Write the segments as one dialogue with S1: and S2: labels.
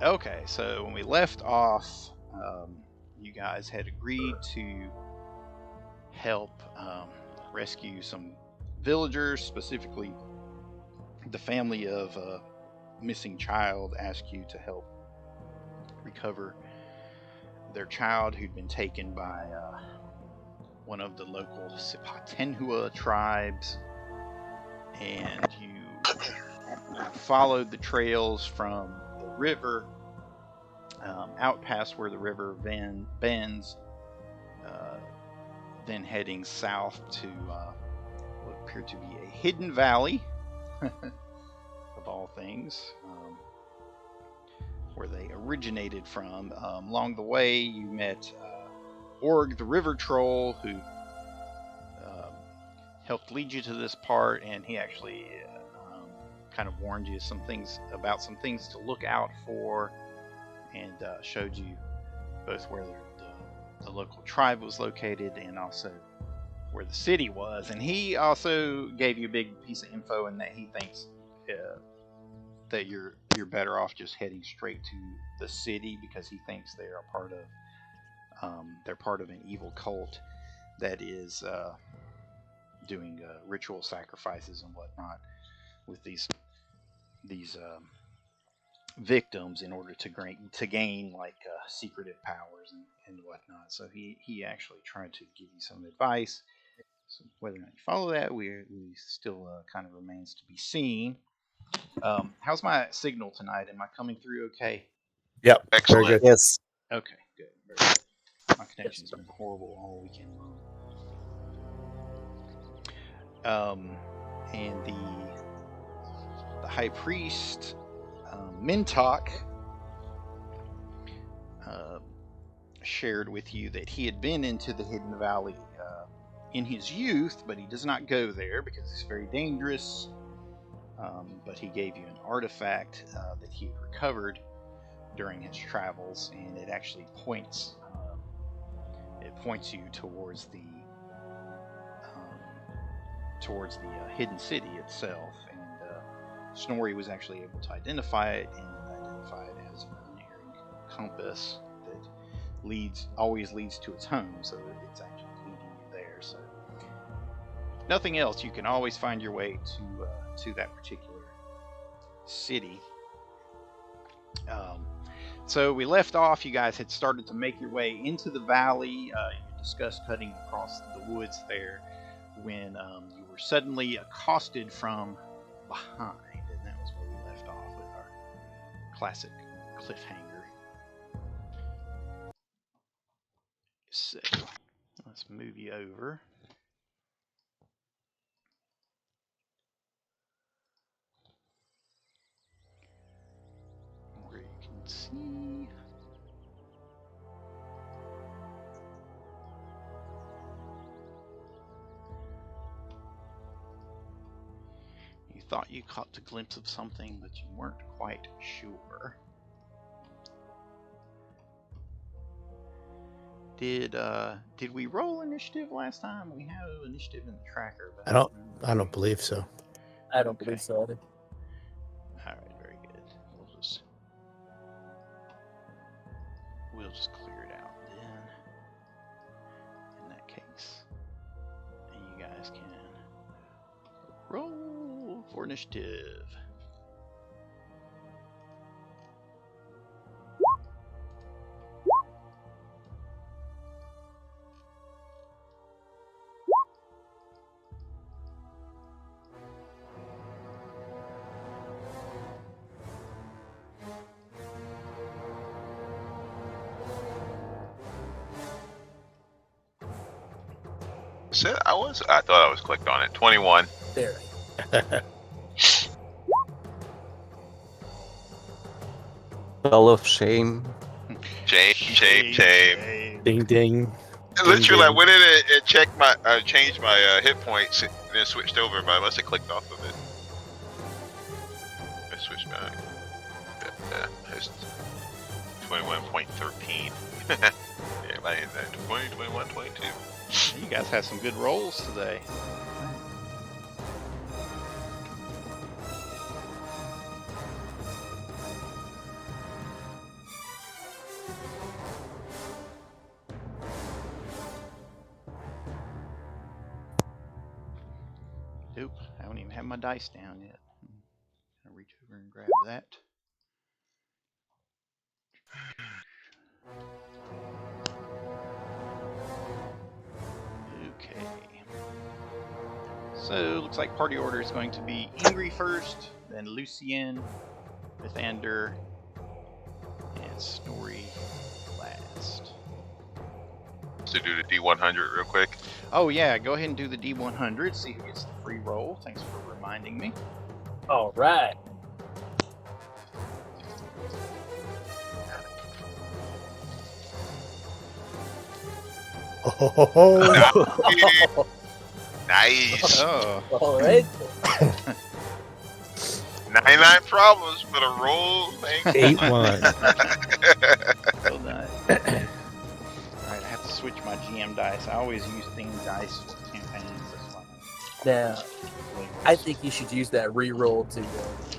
S1: Okay, so when we left off, you guys had agreed to help rescue some villagers, specifically the family of a missing child asked you to help recover their child who'd been taken by one of the local Sipatenhua tribes, and you followed the trails from the river out past where the river bends, then heading south to what appeared to be a hidden valley, of all things, where they originated from. Along the way, you met Org, the river troll, who helped lead you to this part, and he actually kind of warned you some things to look out for, and showed you both where the local tribe was located and also where the city was. And he also gave you a big piece of info in that he thinks that you're better off just heading straight to the city, because he thinks they're part of an evil cult that is doing ritual sacrifices and whatnot with these victims in order to gain like secretive powers and whatnot. So he actually tried to give you some advice. So whether or not you follow that, we still kind of remains to be seen. How's my signal tonight? Am I coming through okay?
S2: Yep.
S3: Excellent.
S2: Very good.
S4: Yes.
S1: Okay, good. Very good. My connection's been horrible all weekend long. And the high priest, Mintok, shared with you that he had been into the Hidden Valley in his youth, but he does not go there because it's very dangerous. But he gave you an artifact that he had recovered during his travels, and it actually points you towards the hidden city itself. And Snorri was actually able to identify it, and identify it as an unerring compass that always leads to its home, so it's actually leading you there. So nothing else, you can always find your way to that particular city. So we left off, you guys had started to make your way into the valley. You discussed cutting across the woods there, when you were suddenly accosted from behind, and that was where we left off with our classic cliffhanger. So let's move you over. Where you can see. You thought you caught a glimpse of something, but you weren't quite sure. Did we roll initiative last time? We have initiative in the tracker, but
S2: I don't believe so.
S4: I don't believe so either.
S1: All right, very good. We'll just clear it out then. In that case, and you guys can roll for initiative.
S3: So I thought I was clicked on it. 21.
S4: There.
S5: Bell of shame.
S3: Shame.
S2: Ding ding.
S3: Literally, I went in and checked changed my hit points, and then switched over, but I must have clicked off of it. I switched back. Yeah, it's 21.13. Yeah, I had that 20, 21, 22.
S1: You guys have some good rolls today. don't even have my dice down yet. I'll reach over and grab that. Okay. So, looks like party order is going to be Ingrid first, then Lucien, Pathfinder, and Snorri last.
S3: To do the D100 real quick.
S1: Oh yeah, go ahead and do the D100, see who gets the free roll. Thanks for reminding me.
S4: All right.
S2: Oh,
S3: Nice.
S1: Oh,
S4: All right.
S3: 99 problems, but a roll. Thank you.
S2: 8-1.
S1: well done. Alright, I have to switch my GM dice. I always use themed dice for campaigns. That's why
S4: Now, I think you should use that re-roll to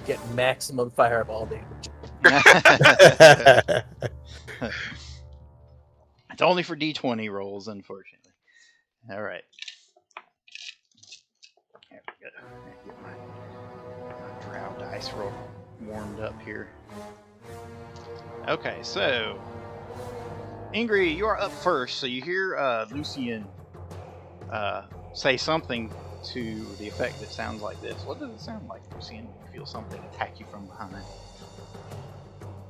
S4: get maximum fireball damage.
S1: It's only for D20 rolls, unfortunately. Alright. There we go. Get my drow dice roll warmed up here. Okay, so Ingrid, you are up first. So you hear Lucien say something to the effect that sounds like this. What does it sound like, Lucien, when you feel something attack you from behind?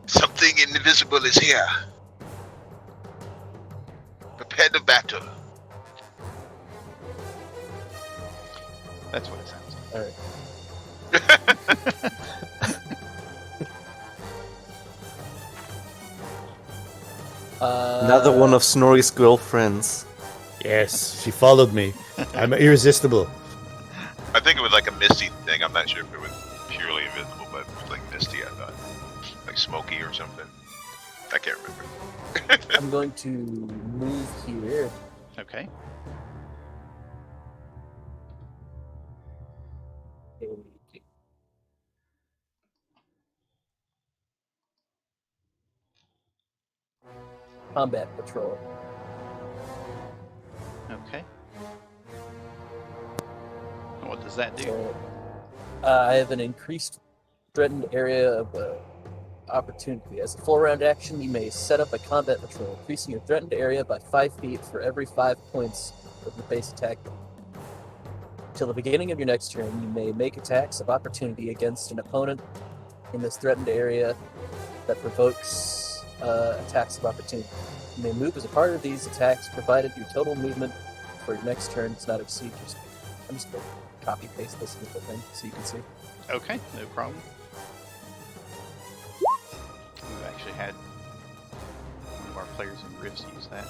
S3: Something invisible is here. Prepare to battle.
S1: That's what it sounds like.
S4: All right.
S5: Another one of Snorri's girlfriends.
S2: Yes, she followed me. I'm irresistible.
S3: I think it was like a misty thing. I'm not sure if it was purely invisible, but it was like misty, I thought. Like smoky or something. I can't remember.
S4: I'm going to move here.
S1: Okay.
S4: Combat patrol.
S1: Okay. And what does that do?
S4: So, I have an increased threatened area of opportunity. As a full round action, you may set up a combat patrol, increasing your threatened area by 5 feet for every 5 points of the base attack. Till the beginning of your next turn, you may make attacks of opportunity against an opponent in this threatened area that provokes attacks of opportunity. You may move as a part of these attacks, provided your total movement for your next turn does not exceed your speed. I'm just going to copy paste this into the thing so you can see.
S1: Okay, no problem. We've actually had one of our players in Rifts use that.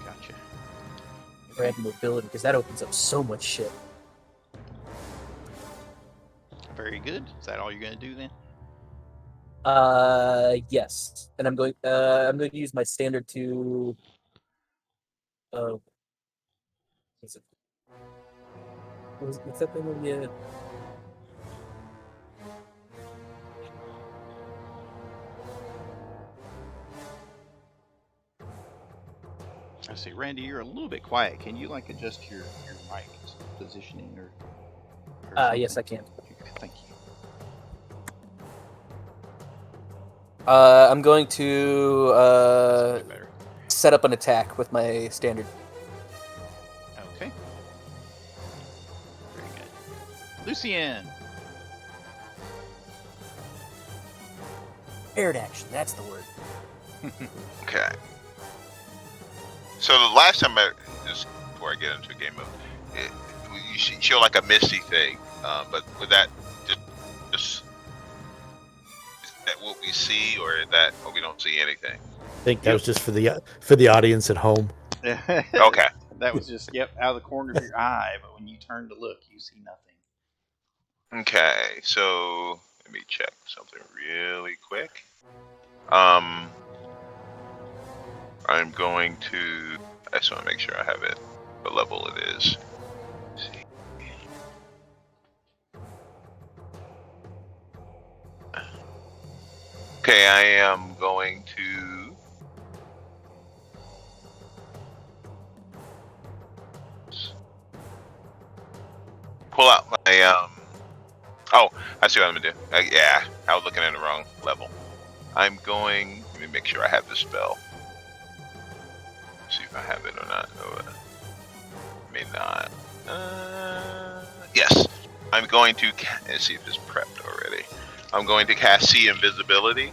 S1: Gotcha.
S4: Random mobility, because that opens up so much shit.
S1: Very good. Is that all you're going to do then?
S4: Yes, and I'm going to use my standard to. What's it? What's that thing with you?
S1: I see, Randy, you're a little bit quiet. Can you like adjust your mic positioning or
S4: Yes, I can.
S1: Okay, thank you.
S4: I'm going to
S1: That's a bit better.
S4: set up an attack with my standard.
S1: Okay. Very good. Lucien.
S4: Paired action, that's the word.
S3: Okay. So the last time just before I get into game mode, you show like a misty thing, but with that, just is that what we see, or that we don't see anything?
S2: I think that was just for the audience at home.
S3: Okay.
S1: That was just, yep, out of the corner of your eye, but when you turn to look, you see nothing.
S3: Okay. So let me check something really quick. I'm going to. I just want to make sure I have it. What level it is. Let's see. Okay, I am going to. pull out my Oh, I see what I'm gonna do. Yeah, I was looking at the wrong level. I'm going. Let me make sure I have the spell. See if I have it or not. Oh, may not. Yes. I'm going to. Let's see if it's prepped already. I'm going to cast See Invisibility.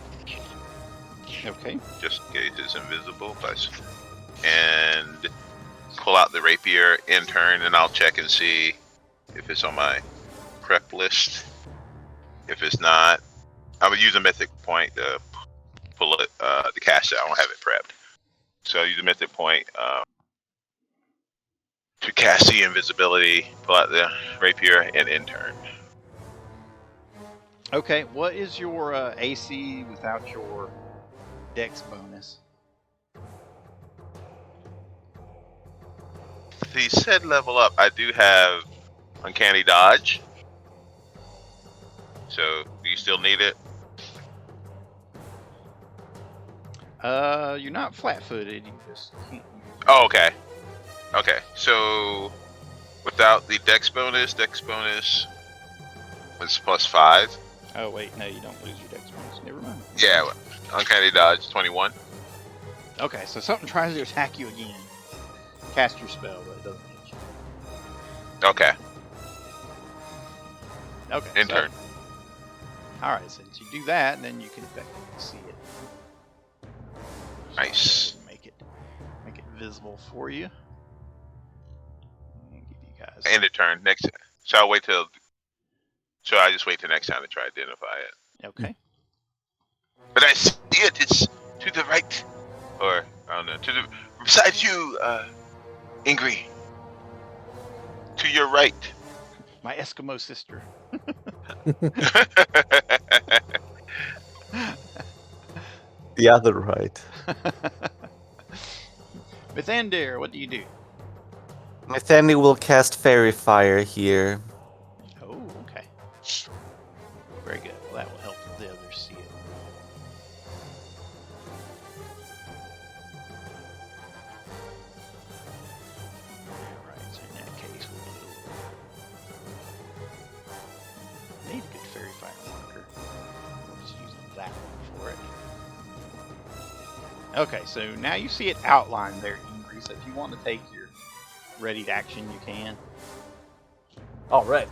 S1: Okay.
S3: Just in case it's invisible, and pull out the rapier in turn, and I'll check and see if it's on my prep list. If it's not, I would use a mythic point to pull it, to cast it. I don't have it prepped, so I'll use a mythic point to cast the invisibility, pull out the rapier, and in turn.
S1: Okay, what is your AC without your dex bonus?
S3: The said level up, I do have Uncanny Dodge. So, do you still need it?
S1: You're not flat-footed. You just can't.
S3: Oh, okay. Okay, so without the dex bonus was +5.
S1: Oh wait, no, you don't lose your dex bonus. Never mind.
S3: Yeah, Uncanny Dodge 21.
S1: Okay, so something tries to attack you again. Cast your spell, but it doesn't hit you.
S3: Okay,
S1: Okay.
S3: in turn.
S1: All right, since you do that, then you can effectively see it.
S3: Nice.
S1: Make it visible for you. And give you guys.
S3: End of turn. Next. So I'll wait till. So I just wait till next time to try to identify it.
S1: Okay.
S3: But I see it. It's to the right, or I don't know. To the beside you, Ingrid. To your right.
S1: My Eskimo sister.
S5: The other right.
S1: Mithander, what do you do?
S5: Nathaniel will cast Fairy Fire here.
S1: Oh, okay. Very good. Well, that will help the others see it. Alright, so in that case, we'll put a need a good fairy fire marker. We'll just use that one for it. Okay, so now you see it outlined there, Ingrid. So if you want to take your ready action, you can.
S4: All right.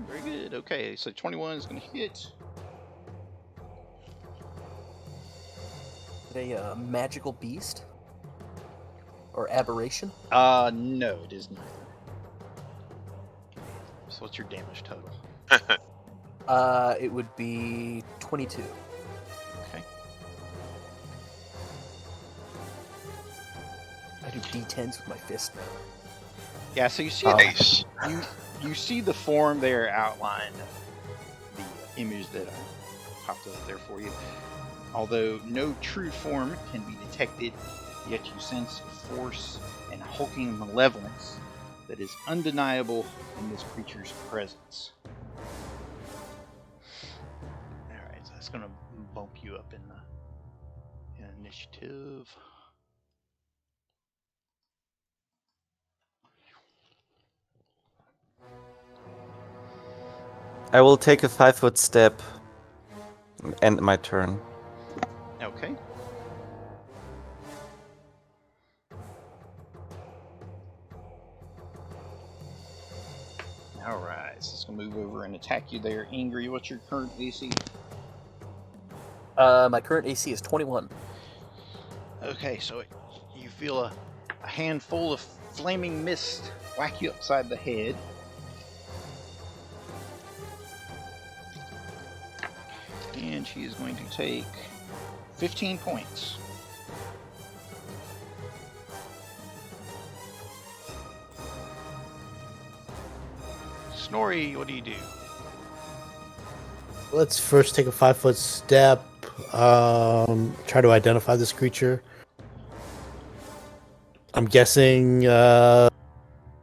S1: Very good. Okay, so 21 is going to hit.
S4: A magical beast or aberration?
S1: No, it is not. So what's your damage total?
S4: It would be 22.
S1: Okay.
S4: I do D10s with my fist now.
S1: Yeah, so you see
S3: Nice.
S1: you see the form there outlined, the image that I popped up there for you. Although no true form can be detected, yet you sense a force and hulking malevolence that is undeniable in this creature's presence. Alright, so that's going to bump you up in initiative.
S5: I will take a 5-foot step. End my turn.
S1: Okay. Alright, so it's going to move over and attack you there. Ingrid, what's your current AC?
S4: My current AC is 21.
S1: Okay, so you feel a handful of flaming mist whack you upside the head. And she is going to take 15 points. Snorri, what do you do?
S2: Let's first take a 5-foot step. Try to identify this creature. I'm guessing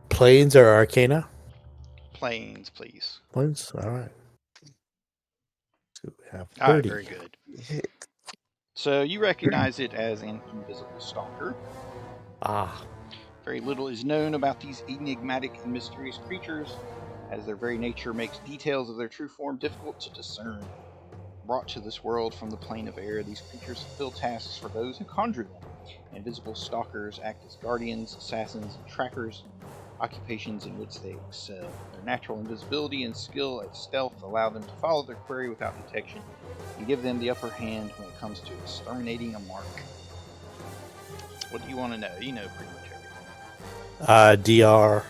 S2: planes or arcana?
S1: Planes, please.
S2: Planes? All right. So we have
S1: All right,
S2: 30.
S1: very good.
S5: Hit.
S1: So you recognize it as an invisible stalker.
S2: Ah,
S1: Very little is known about these enigmatic and mysterious creatures, as their very nature makes details of their true form difficult to discern. Brought to this world from the plane of air, these creatures fulfill tasks for those who conjure them. Invisible stalkers act as guardians, assassins, and trackers, occupations in which they excel. Their natural invisibility and skill at stealth allow them to follow their quarry without detection and give them the upper hand when it comes to exterminating a mark. What do you want to know? You know pretty much everything.
S2: DR.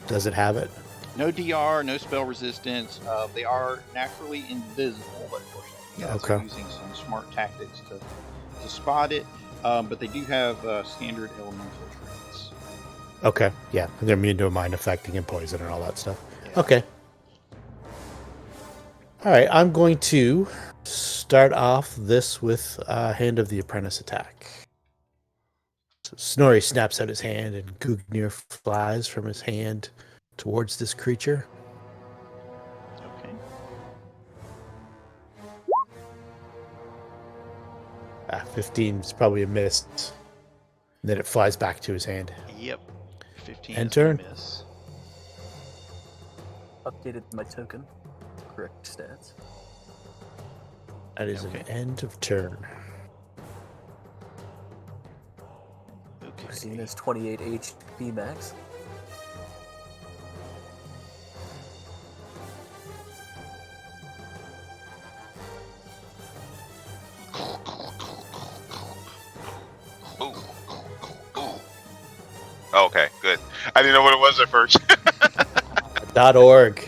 S2: Does it have it?
S1: No DR, no spell resistance. They are naturally invisible, but of course you guys are using some smart tactics to spot it. But they do have standard elemental traits.
S2: Okay, yeah. They're immune to mind affecting and poison and all that stuff.
S1: Yeah.
S2: Okay. All right, I'm going to start off this with Hand of the Apprentice attack. So Snorri snaps out his hand and Gugnir flies from his hand towards this creature.
S1: Okay.
S2: 15 is probably a miss. And then it flies back to his hand.
S1: Yep. 15
S2: End
S1: is
S2: turn.
S1: a miss.
S4: Updated my token. Correct stats.
S2: That is an end of turn.
S4: Seen
S1: Okay.
S4: as 28 HP max.
S3: Ooh. Ooh. Okay, good. I didn't know what it was at first.
S2: .org.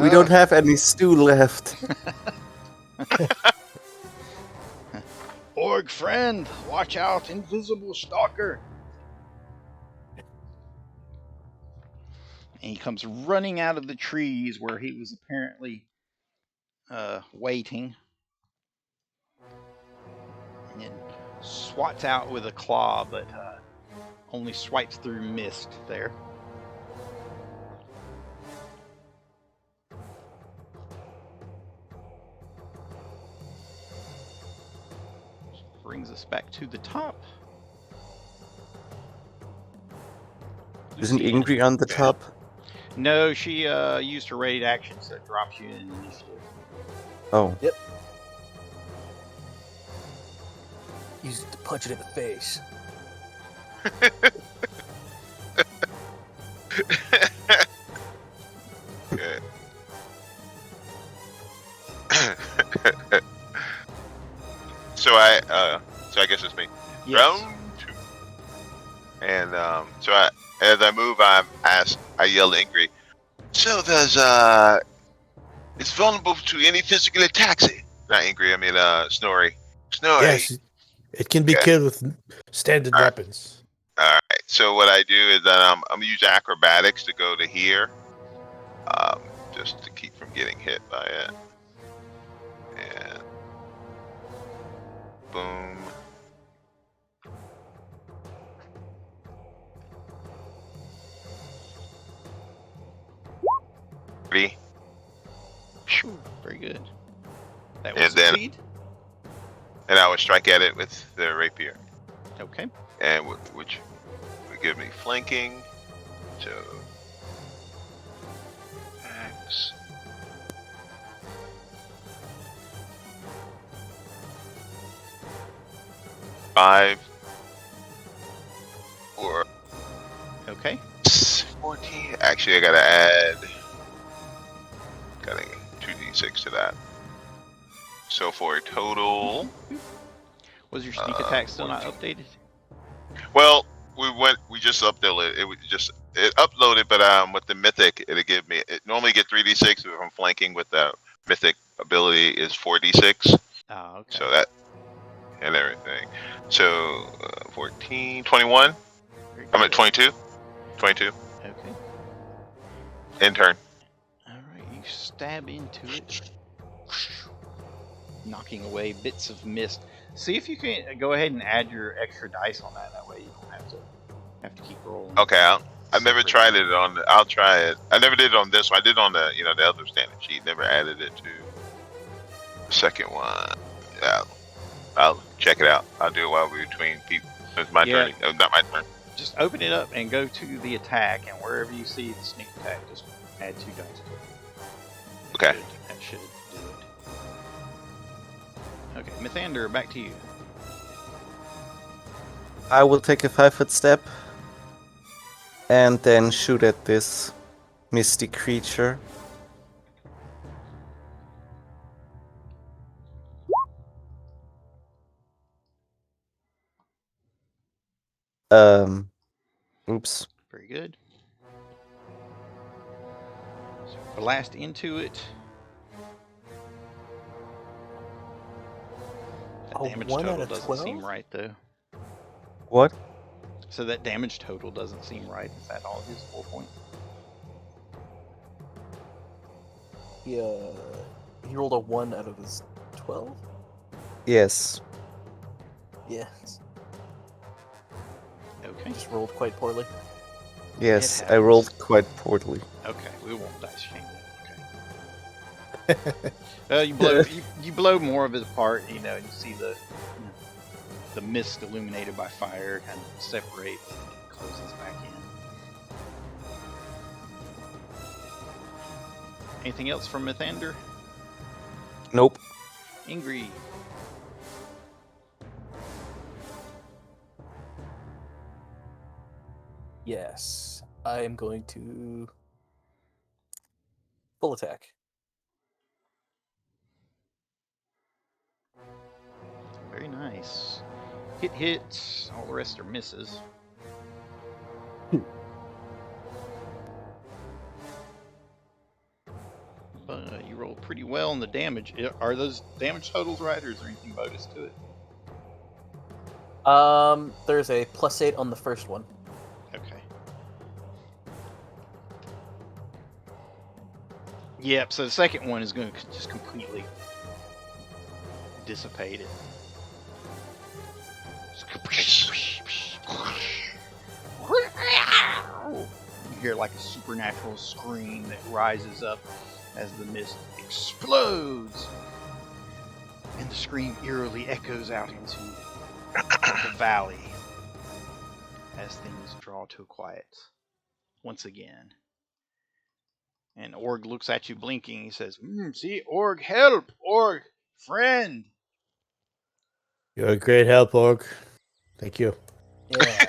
S5: We don't have any stew left.
S1: Org friend, watch out, invisible stalker. And he comes running out of the trees where he was apparently waiting. And then swats out with a claw, but only swipes through mist there. Brings us back to the top.
S5: Isn't
S1: Lucy-
S5: Ingrid on the top?
S1: No, she used her raid action, so it drops you in initiative.
S5: Oh.
S4: Use it to punch it in the face.
S3: Good. So I guess it's me.
S1: Yes.
S3: Round 2. And as I move, I yell to Ingrid. So it's vulnerable to any physical attacks. Not Ingrid, I mean Snorri. Snorri.
S2: Yes, it can be killed with standard weapons.
S3: Alright, so what I do is that I'm gonna use acrobatics to go to here. Just to keep from getting hit by it. And boom. Ready?
S1: Very good. That
S3: And
S1: was
S3: then-
S1: succeed.
S3: And I would strike at it with the rapier.
S1: Okay.
S3: And which would give me flanking. So X. Five. Or
S1: Okay.
S3: 14. Actually, I gotta add. Gotta 2d6 to that. So for a total.
S1: Was your sneak attack still not
S3: 14.
S1: updated?
S3: Well, we just uploaded it. It uploaded, but with the mythic, it'll give me. It normally get 3d6 if I'm flanking with the mythic ability is 4d6.
S1: Oh, okay.
S3: So that and everything. So 14, 21.
S1: Very
S3: I'm at
S1: good.
S3: 22. 22.
S1: Okay.
S3: In turn.
S1: Alright, you stab into it, knocking away bits of mist, see if you can go ahead and add your extra dice on that. That way you don't have to keep rolling.
S3: Okay, I've never
S1: separate.
S3: tried it on. I'll try it. I never did it on this one. I did it on the the other standard sheet. Never added it to the second one. Yeah, I'll check it out. I'll do it while we're between people. It's my turn. Not my turn.
S1: Just open it up and go to the attack, and wherever you see the sneak attack, just add 2 dice to it.
S3: Okay.
S1: That should do it. Okay, Mythander, back to you.
S5: I will take a 5-foot step and then shoot at this misty creature. Oops.
S1: Very good. So blast into it. That damage
S4: 1 out
S1: total
S4: of
S1: doesn't
S4: 12?
S1: seem right, though.
S5: What?
S1: So that damage total doesn't seem right. Is that all his 4 points?
S4: He rolled a 1 out of his 12?
S5: Yes.
S4: Yes.
S1: Okay.
S4: Just rolled quite poorly.
S5: Yes,
S1: It
S5: I rolled quite poorly.
S1: Okay, we won't dice shame that. Okay. You blow more of it apart. You see the mist illuminated by fire kind of separate and closes back in. Anything else from Mythander?
S5: Nope.
S1: Ingrid.
S4: Yes. I am going to full attack.
S1: Very nice. Hits. All the rest are misses. But you rolled pretty well on the damage. Are those damage totals right, or is there anything bonus to it?
S4: There's a +8 on the first one.
S1: Okay. Yep, so the second one is going to just completely dissipate it. You hear like a supernatural scream that rises up as the mist explodes. And the scream eerily echoes out into the valley as things draw to a quiet once again. And Org looks at you blinking. He says, see, Org, help! Org, friend!
S2: You're a great help, Org. Thank you.
S4: Yeah,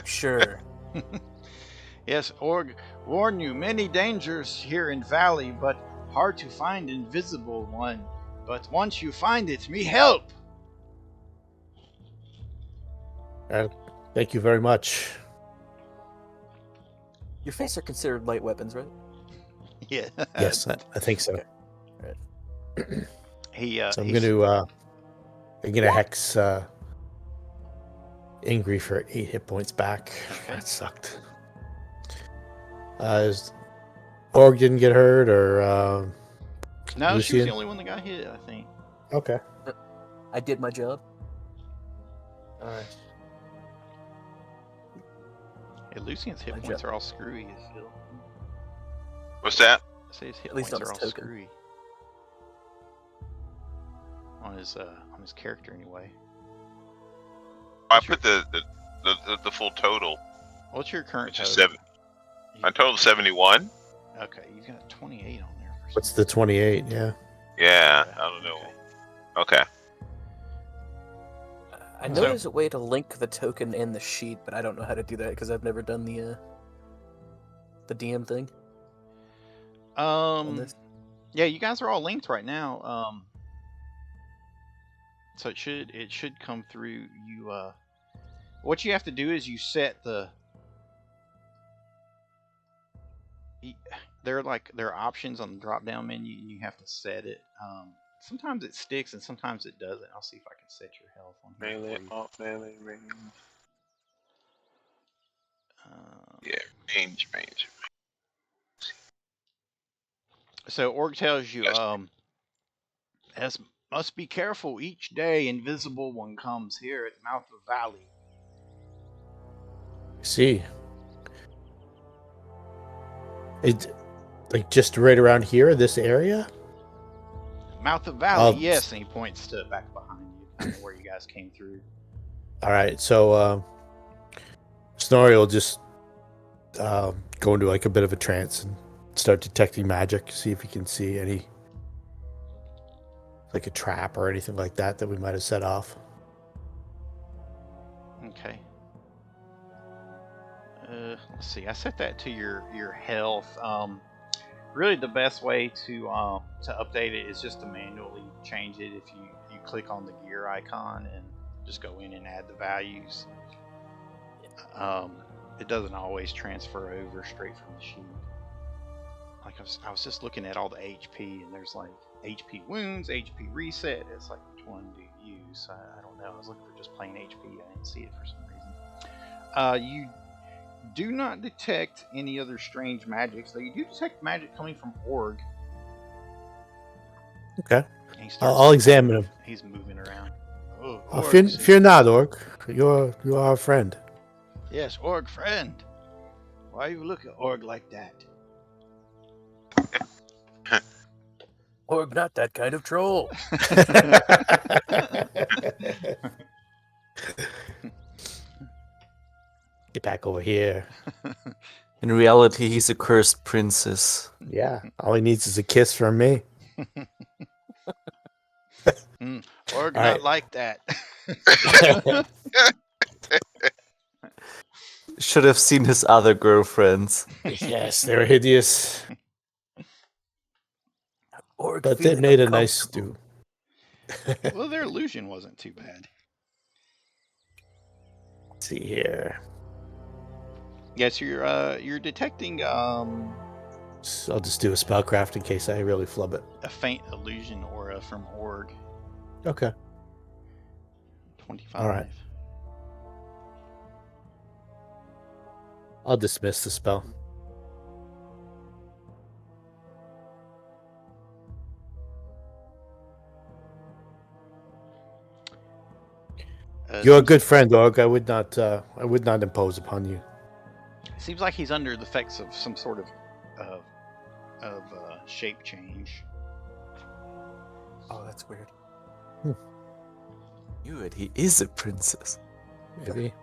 S4: sure.
S1: Yes, Org, warn you, many dangers here in Valley, but hard to find invisible one. But once you find it, me help!
S2: Thank you very much.
S4: Your face are considered light weapons, right?
S1: Yeah.
S2: Yes, I think so.
S4: Okay.
S2: So I'm gonna hex Ingrid for 8 hit points back.
S1: Okay.
S2: That sucked. Org didn't get hurt, or
S1: No, she was
S2: Lucian?
S1: the only one that got hit, I think.
S2: Okay.
S4: I did my job.
S2: All right.
S1: Yeah, Lucian's hit
S4: My
S1: points
S4: job.
S1: are all screwy.
S3: What's that?
S1: I say his hit
S4: At least
S1: points
S4: on
S1: are
S4: his
S1: all
S4: token.
S1: screwy. On his character anyway.
S3: I put the full total,
S1: What's your current
S3: which is
S1: total?
S3: 7. My total 71.
S1: Okay, you've got 28 on there. For
S2: What's the 28? Yeah.
S3: Yeah,
S1: Okay,
S3: I don't know.
S1: okay.
S3: Okay.
S4: I know
S1: So-
S4: there's a way to link the token and the sheet, but I don't know how to do that because I've never done the DM thing on this.
S1: Yeah, you guys are all linked right now. So it should come through. You what you have to do is you set the. There are options on the drop down menu, and you have to set it. Sometimes it sticks and sometimes it doesn't. I'll see if I can set your health on here.
S3: Melee,
S1: for you.
S3: off melee, range.
S1: Um,
S3: Yeah, range.
S1: So Org tells you,
S3: Yes.
S1: as Must be careful. Each day, invisible one comes here at the mouth of the valley.
S2: See. It's like just right around here, this area?
S1: Mouth of valley, yes. And he points to back behind you, kind of where you guys came through.
S2: All right, so Snorri will just go into like a bit of a trance and start detecting magic, see if he can see any, like a trap or anything like that that we might have set off.
S1: Okay. Let's see. I set that to your health. Really, the best way to update it is just to manually change it. If you click on the gear icon and just go in and add the values. It doesn't always transfer over straight from the sheet. Like I was just looking at all the HP, and there's like HP wounds, HP reset. It's like, which one do you use? I don't know. I was looking for just plain HP. I didn't see it for some reason. You do not detect any other strange magics, though you do detect magic coming from Org.
S2: Okay. I'll examine him.
S1: He's moving around. Oh,
S2: fear not, Org. You are a friend.
S1: Yes, Org friend. Why you look at Org like that?
S4: Org, not that kind of troll.
S2: Get back over here.
S5: In reality, he's a cursed princess.
S2: Yeah, all he needs is a kiss from me.
S1: Org
S2: All
S1: not
S2: right.
S1: like that.
S5: Should have seen his other girlfriends.
S2: Yes, they were hideous.
S4: Org,
S2: But they
S4: feeling
S2: made a nice
S4: uncomfortable.
S2: stew.
S1: Well, their illusion wasn't too bad.
S2: Let's see here.
S1: Yes, you're detecting
S2: So I'll just do a spellcraft in case I really flub it.
S1: a faint illusion aura from Org.
S2: Okay.
S1: 25.
S2: All right. I'll dismiss the spell. You're a good friend, Org. I would not impose upon you.
S1: Seems like he's under the effects of some sort of shape change.
S4: Oh, that's weird.
S5: Knew it. He is a princess.
S2: Maybe.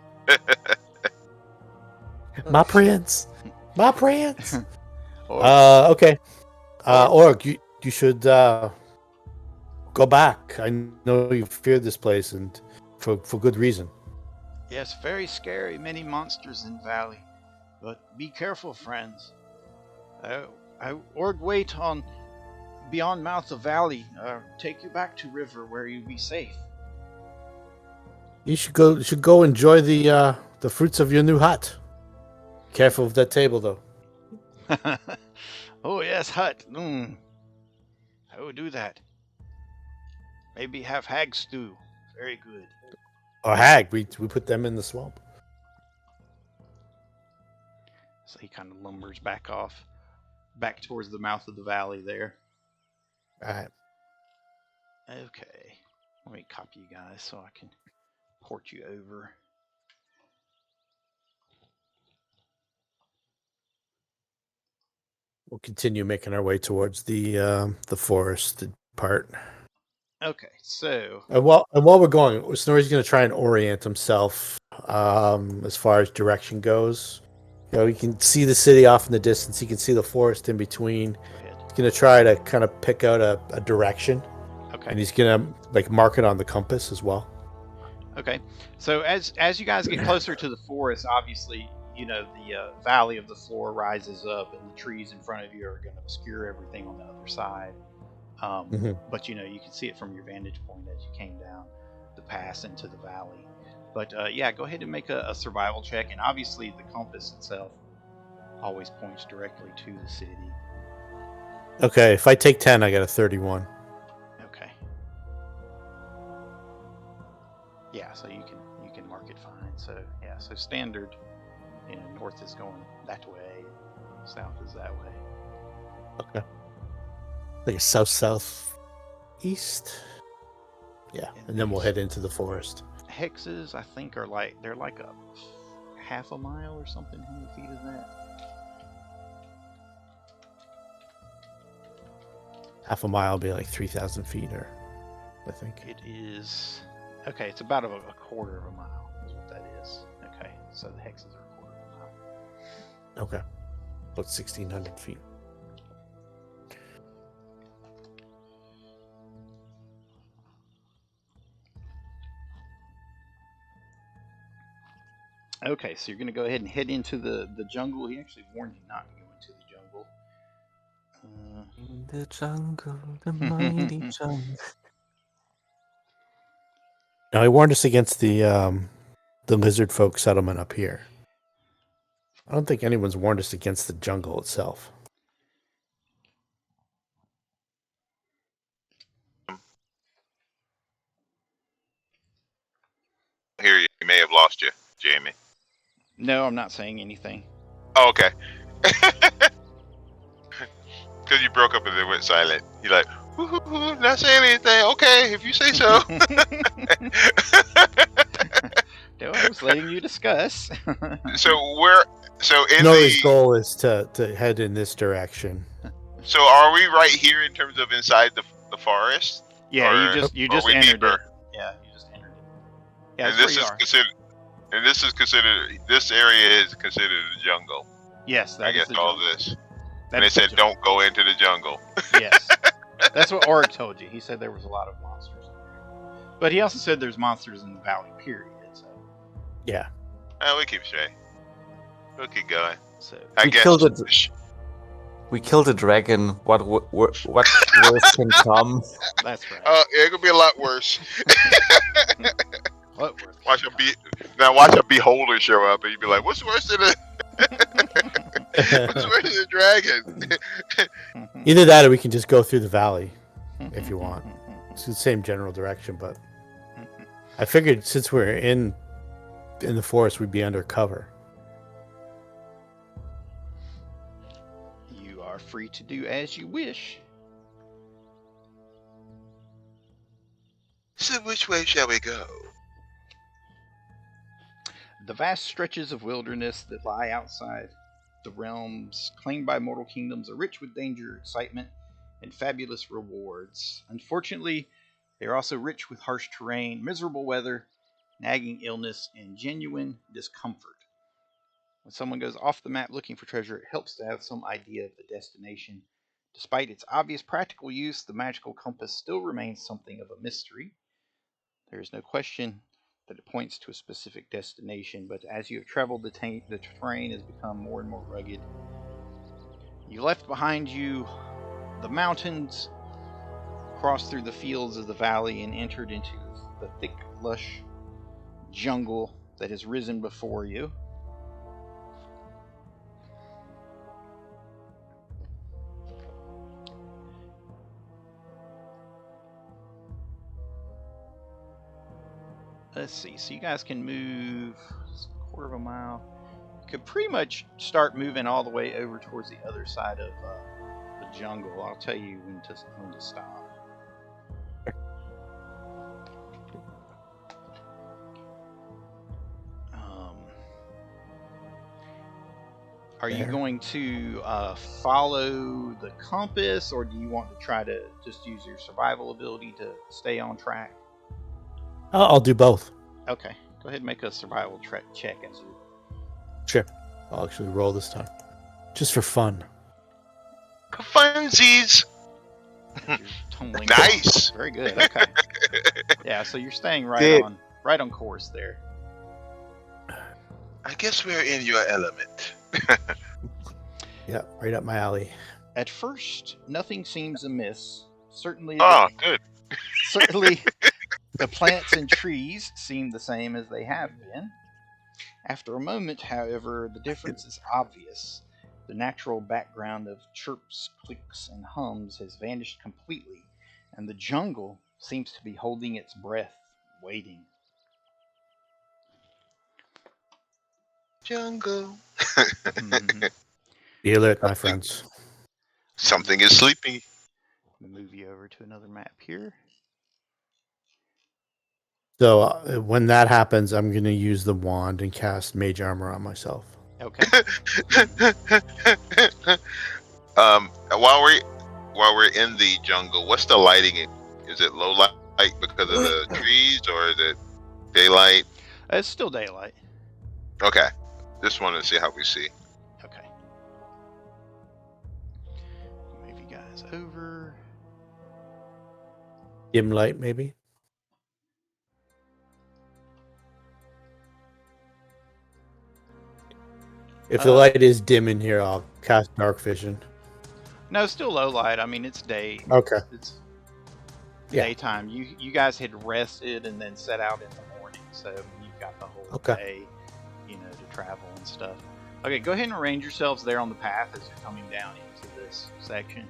S2: My prince. My prince. Okay. Org, you should go back. I know you fear this place, and for good reason.
S1: Yes, very scary. Many monsters in the valley. But be careful, friends. Org wait on beyond mouth of valley. Take you back to river where you'll be safe.
S2: You should go enjoy the fruits of your new hut. Careful of that table, though.
S1: Oh yes, hut. I will do that. Maybe have hag stew. Very good.
S2: Or hag. We put them in the swamp.
S1: So he kind of lumbers back towards the mouth of the valley there.
S2: All right.
S1: Okay. Let me copy you guys so I can port you over.
S2: We'll continue making our way towards the forested part.
S1: Okay, so
S2: And while we're going, Snorri's going to try and orient himself as far as direction goes. You know, he can see the city off in the distance. He can see the forest in between.
S1: go ahead.
S2: He's going to try to kind of pick out a direction, and
S1: Okay.
S2: he's going to like mark it on the compass as well.
S1: Okay. So as you guys get closer to the forest, obviously, you know, the valley of the floor rises up, and the trees in front of you are going to obscure everything on the other side. But you know, you can see it from your vantage point as you came down the pass into the valley. But yeah, go ahead and make a survival check, and obviously the compass itself always points directly to the city.
S2: Okay, if I take 10, I got a 31.
S1: Okay. Yeah, so you can mark it fine. So yeah, so standard, you know, north is going that way, south is that way.
S2: Okay. Like a south-southeast. Yeah, and then we'll head into the forest.
S1: Hexes, I think, are like they're like a half a mile or something. How many feet is that?
S2: Half a mile will be like 3,000 feet, or I think.
S1: It is. Okay, it's about a quarter of a mile. Is what that is. Okay, so the hexes are a quarter of a mile.
S2: Okay, about 1,600 feet.
S1: Okay, so you're going to go ahead and head into the jungle. He actually warned you not to go into the jungle.
S5: In the jungle, the mighty jungle.
S2: Now, he warned us against the lizard folk settlement up here. I don't think anyone's warned us against the jungle itself.
S3: Here, you may have lost you, Jamie.
S1: No, I'm not saying anything.
S3: Oh, okay. Because you broke up and then went silent. You're like, not saying anything. Okay, if you say so.
S1: No, I was letting you discuss.
S3: So in
S2: Snorri's
S3: the
S2: goal is to head in this direction.
S3: So are we right here in terms of inside the forest?
S1: Yeah,
S3: Or
S1: you just
S3: we
S1: entered
S3: deeper?
S1: it. Yeah, you just entered it. Yeah,
S3: And
S1: that's
S3: this
S1: where
S3: is
S1: you are.
S3: considered. And this area is considered a jungle.
S1: Yes, that
S3: I
S1: is
S3: guess
S1: the
S3: all
S1: jungle.
S3: this.
S1: That
S3: And they
S1: is the
S3: said
S1: jungle.
S3: don't go into the jungle.
S1: Yes, that's what Oric told you. He said there was a lot of monsters, but he also said there's monsters in the valley. Period. So,
S2: Yeah.
S3: We keep straight. We'll keep going.
S1: so
S3: I
S5: We
S3: guess.
S5: killed it. We killed a dragon. What worse can come?
S1: that's right.
S3: It could be a lot worse.
S1: What worth?
S3: Watch a beholder show up, and you'd be like, "What's worse than a what's worse than a dragon?"
S2: Either that or we can just go through the valley if you want. It's the same general direction, but I figured since we're in the forest, we'd be under cover.
S1: You are free to do as you wish.
S3: So which way shall we go?
S1: The vast stretches of wilderness that lie outside the realms claimed by mortal kingdoms are rich with danger, excitement, and fabulous rewards. Unfortunately, they are also rich with harsh terrain, miserable weather, nagging illness, and genuine discomfort. When someone goes off the map looking for treasure, it helps to have some idea of the destination. Despite its obvious practical use, the magical compass still remains something of a mystery. There is no question that it points to a specific destination, but as you have traveled, the terrain has become more and more rugged. You left behind you the mountains, crossed through the fields of the valley, and entered into the thick, lush jungle that has risen before you. Let's see. So you guys can move a quarter of a mile. You could pretty much start moving all the way over towards the other side of the jungle. I'll tell you when to stop. Are you going to follow the compass, or do you want to try to just use your survival ability to stay on track?
S2: I'll do both.
S1: Okay, go ahead and make a survival check as you.
S2: Sure. I'll actually roll this time. Just for fun.
S3: Funsies.
S1: You're tumbling.
S3: Nice.
S1: Very good. Okay. Yeah, so you're staying
S5: Good.
S1: right on course there.
S3: I guess we're in your element.
S2: Yeah, right up my alley.
S1: At first, nothing seems amiss. Certainly,
S3: Oh, good.
S1: certainly, the plants and trees seem the same as they have been. After a moment, however, the difference is obvious. The natural background of chirps, clicks, and hums has vanished completely, and the jungle seems to be holding its breath, waiting.
S3: Jungle.
S2: Be alert, my friends.
S3: Something is sleeping.
S1: Let me move you over to another map here.
S2: So when that happens, I'm going to use the wand and cast Mage Armor on myself.
S1: Okay.
S3: While we're in the jungle, what's the lighting? Is it low light because of the trees, or is it daylight?
S1: It's still daylight.
S3: Okay. Just wanted to see how we see.
S1: Okay. Move you guys over.
S2: Dim light, maybe? If the light is dim in here, I'll cast Dark Vision.
S1: No, still low light. I mean, it's day.
S2: Okay.
S1: It's
S2: Yeah.
S1: daytime. You guys had rested and then set out in the morning, so you've got the whole day, to travel and stuff. Okay, go ahead and arrange yourselves there on the path as you're coming down into this section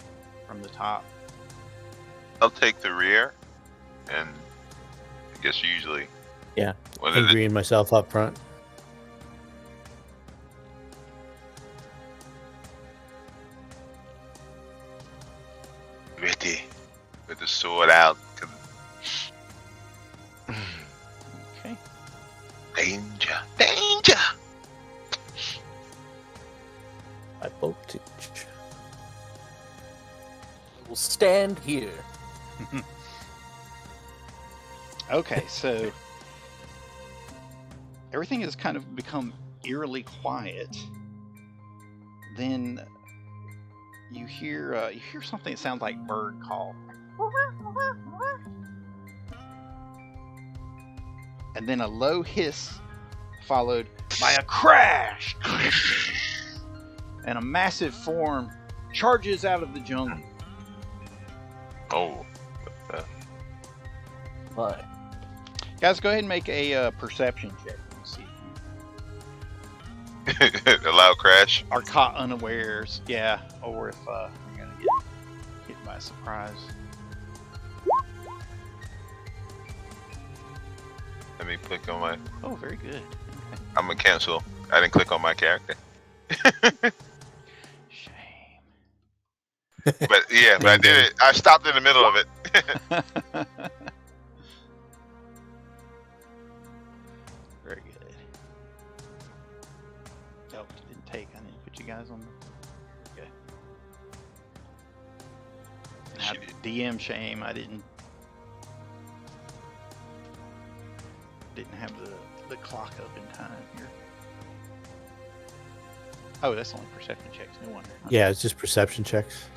S1: from the top.
S3: I'll take the rear, and I guess usually.
S2: Yeah. And green myself up front.
S3: Ready, with the sword out.
S1: Okay.
S3: Danger! Danger!
S2: I voltage.
S4: We'll stand here.
S1: Okay, so everything has kind of become eerily quiet. Then you hear something that sounds like bird call, and then a low hiss followed by a crash, and a massive form charges out of the jungle.
S3: Oh.
S4: My.
S1: Guys, go ahead and make a perception check. Let's see.
S3: A loud crash.
S1: Are caught unawares, yeah, or if you're gonna get hit by surprise.
S3: Let me click on my.
S1: Oh, very good. Okay.
S3: I'm gonna cancel. I didn't click on my character.
S1: Shame.
S3: But yeah, but I did it. I stopped in the middle of it.
S1: Very good. Oh, didn't take. I didn't put you guys on the. Okay.
S3: She
S1: DM shame. I didn't have the clock up in time here. Oh, that's only perception checks. No wonder.
S2: Yeah, it's just perception checks.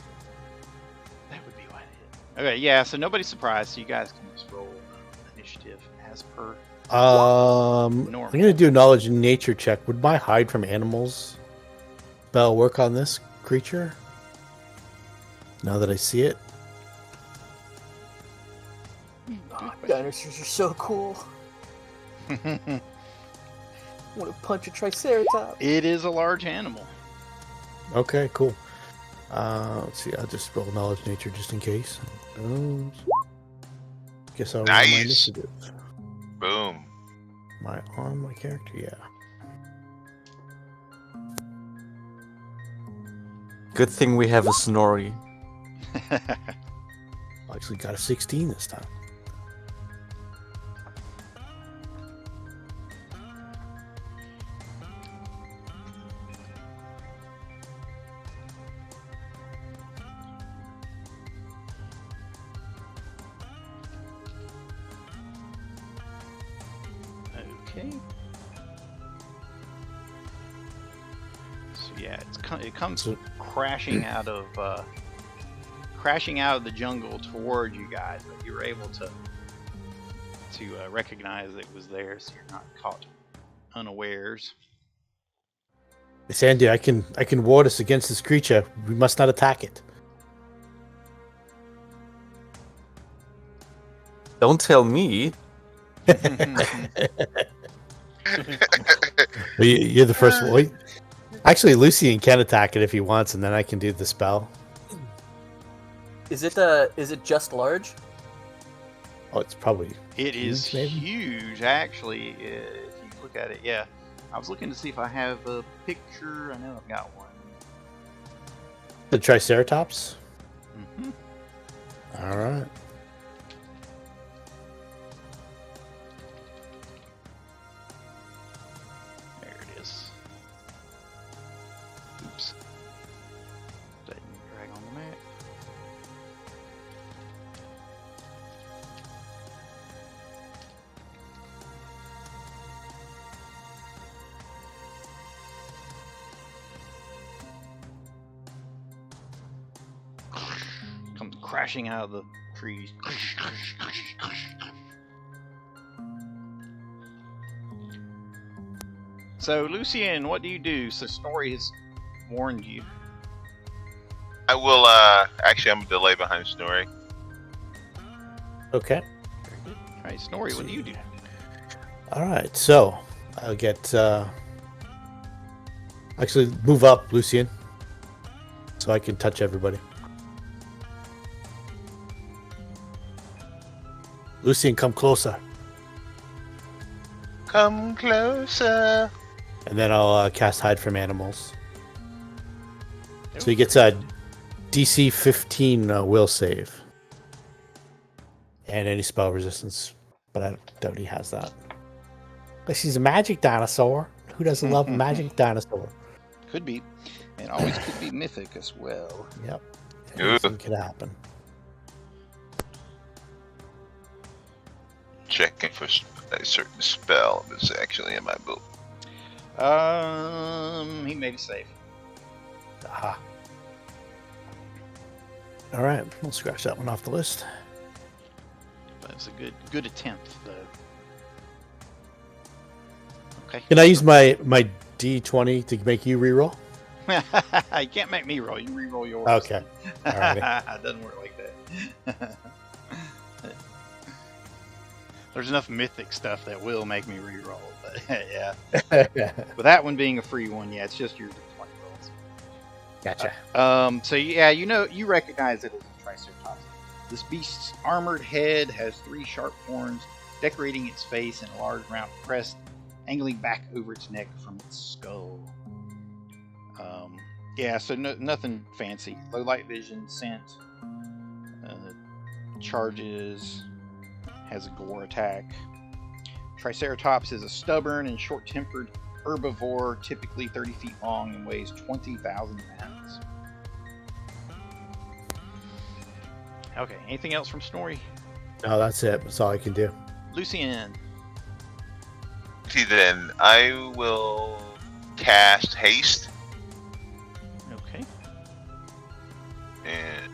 S1: That would be why it hit. Okay, yeah. So nobody's surprised. So you guys can just roll initiative as per.
S2: I'm gonna do a knowledge and nature check. Would my hide from animals spell work on this creature? Now that I see it,
S4: Dinosaurs are so cool. I want to punch a triceratops.
S1: It is a large animal.
S2: okay, cool. Let's see. I'll just roll knowledge nature just in case. Guess I'll roll my
S3: Nice.
S2: initiative.
S3: Boom.
S2: My character, yeah.
S5: Good thing we have a Snorri.
S2: I actually got a 16 this time.
S1: Okay. So yeah, it comes crashing out of the jungle toward you guys, but you were able to recognize it was there, so you're not caught unawares.
S2: Sandy, I can ward us against this creature. We must not attack it.
S5: Don't tell me.
S2: You're the first one. Actually, Lucian can attack it if he wants, and then I can do the spell.
S4: Is it just large?
S2: Oh, it's probably.
S1: It is
S2: huge, maybe?
S1: huge, actually. If you look at it, yeah. I was looking to see if I have a picture. I know I've got one.
S2: The Triceratops?
S1: Mm-hmm.
S2: All right.
S1: crashing out of the trees. So, Lucien, what do you do? So, Snorri has warned you.
S3: I will, actually, I'm going to delay behind Snorri.
S2: Okay.
S1: All right, Snorri, what do you do?
S2: All right, so I'll get actually move up, Lucien, so I can touch everybody. Lucien, come closer,
S3: Come closer.
S2: and then I'll cast Hide from Animals. So he gets a DC 15 will save, and any spell resistance, but I doubt he has that. But he's a magic dinosaur. Who doesn't love a magic dinosaur?
S1: Could be. And always could be mythic as well.
S2: Yep.
S3: Ugh.
S2: Anything could happen.
S3: Checking for a certain spell that's actually in my book.
S1: He made a save.
S2: Aha. All right, we'll scratch that one off the list.
S1: But it's a good attempt, though. Okay.
S2: Can I use my D20 to make you reroll?
S1: You can't make me roll. You reroll yours.
S2: Okay. All right.
S1: It doesn't work like that. There's enough mythic stuff that will make me reroll, but yeah. But that one being a free one, yeah, it's just your D20 rolls.
S2: Gotcha.
S1: So yeah, you recognize it as a Triceratops. This beast's armored head has 3 sharp horns decorating its face and a large round crest angling back over its neck from its skull. Yeah, so nothing fancy. Low light vision, scent, charges, has a gore attack. Triceratops is a stubborn and short-tempered herbivore, typically 30 feet long and weighs 20,000 pounds. Okay, anything else from Snorri?
S2: No, that's it. That's all I can do.
S1: Lucien.
S3: See, then I will cast haste.
S1: Okay.
S3: And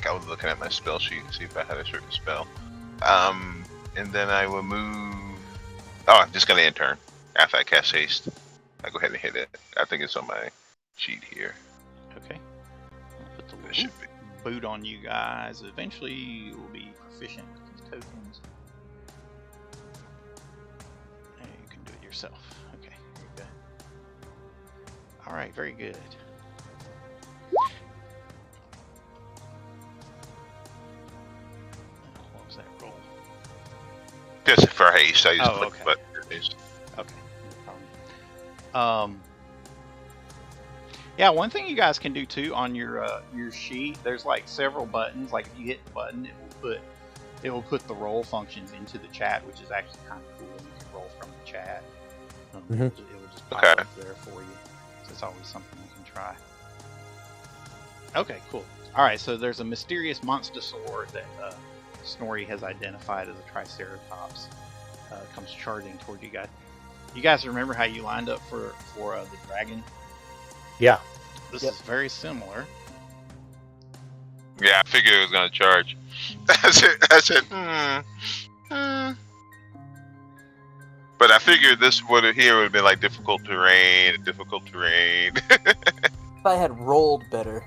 S3: I was looking at my spell sheet to see if I had a certain spell. And then I will move. Oh, I'm just gonna end turn after I cast haste. I go ahead and hit it. I think it's on my sheet here.
S1: Okay. I'll put the
S3: That
S1: little
S3: should be.
S1: boot on you guys. Eventually, you will be proficient with these tokens. And you can do it yourself. Okay, here you go. All right, very good. What was that roll?
S3: Just for haste, I just
S1: Oh,
S3: click
S1: okay.
S3: the button for haste.
S1: Okay, no problem. Yeah, one thing you guys can do too on your sheet, there's like several buttons. Like if you hit the button, it will put the roll functions into the chat, which is actually kind of cool. You can roll from the chat. It will just pop
S3: Okay.
S1: up there for you. So it's always something you can try. Okay, cool. All right, so there's a mysterious monstosaur that Snorri has identified as a Triceratops. Comes charging toward you guys. You guys remember how you lined up for the dragon?
S2: Yeah.
S1: This
S4: Yep.
S1: is very similar.
S3: Yeah, I figured it was gonna charge. I said, But I figured this would have here would have been like difficult terrain.
S4: If I had rolled better.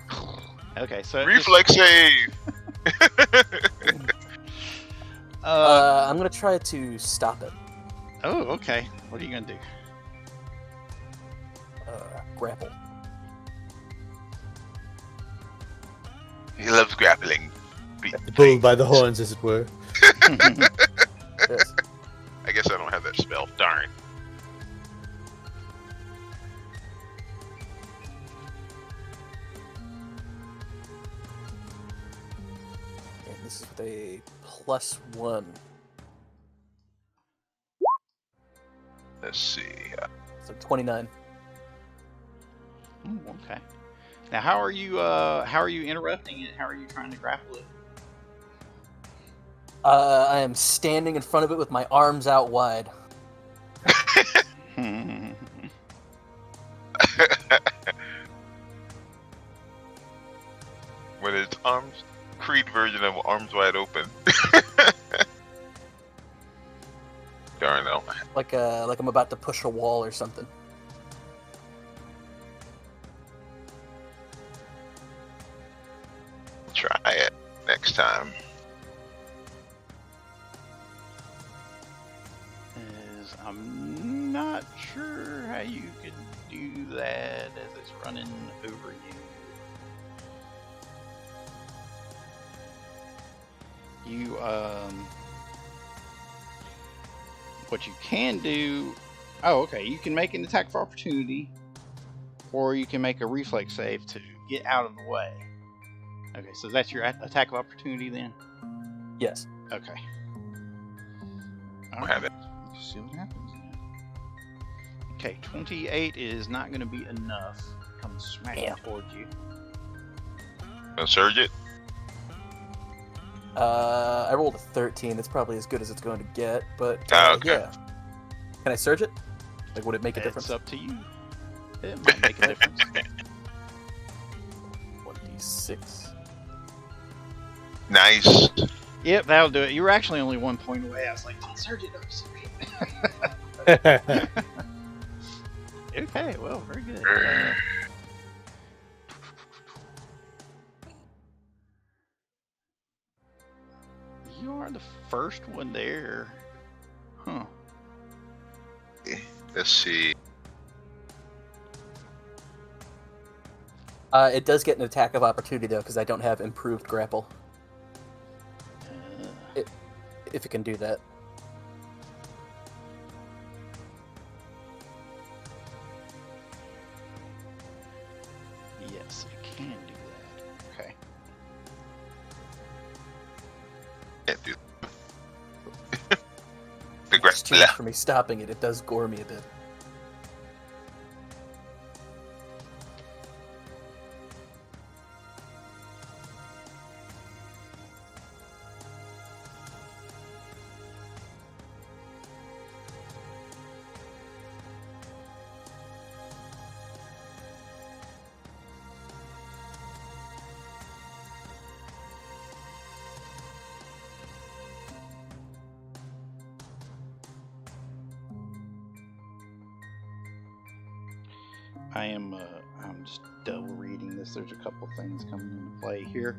S1: Okay, so
S3: Reflex save.
S4: I'm gonna try to stop it.
S1: Oh, okay. What are you gonna do?
S4: Grapple.
S3: He loves grappling.
S2: Bull by the horns, as it were.
S4: Yes.
S3: I guess I don't have that spell. Darn.
S4: And this is with a +1.
S3: Let's see.
S4: So 29.
S1: Ooh, okay. Now, how are you interrupting it? How are you trying to grapple it?
S4: I am standing in front of it with my arms out wide.
S3: With its arms, Creed version of arms wide open. Darnell.
S4: Like I'm about to push a wall or something.
S3: Try it next time.
S1: I'm not sure how you could do that as it's running over you. You, what you can do, oh, okay, you can make an attack for opportunity, or you can make a reflex save to get out of the way. Okay, so that's your attack of opportunity then?
S4: Yes.
S1: Okay.
S3: I'll have it.
S1: Let's see what happens then. Okay, 28 is not going to be enough. Comes smacking towards you.
S3: Surge it.
S4: I rolled a 13. That's probably as good as it's going to get, but
S3: Okay.
S4: yeah. Can I surge it? Like, would it make a difference?
S1: It's up to you. It might make a difference.
S4: 1d6.
S3: Nice.
S1: Yep, that'll do it. You were actually only 1 point away. I was like, don't surge it, don't surge it. Okay, well, very good. You are the first one there. Huh.
S3: Let's see.
S4: It does get an attack of opportunity, though, because I don't have improved grapple. If it can do that.
S1: Yes, it can do that. Okay.
S3: Can't do the
S4: It's too much
S3: grapple.
S4: for me stopping it. It does gore me a bit.
S1: I'm just double reading this. There's a couple things coming into play here.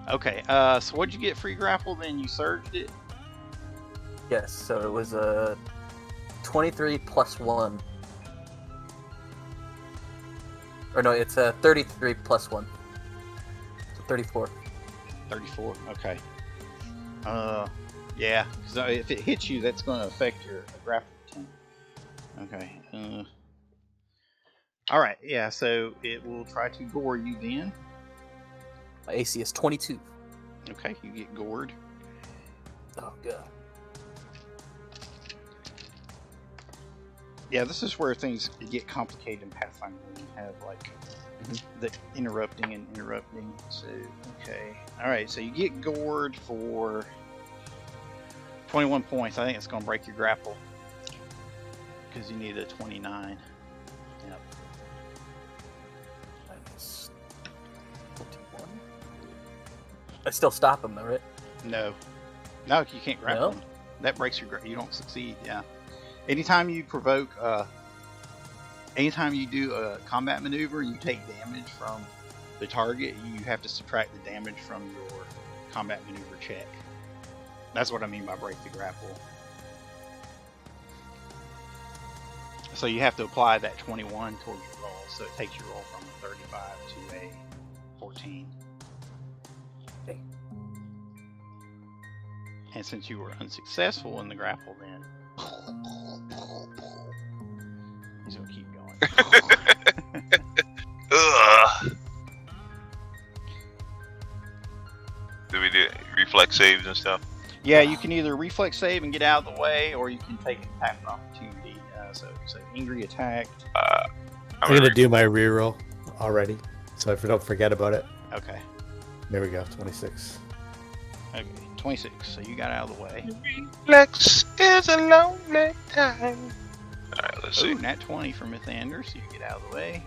S1: Okay, so what'd you get free grapple then? You surged it?
S4: Yes, so it was a 23 plus 1. Or no, it's a 33 plus 1. So 34.
S1: 34, okay. Yeah, because if it hits you, that's going to affect your grapple team. Okay. Alright, yeah, so it will try to gore you then.
S4: My AC is 22.
S1: Okay, you get gored.
S4: Oh, God.
S1: Yeah, this is where things get complicated in Pathfinder when you have, like, the interrupting and interrupting. So, okay. Alright, so you get gored for 21 points. I think it's going to break your grapple. Because you need a 29. Yep.
S4: Minus 21. I still stop him, though, right?
S1: No. No, you can't grapple
S4: No?
S1: him. That breaks your you don't succeed, yeah. Anytime you provoke, anytime you do a combat maneuver and you take damage from the target, you have to subtract the damage from your combat maneuver check. That's what I mean by break the grapple. So you have to apply that 21 towards your roll, so it takes your roll from a 35 to a 14.
S4: Okay.
S1: And since you were unsuccessful in the grapple, then he's gonna keep going.
S3: Ugh. Do we do reflex saves and stuff?
S1: Yeah, you can either reflex save and get out of the way, or you can take an attack of opportunity. So angry attack.
S2: I'm gonna do my reroll already, so I don't forget about it.
S1: Okay.
S2: There we go. 26.
S1: Okay. 26. So you got out of the way.
S3: Reflex is a lonely time. Alright, let's see.
S1: Ooh, nat 20 for Mythander, so you get out of the way.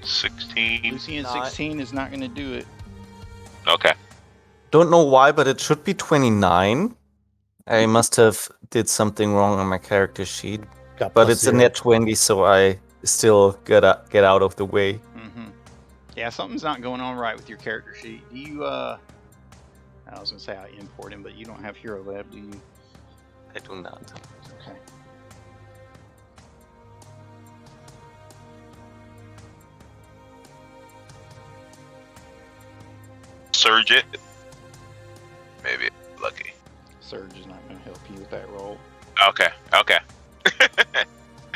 S3: 16.
S1: Lucian
S5: Not-
S1: 16 is not going to do it.
S3: Okay.
S5: Don't know why, but it should be 29. I must have did something wrong on my character sheet.
S2: Got
S5: But
S2: plus
S5: it's a
S2: 0.
S5: net 20, so I still get out of the way.
S1: Mm-hmm. Yeah, something's not going on right with your character sheet. Do you, I was going to say I import him, but you don't have Hero Lab, do you?
S5: I do not.
S1: Okay.
S3: Surge it. Maybe lucky.
S1: Surge is not going to help you with that roll.
S3: Okay. Okay.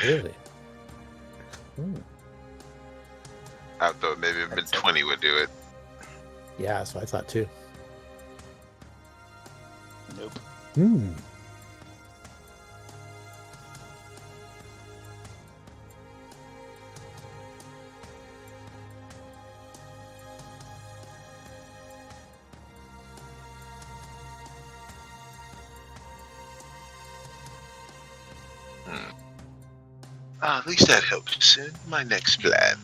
S2: Really? Hmm.
S3: I thought maybe a mid 20 would do it.
S2: Yeah, that's what I thought too.
S1: Nope.
S2: Hmm.
S3: At least that helps in my next plan.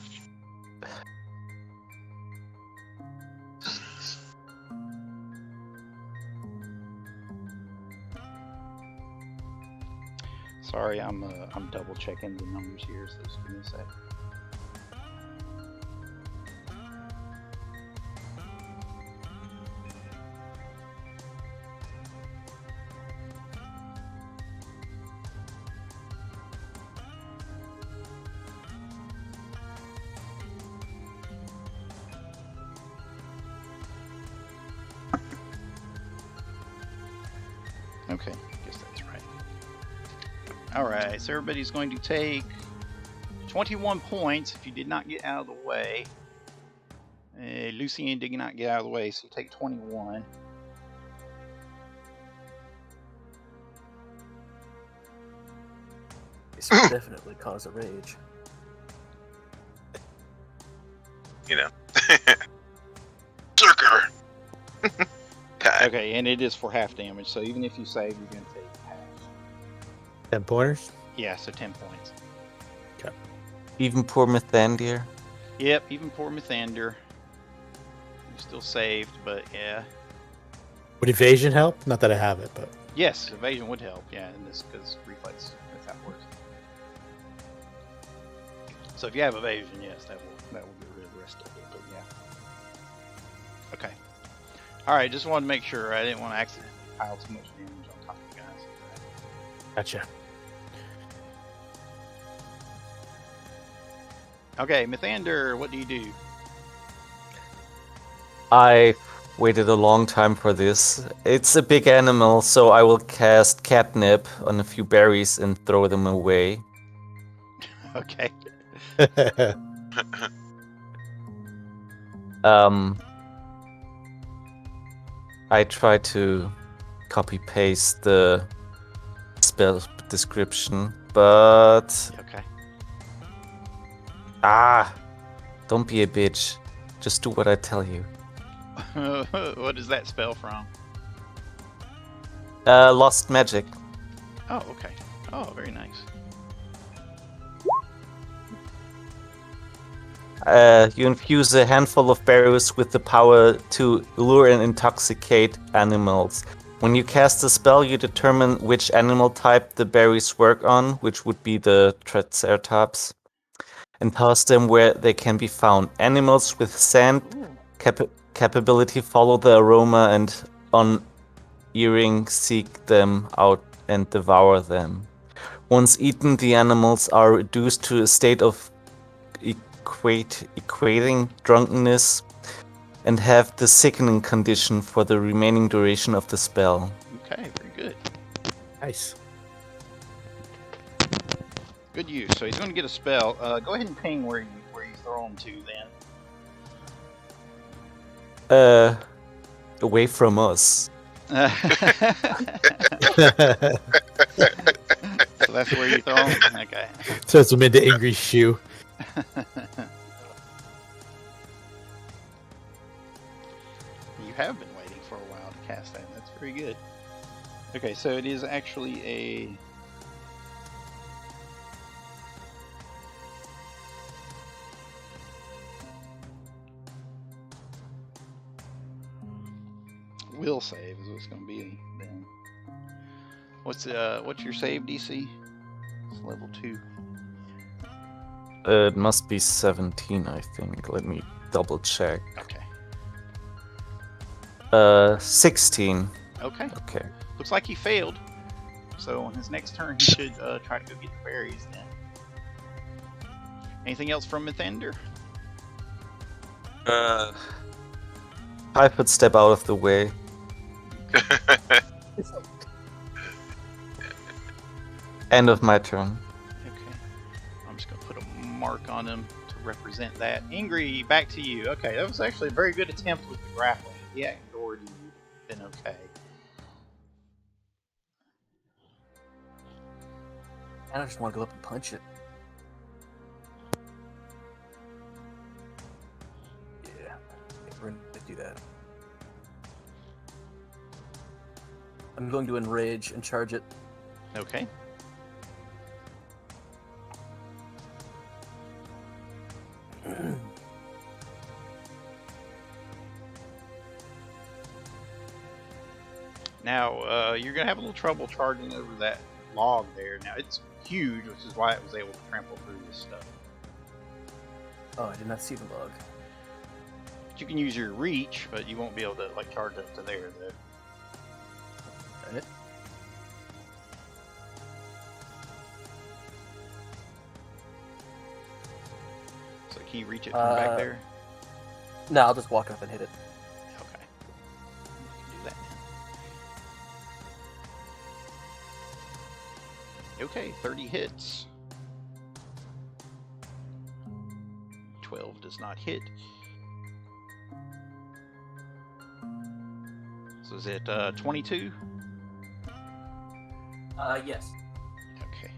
S1: Sorry, I'm double checking the numbers here, so just give me a sec. Okay, guess that's right. Alright, so everybody's going to take 21 points if you did not get out of the way. Lucien did not get out of the way, so you take 21.
S4: This will definitely cause a rage.
S3: You know. Zerker! God.
S1: Okay, and it is for half damage, so even if you save, you're going to take half.
S2: 10 pointers?
S1: Yeah, so 10 points.
S5: Even poor Mythander.
S1: Yep, even poor Mythander. You're still saved, but yeah.
S2: Would evasion help? Not that I have it, but
S1: Yes, evasion would help, yeah, in this, because reflex, that's how it works. So if you have evasion, yes, that will get rid of the rest of it, but yeah. Okay. Alright, just wanted to make sure I didn't want to accidentally pile too much damage on top of you guys.
S2: gotcha.
S1: Okay, Mythander, what do you do?
S5: I waited a long time for this. It's a big animal, so I will cast catnip on a few berries and throw them away.
S1: Okay.
S5: I try to copy paste the spell description, but
S1: Okay.
S5: don't be a bitch. Just do what I tell you.
S1: What is that spell from?
S5: Lost magic.
S1: Oh, okay. Oh, very nice.
S5: You infuse a handful of berries with the power to lure and intoxicate animals. When you cast the spell, you determine which animal type the berries work on, which would be the Triceratops, and toss them where they can be found. Animals with scent capability follow the aroma and, on earring, seek them out and devour them. Once eaten, the animals are reduced to a state of equating drunkenness and have the sickening condition for the remaining duration of the spell.
S1: Okay, very good.
S2: Nice.
S1: Good use. So he's going to get a spell. Go ahead and ping where you throw him to then.
S5: Away from us.
S1: So that's where you throw him? Okay.
S2: Turns him into angry shoe.
S1: so it is actually a... will save is what it's going to be then. What's your save DC? It's level 2.
S5: It must be 17, I think. Let me double check.
S1: Okay.
S5: 16.
S1: Okay.
S5: Okay.
S1: Looks like he failed. So on his next turn, he should try to go get the berries then. Anything else from Pathfinder?
S5: 5 foot step out of the way. End of my turn.
S1: Okay. I'm just going to put a mark on him to represent that. Ingri, back to you. Okay, that was actually a very good attempt with the grappling. If he hadn't gored you, you'd been okay.
S4: I just want to go up and punch it. Yeah, we're going to do that. I'm going to enrage and charge it.
S1: Okay. Now, you're going to have a little trouble charging over that log there. Now, it's huge, which is why it was able to trample through this stuff.
S4: Oh, I did not see the log.
S1: You can use your reach, but you won't be able to like charge up to there, though.
S4: Got it.
S1: So can you reach it from back there?
S4: No, I'll just walk up and hit it.
S1: Okay. You can do that then. Okay, 30 hits. 12 does not hit. So is it 22?
S4: Yes.
S1: Okay.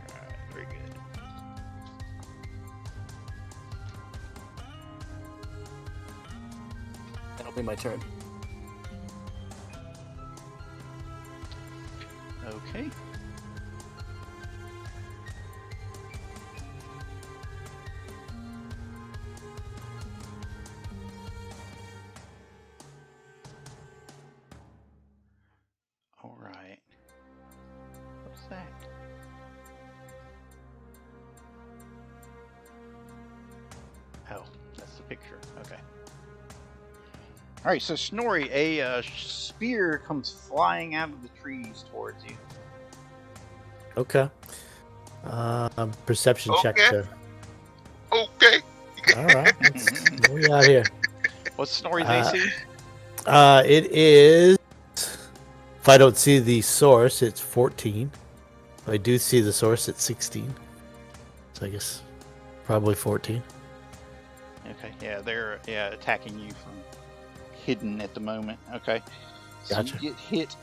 S1: Alright, very good.
S4: That'll be my turn.
S1: Okay. All right. What's that? Oh, that's the picture. Okay. All right, so Snorri, a spear comes flying out of the trees towards you.
S2: Okay. Perception check
S3: Okay.
S2: there.
S3: Okay.
S2: All right. What we got here?
S1: What's Snorri's AC?
S2: It is. If I don't see the source, it's 14. If I do see the source, it's 16. So I guess probably 14.
S1: Okay, yeah, they're attacking you from hidden at the moment. Okay, so
S2: Gotcha.
S1: you get hit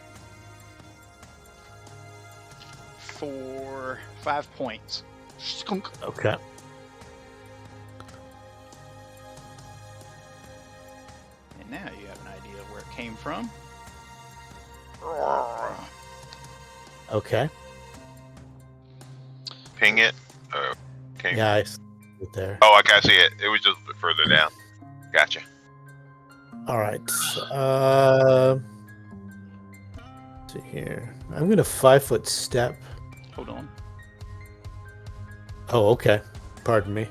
S1: for 5 points. Skunk.
S2: Okay.
S1: And now you have an idea of where it came from.
S2: Okay.
S3: Ping it. Okay.
S2: Yeah, I see it there.
S3: Oh, I can see it. It was just a bit further down. Gotcha.
S2: All right. Let's see here. I'm going to 5-foot step.
S1: Hold on.
S2: Oh, okay. Pardon me.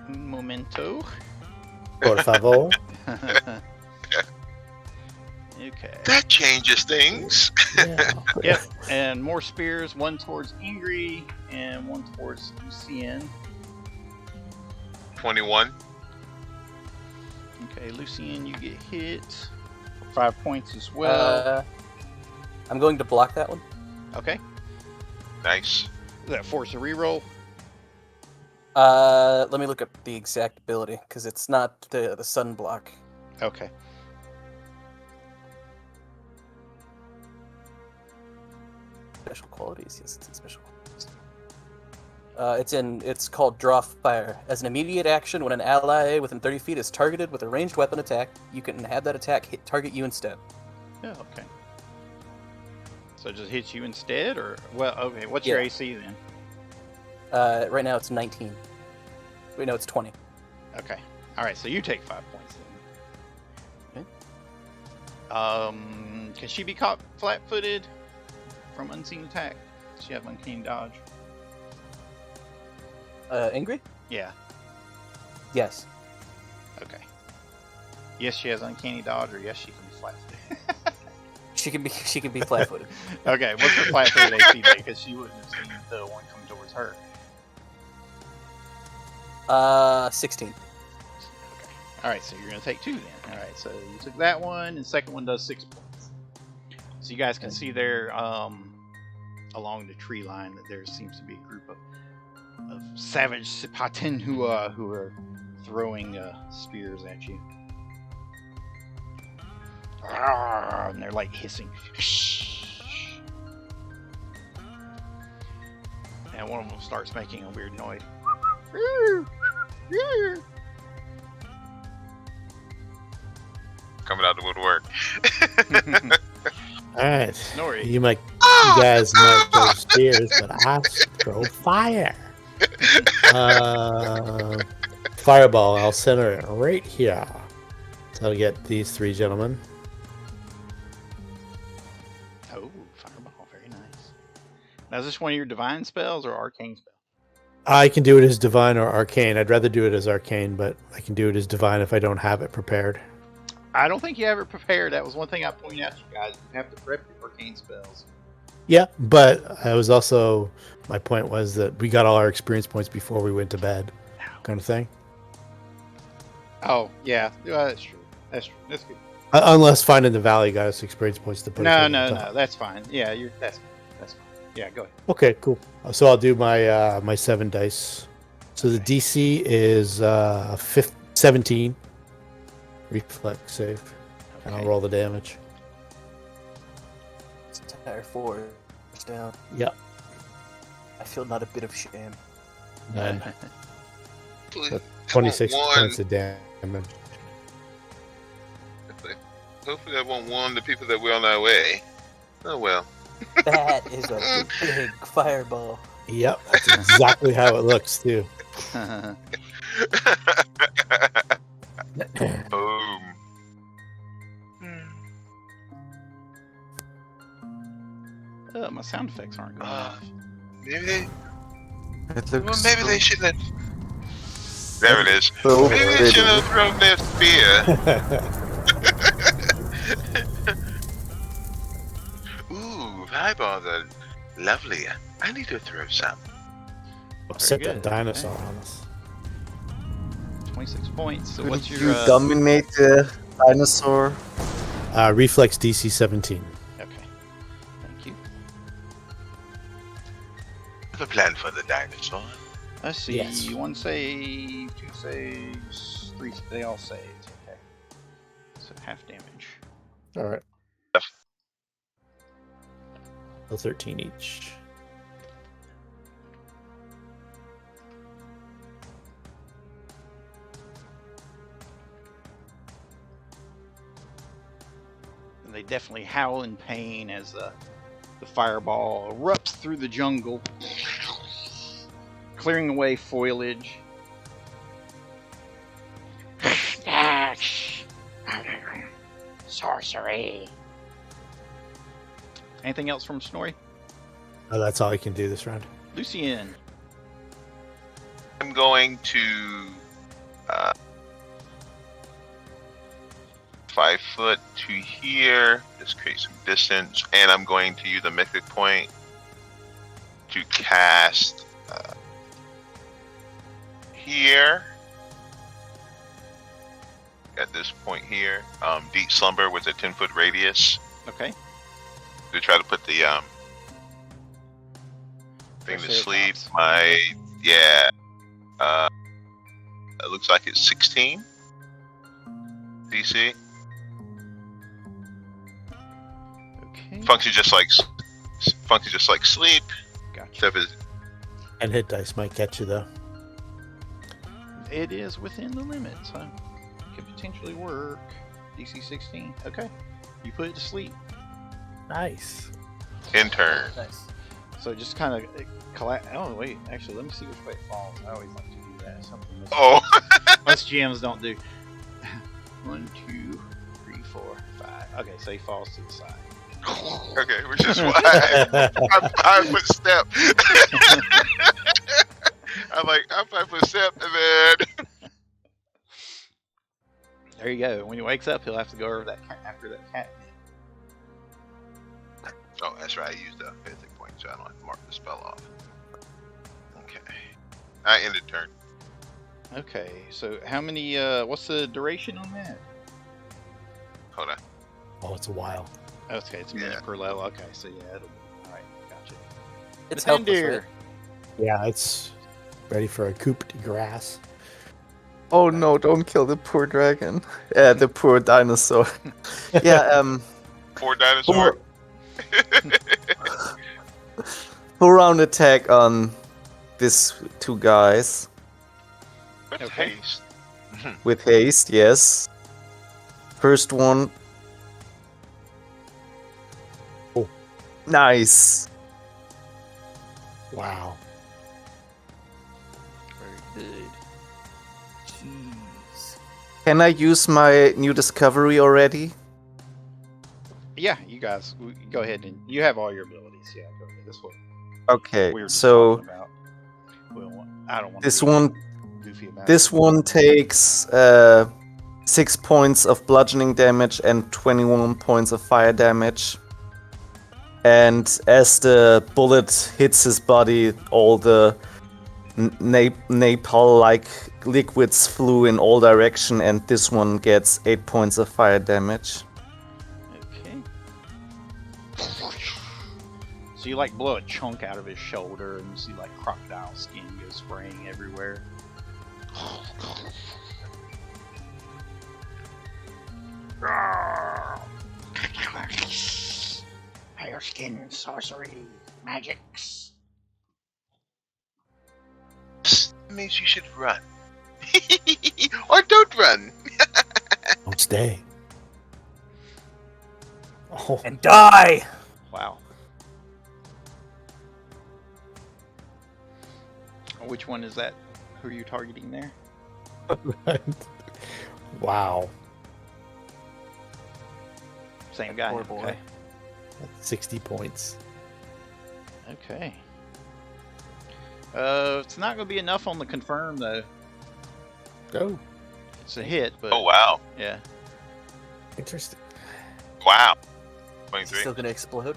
S1: Un momento.
S2: Por favor.
S1: Okay.
S3: That changes things.
S2: Yeah.
S1: Yep, and more spears, one towards Ingri and one towards Lucien.
S3: 21.
S1: Okay, Lucien, you get hit for 5 points as well.
S4: I'm going to block that one.
S1: Okay,
S3: Nice.
S1: does that force a reroll?
S4: Let me look up the exact ability, because it's not the sun block.
S1: Okay.
S4: Special qualities? Yes, it's in special qualities. It's called Draw Fire. As an immediate action, when an ally within 30 feet is targeted with a ranged weapon attack, you can have that attack target you instead.
S1: Oh, okay. So it just hits you instead, or well, okay. What's your
S4: Yeah.
S1: AC then?
S4: Right now it's 19. Wait, no, it's 20.
S1: Okay. All right. So you take 5 points then. Can she be caught flat-footed from unseen attack? Does she have uncanny dodge?
S4: Angry?
S1: Yeah.
S4: Yes.
S1: Okay. Yes, she has uncanny dodge, or yes, she can be flat-footed.
S4: She can be flat-footed.
S1: Okay. What's her flat-footed AC? Because she wouldn't have seen the one coming towards her.
S4: 16.
S1: Okay. All right. So you're gonna take 2 then. All right. So you took that one, and the second one does 6 points. So you guys can see there, along the tree line, that there seems to be a group of savage Sipatin who are throwing spears at you. And they're like hissing. And one of them starts making a weird noise.
S3: Coming out the woodwork.
S2: All right.
S1: Snorri.
S2: You guys might throw spears, but I throw fire. Fireball. I'll center it right here. So I'll get these 3 gentlemen.
S1: Oh, fireball, very nice. Now, is this one of your divine spells or arcane spells?
S2: I can do it as divine or arcane. I'd rather do it as arcane, but I can do it as divine if I don't have it prepared.
S1: I don't think you have it prepared. That was one thing I pointed out to you guys. You have to prep your arcane spells.
S2: Yeah, but I was also, my point was that we got all our experience points before we went to bed, kind of thing.
S1: Oh, yeah, that's true. That's true. That's good.
S2: Unless Find in the Valley got us experience points to put.
S1: No,
S2: us over
S1: no,
S2: the
S1: no.
S2: top.
S1: That's fine. Yeah, that's fine. Yeah, go ahead.
S2: Okay, cool. So I'll do my my 7 dice. So the DC is 17 reflex save, and I'll
S1: Okay.
S2: roll the damage.
S4: It's entire 4 down.
S2: Yep.
S4: I feel not a bit of shame.
S2: And
S3: Hopefully,
S2: 26
S3: that won't
S2: points of damage.
S3: Hopefully that won't warn the people that we're on our way. Oh well.
S4: That is a big fireball.
S2: Yep, that's exactly how it looks too.
S3: Boom.
S1: My sound effects aren't going off.
S3: Maybe they.
S5: It
S3: Well,
S5: looks
S3: maybe they shouldn't have. There it is.
S5: so
S3: Maybe they
S5: pretty.
S3: shouldn't have thrown their spear. Ooh, eyeballs are lovely. I need to throw some.
S2: Set
S1: good.
S2: that dinosaur on us.
S1: 26 points. So
S5: Could
S1: what's
S5: you
S1: your
S5: dominate the dinosaur?
S2: Reflex DC 17.
S1: Okay. Thank you.
S3: I have a plan for the dinosaur.
S1: Let's see.
S2: Yes.
S1: 1 save, 2 saves, 3. They all saved. Okay. So half damage.
S2: All right. So 13 each.
S1: And they definitely howl in pain as the fireball erupts through the jungle, clearing away foliage. Sorcery. Anything else from Snorri?
S2: Oh, that's all I can do this round.
S1: Lucien.
S3: I'm going to 5 foot to here. Just create some distance, and I'm going to use a mythic point to cast here. At this point here, Deep Slumber with a 10-foot radius
S1: Okay.
S3: to try to put the thing to sleep. It looks like it's 16 DC.
S1: Okay.
S3: Functions just like sleep.
S1: Gotcha.
S3: Except it's
S2: And hit dice might catch you though.
S1: It is within the limits, huh? Could potentially work. DC 16. Okay. You put it to sleep.
S2: Nice.
S3: Intern.
S4: Nice.
S1: So just kind of collapse. Oh, wait. Actually, let me see which way it falls. I always like to do that. Something
S3: Oh.
S1: most GMs don't do. 1, 2, 3, 4, 5. Okay, so he falls to the side.
S3: Okay, which is why I 5 foot step. I'm like, I'm 5 foot step, and then.
S1: There you go. When he wakes up, he'll have to go over that after that cat.
S3: Oh, that's right. I used a basic point, so I don't have to mark the spell off. Okay. I ended turn.
S1: Okay, so how many? What's the duration on that?
S3: Hold on.
S2: Oh, it's a while.
S1: Okay, it's a minute
S3: Yeah.
S1: per level. Okay, so yeah, it'll. All right, gotcha.
S4: It's
S1: Defender.
S4: helpless, right?
S2: Yeah, it's ready for a coup de grace.
S5: Oh no, don't kill the poor dragon. Yeah, the poor dinosaur. Yeah,
S3: Poor dinosaur.
S5: full round attack on these two guys.
S3: With
S1: Okay.
S3: haste.
S5: With haste, yes. First one.
S2: Oh.
S5: Nice.
S2: Wow.
S1: Very good.
S4: Jeez.
S5: Can I use my new discovery already?
S1: Yeah, you guys, go ahead and you have all your abilities. Yeah, go ahead. That's what
S5: Okay,
S1: we were just
S5: so
S1: talking about. Well, I don't want
S5: this
S1: to be
S5: one
S1: goofy about
S5: this
S1: it.
S5: one takes 6 points of bludgeoning damage and 21 points of fire damage. And as the bullet hits his body, all the napalm-like liquids flew in all direction, and this one gets 8 points of fire damage.
S1: Okay. So you like blow a chunk out of his shoulder, and you see like crocodile skin go spraying everywhere. Higher skin, sorcery, magics.
S3: Psst, that means you should run. Or don't run.
S2: Don't stay. Oh,
S4: And die!
S1: Wow. Which one is that? Who are you targeting there?
S2: wow.
S1: Same guy.
S4: Poor boy.
S1: Okay.
S2: That's 60 points.
S1: Okay. It's not going to be enough on the confirm though.
S2: Oh,
S1: It's a hit, but
S3: Oh, wow.
S1: yeah.
S2: interesting.
S3: Wow.
S4: Is he
S3: 23.
S4: still gonna explode?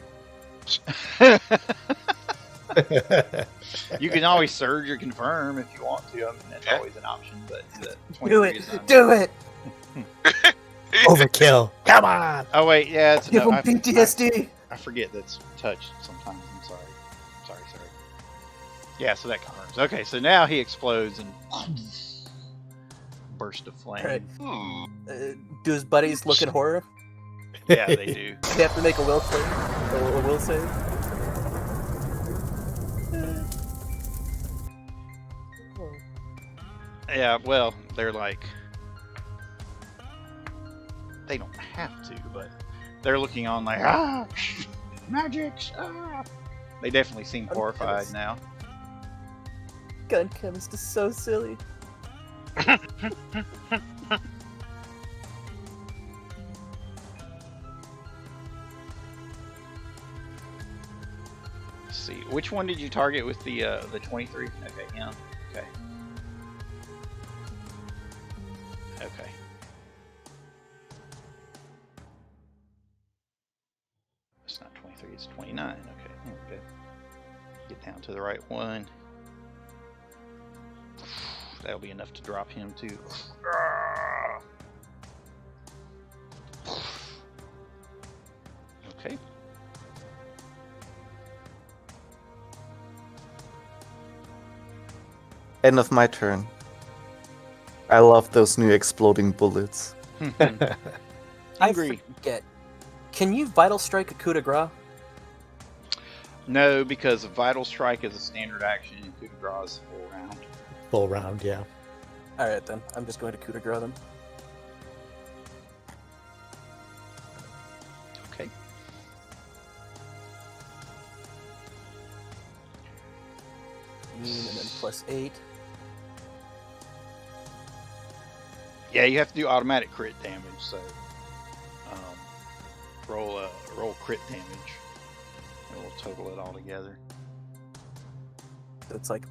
S1: You can always surge or confirm if you want to. I mean, that's
S3: Yeah.
S1: always an option, but the
S4: Do
S1: 23
S4: it!
S1: is not-
S4: Do it!
S2: Overkill. Come on.
S1: Oh wait, yeah, it's
S4: Give
S1: no,
S4: him PTSD!
S1: I forget that's touch sometimes. I'm sorry. Sorry. Yeah, so that confirms. Okay, so now he explodes and burst of flame.
S4: Alright.
S3: Ooh.
S4: Do his buddies look in horror?
S1: Yeah, they do.
S4: They have to make a will save? A will save?
S1: Yeah, well, they're like they don't have to, but they're looking on like magics. They definitely seem horrified now.
S4: Gun chemist is so silly.
S1: Let's see, which one did you target with the 23? Okay, yeah. Okay. Okay. It's not 23, it's 29. Okay, there we go. Get down to the right one. That'll be enough to drop him too. Okay.
S5: End of my turn. I love those new exploding bullets.
S4: I
S1: Angry.
S4: forget. Can you vital strike a coup de grace?
S1: No, because a Vital Strike is a standard action and coup de grace is full round.
S2: Full round, yeah.
S4: All right, then. I'm just going to coup de grace them.
S1: Okay.
S4: And then +8.
S1: Yeah, you have to do automatic crit damage, so roll crit damage, and we'll total it all together.
S4: So it's like,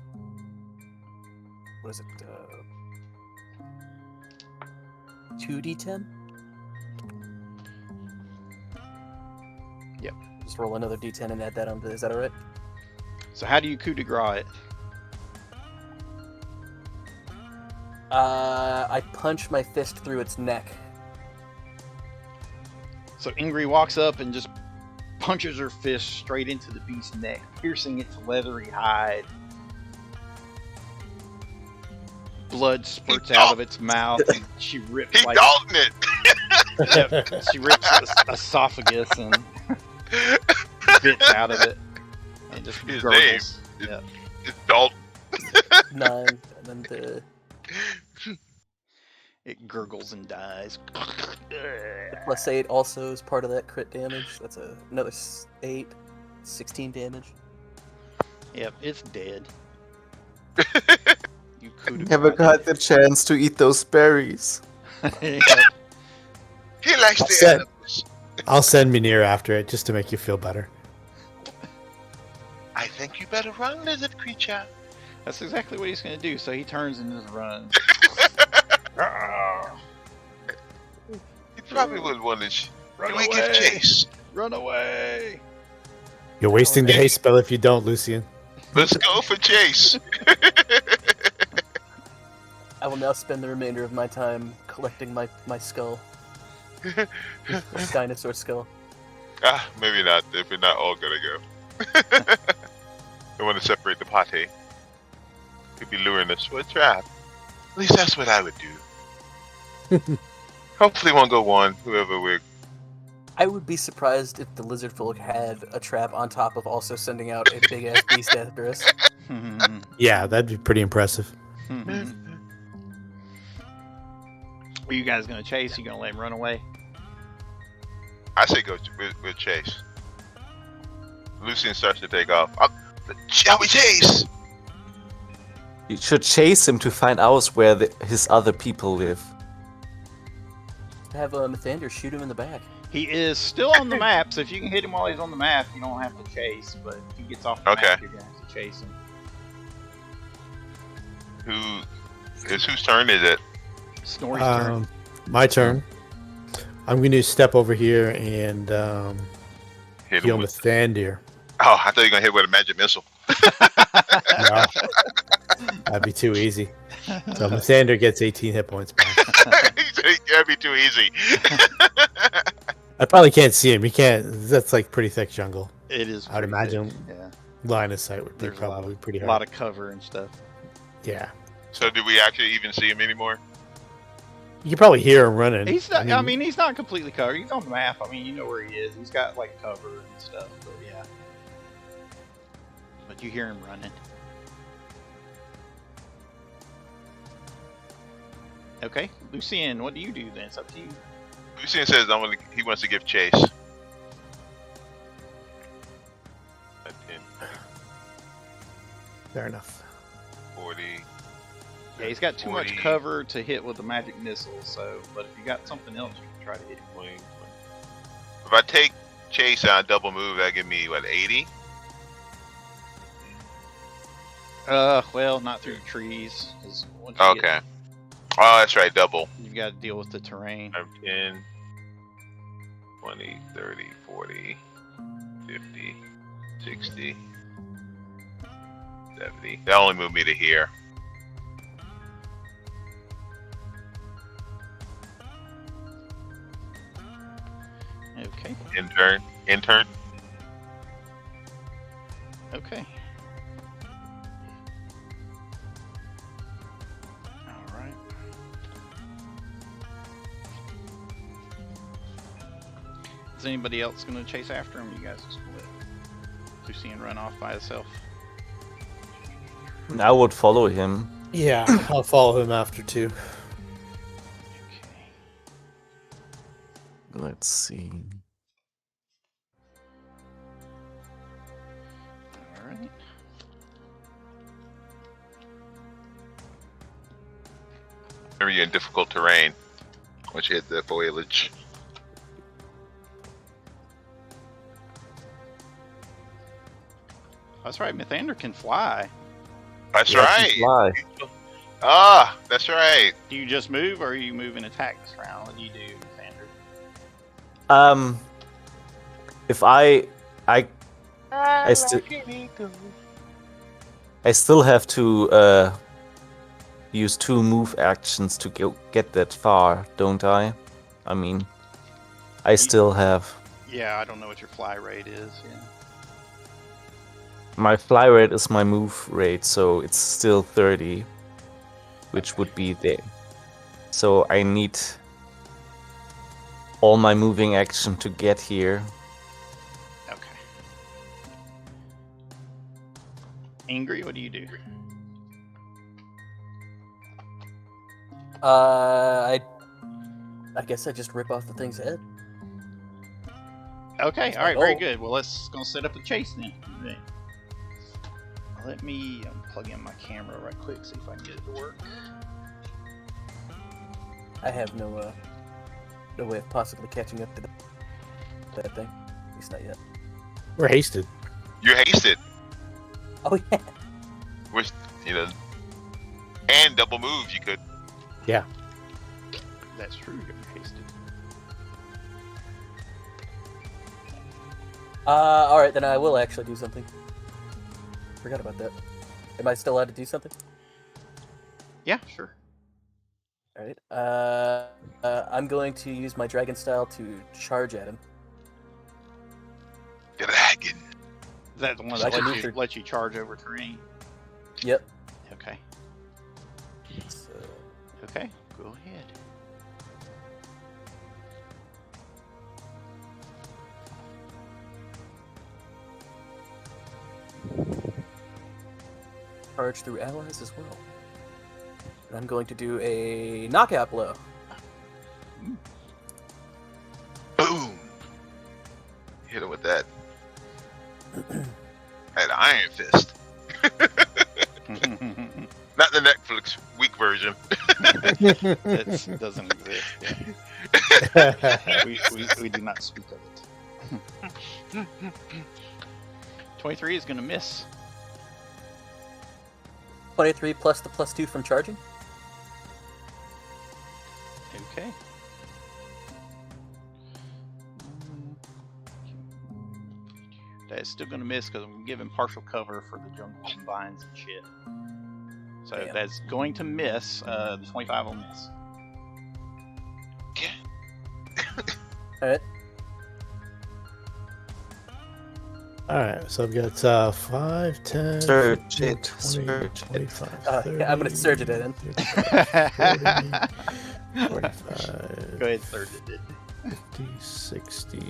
S4: what is it? 2d10?
S1: Yep.
S4: Just roll another d10 and add that onto. Is that all right?
S1: So how do you coup de grace it?
S4: I punch my fist through its neck.
S1: So Ingrid walks up and just punches her fist straight into the beast's neck, piercing its leathery hide. Blood spurts out of its mouth, and she rips
S3: He Dalton it!
S1: Yep, she rips its esophagus and bits out of it, and just
S3: His
S1: gurgles.
S3: name.
S1: Yeah.
S3: It's Dalton.
S4: 9, and then the
S1: It gurgles and dies.
S4: +8 also is part of that crit damage. That's another 8, 16 damage.
S1: Yep, it's dead. You coup de
S5: Never
S1: grace
S5: got the chance to eat those berries.
S1: it.
S3: He likes the
S2: Upset.
S3: animals.
S2: I'll send Minir after it just to make you feel better.
S3: I think you better run, lizard creature.
S1: That's exactly what he's going to do. So he turns and just runs.
S3: He probably would want to.
S1: Run
S3: Can we
S1: away!
S3: give chase?
S1: Run away!
S2: You're wasting the haste spell if you don't, Lucian.
S3: Let's go for chase.
S4: I will now spend the remainder of my time collecting my skull. My dinosaur skull.
S3: Maybe not. If we're not all gonna go. I want to separate the pate. Could be luring us to a trap. At least that's what I would do. Hopefully, won't go one. Whoever we're.
S4: I would be surprised if the lizard folk had a trap on top of also sending out a big ass beast after us.
S2: Yeah, that'd be pretty impressive.
S1: Are you guys going to chase? You going to let him run away?
S3: I say go with chase. Lucian starts to take off. Shall we chase?
S5: You should chase him to find out where his other people live.
S4: Have Mathander shoot him in the back.
S1: He is still on the map, so if you can hit him while he's on the map, you don't have to chase. But if he gets off the
S3: Okay.
S1: map, you're going to have to chase him.
S3: Whose turn is it?
S1: Snorri's turn.
S2: My turn. I'm going to step over here and
S3: Hit
S2: heal
S3: him with.
S2: Mathander.
S3: Oh, I thought you were gonna hit with a magic missile.
S2: No, that'd be too easy. So Mathander gets 18 hit points back.
S3: That'd be too easy.
S2: I probably can't see him. He can't. That's like pretty thick jungle.
S1: It is.
S2: I'd
S1: pretty
S2: imagine
S1: thick, Yeah.
S2: line of sight would be
S1: There's
S2: probably pretty
S1: a
S2: hard.
S1: lot of cover and stuff.
S2: Yeah.
S3: So, do we actually even see him anymore?
S2: You can probably hear him running.
S1: He's not. I mean, he's not completely covered. He's on the map. I mean, you know where he is. He's got like cover and stuff. But yeah. But you hear him running. Okay, Lucien, what do you do then? It's up to you.
S3: Lucian says he wants to give chase. 10.
S2: Fair enough.
S3: 40.
S1: Yeah, he's got too much
S3: 40,
S1: cover to hit with the magic missile. So, but if you got something else, you can try to hit him.
S3: 20. If I take chase and I double move, that give me what, 80?
S1: Well, not through trees. 'Cause once you
S3: Okay. Oh, that's right, double.
S1: you've got to deal with the terrain.
S3: 10, 20, 30, 40, 50, 60, 70. That only moved me to here.
S1: Okay.
S3: Intern.
S1: Okay. All right. Is anybody else going to chase after him? You guys will split. Lucien run off by itself?
S5: I would follow him.
S2: Yeah, I'll follow him after too.
S1: Okay.
S5: Let's see.
S1: All right.
S3: Remember, you're in difficult terrain once you hit the foliage.
S1: That's right. Mithander can fly.
S3: That's
S5: Yeah,
S3: right.
S5: fly.
S3: Ah, that's right.
S1: Do you just move, or are you move and attack this round? What do you do, Mithander?
S5: If I still have to use 2 move actions to get that far, don't I? I mean, I still have.
S1: Yeah, I don't know what your fly rate is. Yeah.
S5: My fly rate is my move rate, so it's still 30, which would be there. So I need all my moving action to get here.
S1: Okay. Angry, what do you do?
S4: I guess I just rip off the thing's head.
S1: Okay, all
S4: my
S1: right, very
S4: goal.
S1: good. Well, let's go set up a chase then. Okay. Let me plug in my camera right quick, see if I can get it to work.
S4: I have no way of possibly catching up to that thing. At least not yet.
S2: We're hasted.
S3: You're hasted.
S4: Oh yeah.
S3: Which, and double move you could.
S2: Yeah.
S1: That's true, you're hasted.
S4: All right, then I will actually do something. Forgot about that. Am I still allowed to do something?
S1: Yeah, sure.
S4: All right. I'm going to use my dragon style to charge at him.
S3: Dragon.
S1: Is that the one
S4: I
S1: that
S4: can
S1: lets
S4: move
S1: you,
S4: through-
S1: lets you charge over terrain?
S4: Yep.
S1: Okay.
S4: So,
S1: Okay, go ahead.
S4: charge through allies as well. And I'm going to do a knockout blow.
S3: Boom. Hit him with that. That Iron Fist. Not the Netflix weak version.
S1: That doesn't exist. Yeah. We do not speak of it. 23 is going to miss.
S4: 23 plus the +2 from charging.
S1: Okay. That is still going to miss because I'm giving partial cover for the jungle and vines and shit. So
S4: Damn.
S1: that's going to miss. The 25 will miss.
S4: Alright.
S2: Alright, so I've got 5, 10,
S5: Surge
S2: 15,
S5: it,
S2: 20,
S5: surge it.
S2: 25,
S4: Yeah,
S2: 30,
S4: I'm gonna surge it in.
S2: 40, 45,
S1: Go ahead, third it.
S2: 50, 60.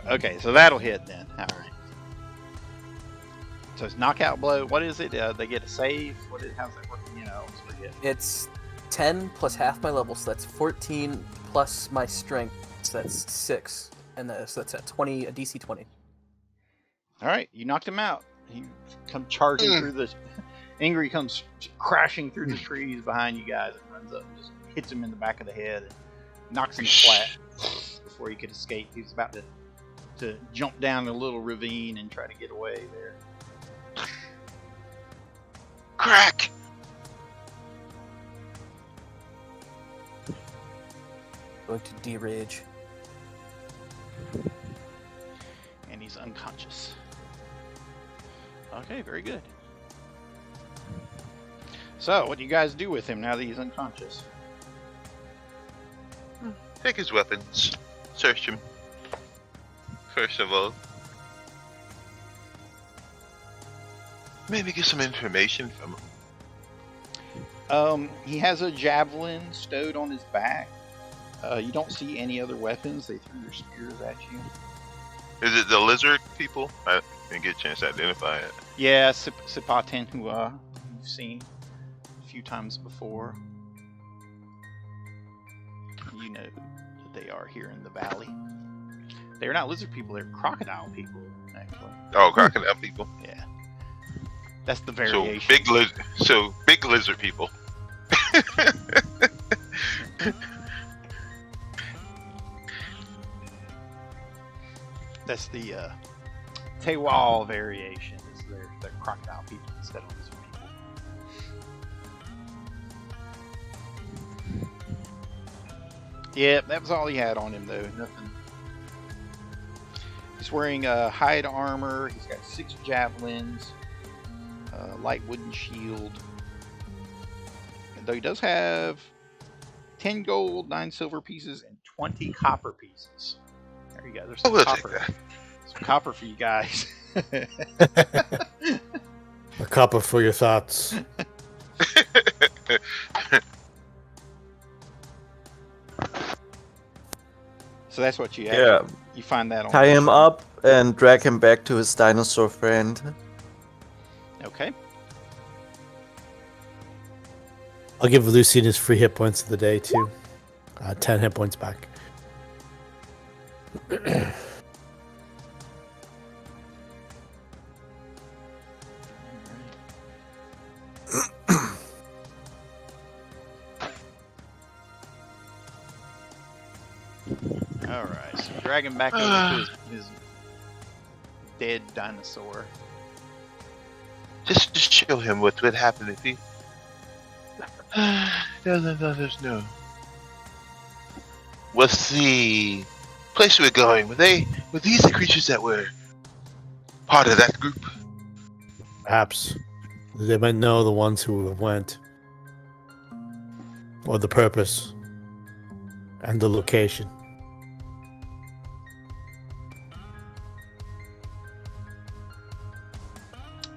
S1: Okay, so that'll hit then. All right. So it's knockout blow. What is it? They get a save. How's that work? I always forget.
S4: It's 10 plus half my level, so that's 14 plus my strength, so that's 6. And so that's a DC 20.
S1: All right, you knocked him out. He come charging through the. Ingrid comes crashing through the trees behind you guys and runs up and just hits him in the back of the head and knocks him flat before he could escape. He was about to jump down a little ravine and try to get away there.
S3: Crack!
S4: Going to derage.
S1: And he's unconscious. Okay, very good. So, what do you guys do with him now that he's unconscious?
S3: Take his weapons. Search him. First of all. Maybe get some information from him.
S1: He has a javelin stowed on his back. You don't see any other weapons. They threw their spears at you.
S3: Is it the lizard people? I didn't get a chance to identify it.
S1: Yeah, Sipaten, who you've seen a few times before. You know that they are here in the valley. They're not lizard people, they're crocodile people, actually.
S3: Oh, crocodile people.
S1: Yeah. That's the
S3: So
S1: variation.
S3: big lizard people.
S1: That's the Tewal variation. Is they're crocodile people instead of lizard people. Yep, that was all he had on him though. Nothing. He's wearing hide armor. He's got 6 javelins, light wooden shield. And though he does have 10 gold, 9 silver pieces, and 20 copper pieces. There you go. There's some
S3: We'll
S1: copper.
S3: take that.
S1: Some copper for you guys.
S2: A copper for your thoughts.
S1: So that's what you have.
S5: Yeah.
S1: You find that on.
S5: Tie him up and drag him back to his dinosaur friend.
S1: Okay.
S2: I'll give Lucine his free hit points of the day too. 10 hit points back.
S1: All right. So drag him back over to his dead dinosaur.
S3: Just show him what would happen if he doesn't let us know. What's the place we're going? Were these the creatures that were part of that group?
S2: Perhaps they might know the ones who went, or the purpose, and the location.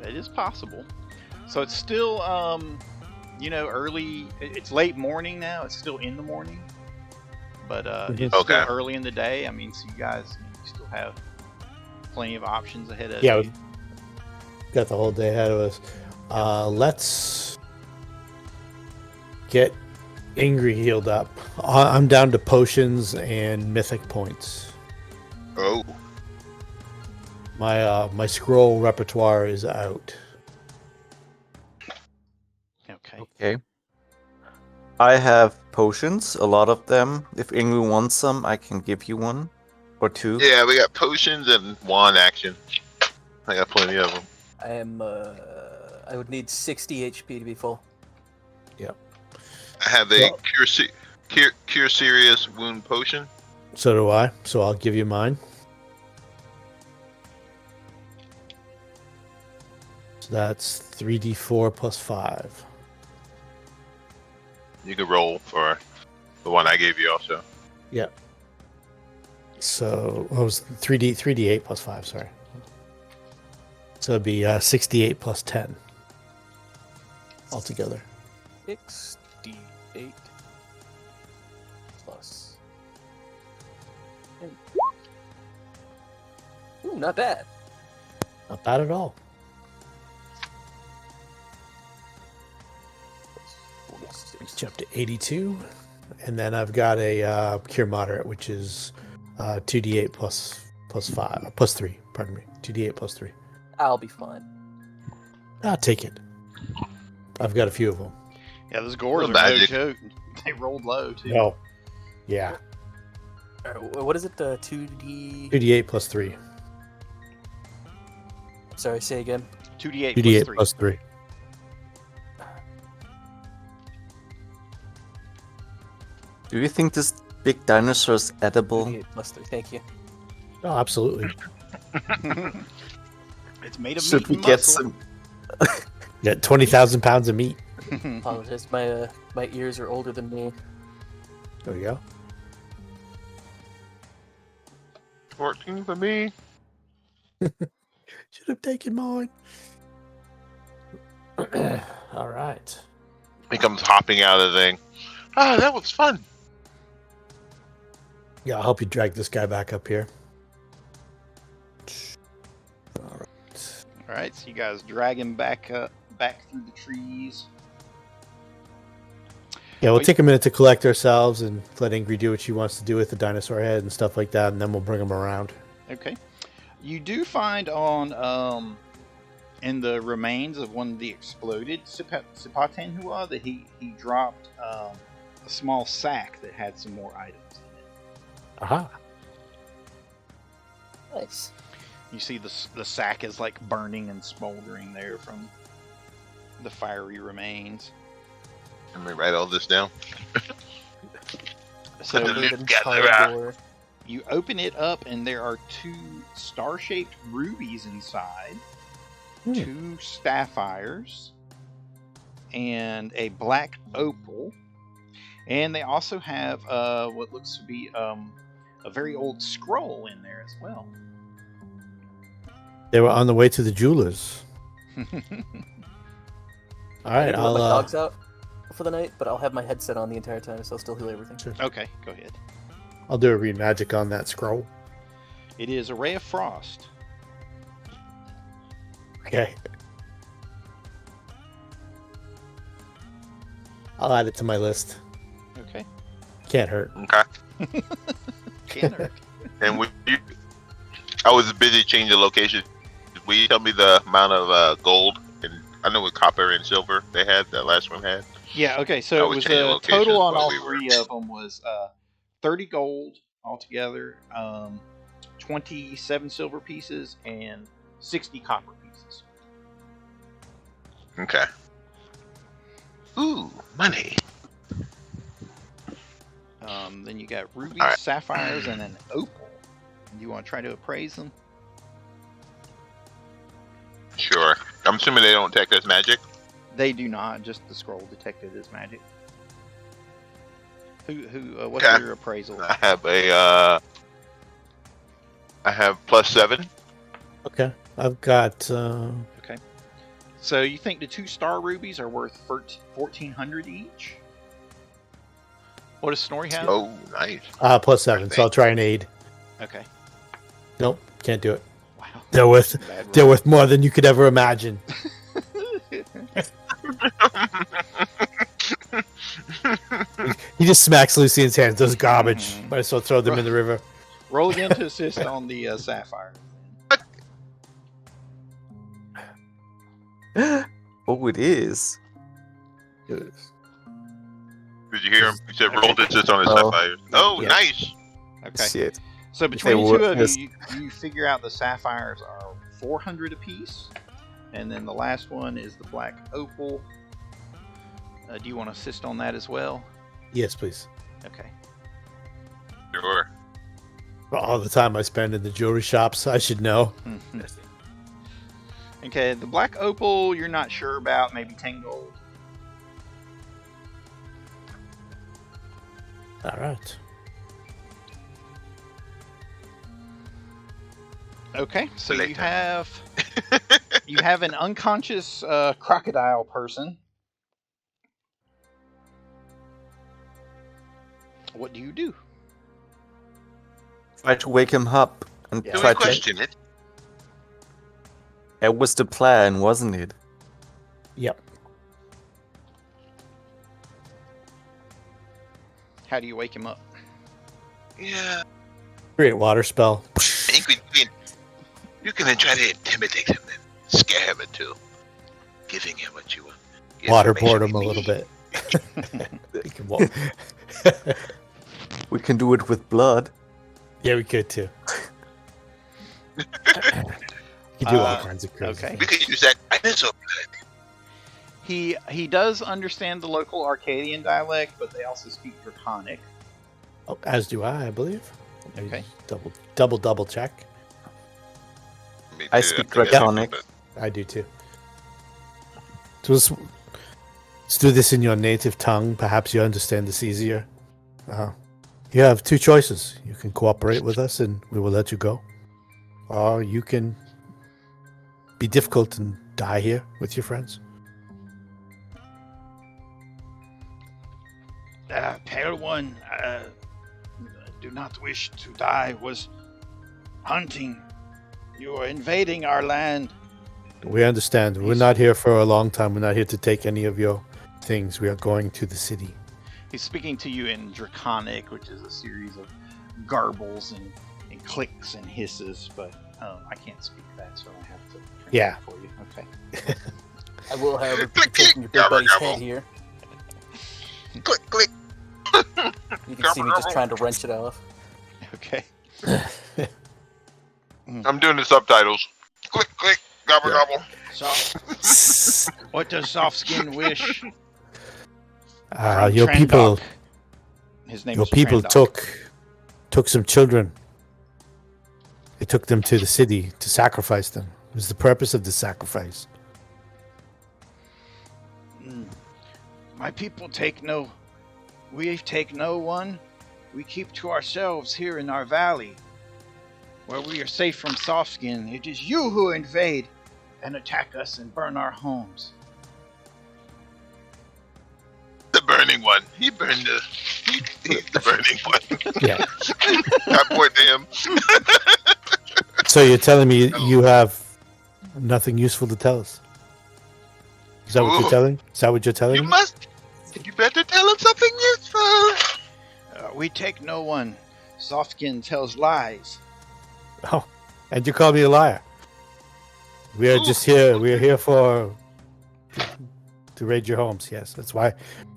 S1: It is possible. So it's still, early. It's late morning now. It's still in the morning, but it's
S3: Okay.
S1: still early in the day. I mean, so you guys still have plenty of options ahead of
S2: Yeah,
S1: you.
S2: Got the whole day ahead of us. Let's get Angry healed up. I'm down to potions and mythic points.
S3: Oh,
S2: My scroll repertoire is out.
S1: Okay.
S5: Okay. I have potions, a lot of them. If Ingrid wants some, I can give you one or two.
S3: yeah, we got potions and wand action. I got plenty of them.
S4: I would need 60 HP to be full.
S3: I have a cure serious wound potion.
S2: So do I. So I'll give you mine. So that's 3d4 plus 5.
S3: You can roll for the one I gave you also.
S2: Yep. So what was 3d8 plus 5, sorry. So it'd be 68 plus 10 altogether.
S4: 68 plus 10. Ooh, not bad.
S2: Not bad at all. Let's jump to 82. And then I've got a cure moderate, which is 2d8 plus 5, plus 3, pardon me. 2d8 plus 3.
S4: I'll be fine.
S2: I'll take it. I've got a few of them.
S1: Yeah, those gores are
S3: Little
S1: no
S3: magic.
S1: joke. They rolled low too.
S2: No. Yeah.
S4: What is it? The 2D.
S2: 2d8 plus 3.
S4: Sorry, say again.
S1: 2d8
S2: 2d8
S1: plus 3.
S2: plus 3.
S5: Do you think this big dinosaur is edible?
S4: 2D8 plus 3. Thank you.
S2: Oh, absolutely.
S1: It's made of
S5: Should
S1: meat
S5: we
S1: and
S5: get
S1: muscle.
S5: some?
S2: Yeah, 20,000 pounds of meat.
S4: Apologize. My ears are older than me.
S2: There we go.
S3: 14 for me.
S2: Should have taken mine. All right.
S3: He comes hopping out of the thing. Ah, that was fun.
S2: Yeah, I'll help you drag this guy back up here.
S1: right, so you guys drag him back through the trees.
S2: Yeah, we'll take a minute to collect ourselves and let Ingrid do what she wants to do with the dinosaur head and stuff like that, and then we'll bring him around.
S1: Okay. You do find on in the remains of one of the exploded Sipatenhua that he dropped a small sack that had some more items in it.
S2: Aha.
S4: Nice.
S1: You see the sack is like burning and smoldering there from the fiery remains.
S3: Let me write all this down.
S1: So
S3: Put the
S4: Loot
S3: loot
S4: and
S3: gatherer.
S4: Condor.
S1: you open it up and there are 2 star-shaped rubies inside, 2 sapphires, and a black opal. And they also have what looks to be a very old scroll in there as well.
S2: They were on the way to the jewelers. All
S4: I
S2: right,
S4: need to let
S2: I'll
S4: my dogs out for the night, but I'll have my headset on the entire time, so I'll still heal everything.
S2: Sure.
S1: Okay, go ahead.
S2: I'll do a read magic on that scroll.
S1: It is a ray of frost.
S2: Okay. I'll add it to my list.
S1: Okay.
S2: Can't hurt.
S3: Okay.
S1: Can hurt.
S3: And would you? I was busy changing location. Will you tell me the amount of gold and I know what copper and silver they had. That last one had.
S1: Yeah, okay, so
S3: I
S1: it
S3: was
S1: was
S3: changing
S1: the
S3: locations
S1: total on
S3: while
S1: all
S3: we were-
S1: 3 of them was 30 gold altogether, 27 silver pieces, and 60 copper pieces.
S3: Okay. Ooh, money.
S1: Then you got rubies,
S3: All right.
S1: sapphires, and an opal. Do you want to try to appraise them?
S3: Sure. I'm assuming they don't detect as magic.
S1: They do not. Just the scroll detected as magic. What's
S3: Okay.
S1: your appraisal?
S3: I have I have +7.
S2: Okay. I've got
S1: Okay. So you think the 2 star rubies are worth 1,400 each? What does Snorri have?
S3: Oh, nice.
S2: +7, so I'll try and aid.
S1: Okay.
S2: Nope, can't do it.
S1: Wow.
S2: They're worth
S1: Bad
S2: they're
S1: roll.
S2: worth more than you could ever imagine. He just smacks Lucian's hands. Those garbage.
S1: Mhm.
S2: Might as well throw them in the river.
S1: Roll again to assist on the sapphire.
S5: Oh, it is.
S3: Did you hear him? He said roll this on his
S5: Oh.
S3: sapphire. Oh,
S2: Yeah.
S3: nice.
S1: Okay.
S5: Shit.
S1: So between
S5: They
S1: the 2
S5: were-
S1: of
S5: yes.
S1: you figure out the sapphires are 400 apiece, and then the last one is the black opal. Do you want to assist on that as well?
S2: Yes, please.
S1: Okay.
S3: Sure.
S2: For all the time I spend in the jewelry shops, I should know.
S1: Okay, the black opal you're not sure about, maybe 10 gold.
S2: All right.
S1: Okay, so you
S3: Later.
S1: have an unconscious crocodile person. What do you do?
S5: Try to wake him up and
S1: Yeah.
S3: Do
S5: try
S3: we
S5: to.
S3: question it?
S5: It was the plan, wasn't it?
S2: Yep.
S1: How do you wake him up?
S3: Yeah.
S2: Create water spell.
S3: You can then try to intimidate him and scare him into giving him what you want.
S2: Waterboard him a little bit. You can walk.
S5: We can do it with blood.
S2: Yeah, we could too. You can do all kinds of crazy.
S1: okay.
S3: We could use that dinosaur blood.
S1: He does understand the local Arcadian dialect, but they also speak Draconic.
S2: Oh, as do I believe.
S1: Okay.
S2: Double check.
S3: Me
S5: I
S3: too,
S5: speak
S3: think that's
S5: Draconic.
S3: good.
S2: I do too. So let's do this in your native tongue. Perhaps you understand this easier. You have 2 choices. You can cooperate with us and we will let you go. Or you can be difficult and die here with your friends.
S1: Pale One, do not wish to die, was hunting. You are invading our land.
S2: We understand. We're not here for a long time. We're not here to take any of your things. We are going to the city.
S1: He's speaking to you in Draconic, which is a series of garbles and clicks and hisses, but I can't speak that, so I have to translate for you. Okay.
S4: I will, however, be taking your big buddy's head here.
S3: Click, click.
S4: You can see me just trying to wrench it off.
S1: Okay.
S3: I'm doing the subtitles. Click, click, gobble, gobble.
S1: What does Softskin wish?
S2: Your people.
S1: His name
S2: Your
S1: is
S2: people
S1: Trandok.
S2: took some children. They took them to the city to sacrifice them. It was the purpose of the sacrifice.
S1: My people we take no one. We keep to ourselves here in our valley, where we are safe from Softskin. It is you who invade and attack us and burn our homes.
S3: The burning one. He's the burning one.
S2: Yeah.
S3: I point to him.
S2: So you're telling me you have nothing useful to tell us? Is that what you're telling? Is that what you're telling me?
S3: You better tell him something useful.
S1: We take no one. Softskin tells lies.
S2: Oh, and you call me a liar. We are just here. We are here to raid your homes. Yes, that's why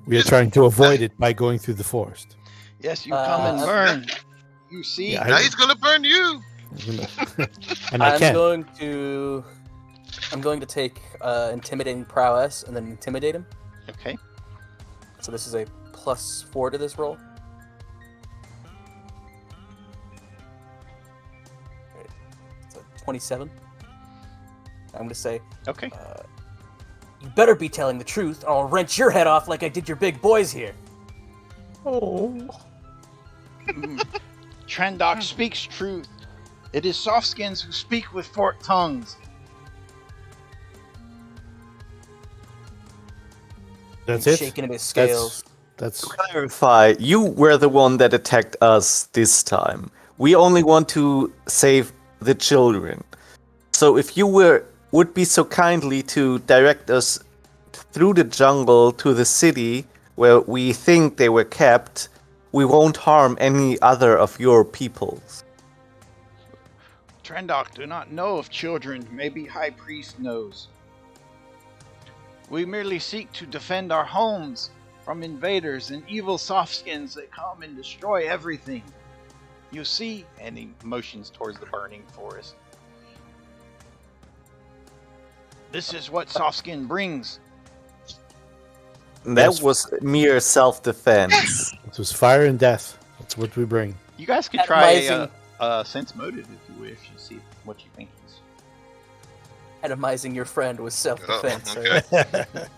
S2: we are trying to avoid it by going through the forest.
S1: Yes, you come and burn. You see?
S2: Yeah,
S3: now he's gonna burn you.
S2: And I can't.
S4: I'm going to take intimidating prowess and then intimidate him.
S1: Okay.
S4: So this is a +4 to this roll. Right. It's a 27. I'm going to say,
S1: okay.
S4: You better be telling the truth, or I'll wrench your head off like I did your big boys here.
S2: Oh.
S1: Trandok speaks truth. It is Softskins who speak with forked tongues.
S2: That's
S4: He's
S2: it?
S4: shaking at his scales.
S2: That's
S5: To clarify, you were the one that attacked us this time. We only want to save the children. So if you would be so kindly to direct us through the jungle to the city where we think they were kept, we won't harm any other of your peoples.
S1: Trandok do not know of children. Maybe High Priest knows. We merely seek to defend our homes from invaders and evil Softskins that come and destroy everything. You see, and he motions towards the burning forest. This is what Softskin brings.
S5: That was mere self-defense.
S2: It was fire and death. That's what we bring.
S1: You guys could try
S4: Atomizing.
S1: sense motive if you wish and see what you think he's.
S4: Atomizing your friend was self-defense.
S3: okay.
S4: Right?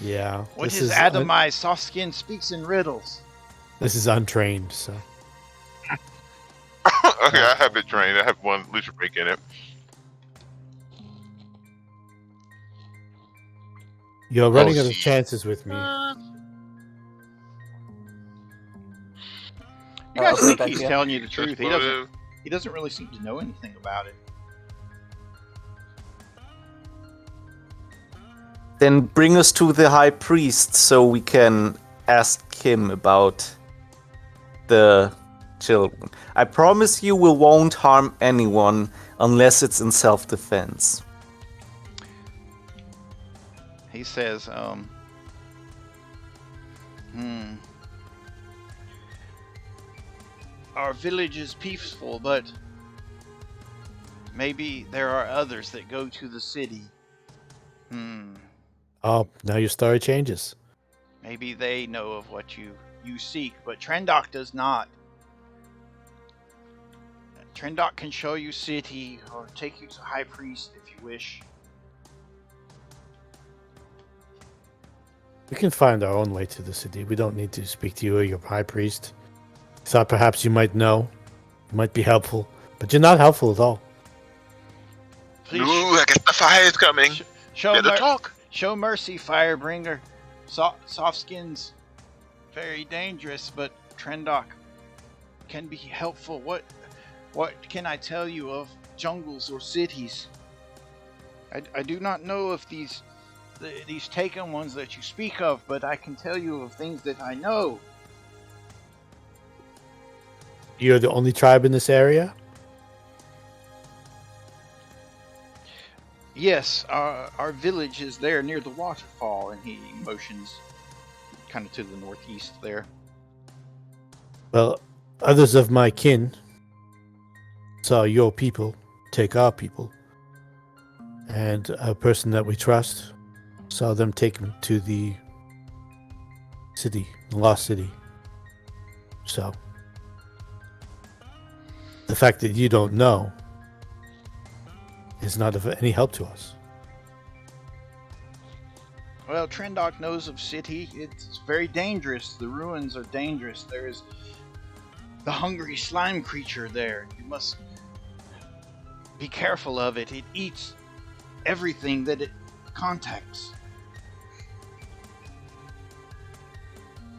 S2: Yeah.
S1: What is atomized? Softskin speaks in riddles.
S2: This is untrained, so.
S3: Okay, I have it trained. I have one lucha break in it.
S2: You're running out of chances with me.
S1: You guys
S4: Oh,
S1: think
S4: okay,
S1: he's
S4: yeah.
S1: telling you the truth.
S3: Just motive.
S1: He doesn't really seem to know anything about it.
S5: Then bring us to the high priest so we can ask him about the children. I promise you we won't harm anyone unless it's in self-defense.
S1: He says, Our village is peaceful, but maybe there are others that go to the city.
S2: Oh, now your story changes.
S1: Maybe they know of what you seek, but Trandok does not. Trandok can show you city or take you to High Priest if you wish.
S2: We can find our own way to the city. We don't need to speak to you or your high priest. Thought perhaps you might know. You might be helpful. But you're not helpful at all.
S1: Please
S3: Ooh, I guess the fire is coming.
S1: show,
S3: Better talk.
S1: show mercy, Firebringer. Softskins, very dangerous, but Trandok can be helpful. What can I tell you of jungles or cities? I do not know if these taken ones that you speak of, but I can tell you of things that I know.
S2: You're the only tribe in this area?
S1: Yes, our village is there near the waterfall, and he motions kind of to the northeast there.
S2: Well, others of my kin saw your people take our people. And a person that we trust saw them take him to the city, the lost city. So, the fact that you don't know is not of any help to us.
S1: Well, Trendok knows of city. It's very dangerous. The ruins are dangerous. There is the hungry slime creature there. You must be careful of it. It eats everything that it contacts.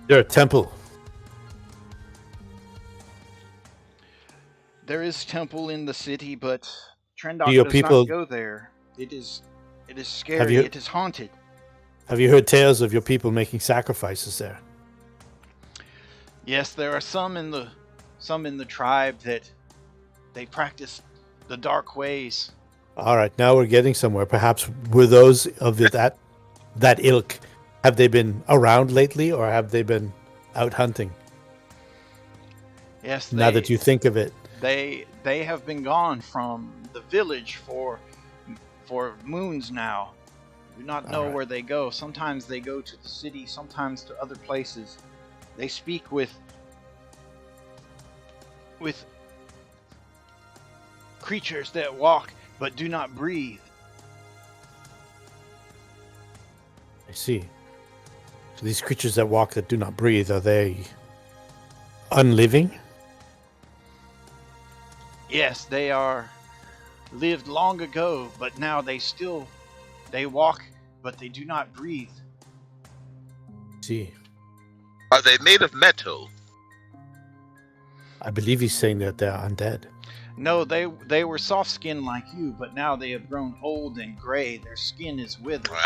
S2: There's a temple.
S1: There is temple in the city, but Trendok
S2: Your
S1: does
S2: people-
S1: not go there. It is scary.
S2: you-
S1: It is haunted.
S2: Have you heard tales of your people making sacrifices there?
S1: Yes, there are some in the tribe that they practice the dark ways.
S2: All right, now we're getting somewhere. Perhaps were those of that ilk, have they been around lately, or have they been out hunting?
S1: Yes,
S2: Now that you think of it,
S1: they have been gone from the village for moons now. Do not know
S2: Alright.
S1: where they go. Sometimes they go to the city, sometimes to other places. They speak with creatures that walk but do not breathe.
S2: I see. So these creatures that walk that do not breathe, are they unliving?
S1: Yes, they are lived long ago, but now they walk but they do not breathe.
S2: I see.
S3: Are they made of metal?
S2: I believe he's saying that they're undead.
S1: No, they were soft skinned like you, but now they have grown old and gray. Their skin is withered.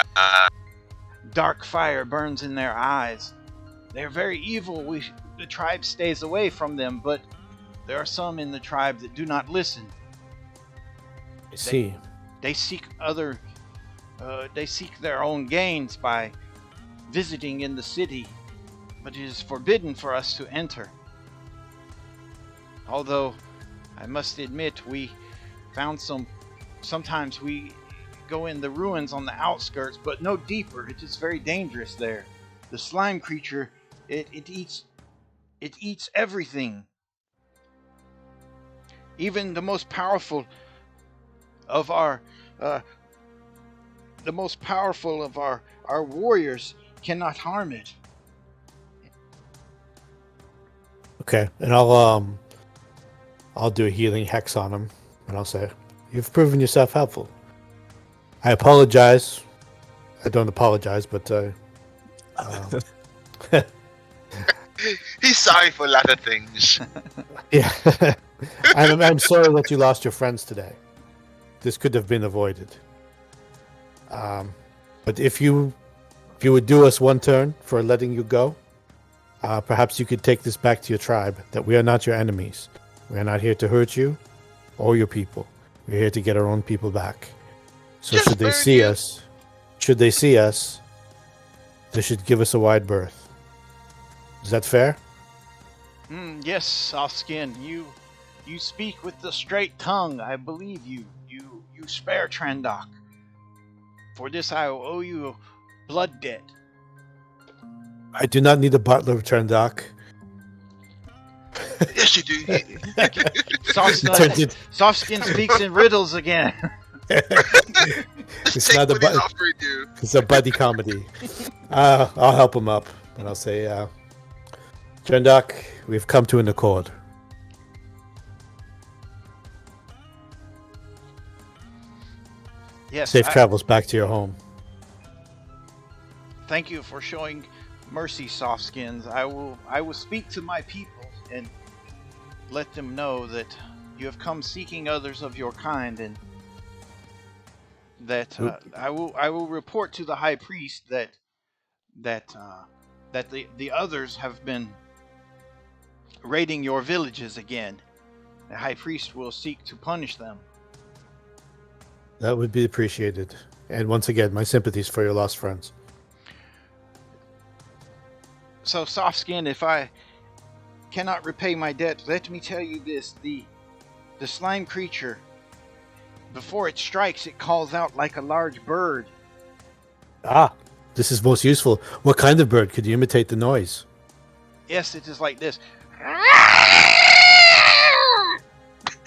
S1: Dark fire burns in their eyes. They are very evil. The tribe stays away from them, but there are some in the tribe that do not listen.
S2: I see.
S1: They seek their own gains by visiting in the city, but it is forbidden for us to enter. Although, I must admit, we found sometimes we go in the ruins on the outskirts, but no deeper. It is very dangerous there. The slime creature, it eats everything. Even the most powerful of our warriors cannot harm it.
S2: Okay, and I'll do a healing hex on him, and I'll say, "You've proven yourself helpful. I apologize. I don't apologize, but
S3: He's sorry for a lot of things.
S2: yeah, I'm sorry that you lost your friends today. This could have been avoided. But if you would do us one turn for letting you go, perhaps you could take this back to your tribe, that we are not your enemies. We are not here to hurt you or your people. We're here to get our own people back. So
S3: Just
S2: should they
S3: burn
S2: see
S3: you.
S2: us, they should give us a wide berth. Is that fair?
S1: Yes, soft skin. You speak with the straight tongue. I believe you. You spare Trendok. For this I will owe you a blood debt.
S2: I do not need a butler, Trendok.
S3: Yes, you do.
S1: Soft skin speaks in riddles again.
S2: It's
S3: Take
S2: not a
S3: what he's
S2: bu-
S3: offering you.
S2: It's a buddy comedy. I'll help him up, and I'll say, Trendok, we've come to an accord.
S1: Yes.
S2: Safe travels back to your home.
S1: Thank you for showing mercy, soft skins. I will speak to my people and let them know that you have come seeking others of your kind, and that I will report to the high priest that the others have been raiding your villages again. The high priest will seek to punish them.
S2: That would be appreciated. And once again, my sympathies for your lost friends.
S1: So, Softskin, if I cannot repay my debt, let me tell you this: the slime creature, before it strikes, it calls out like a large bird.
S2: Ah, this is most useful. What kind of bird? Could you imitate the noise?
S1: Yes, it is like this.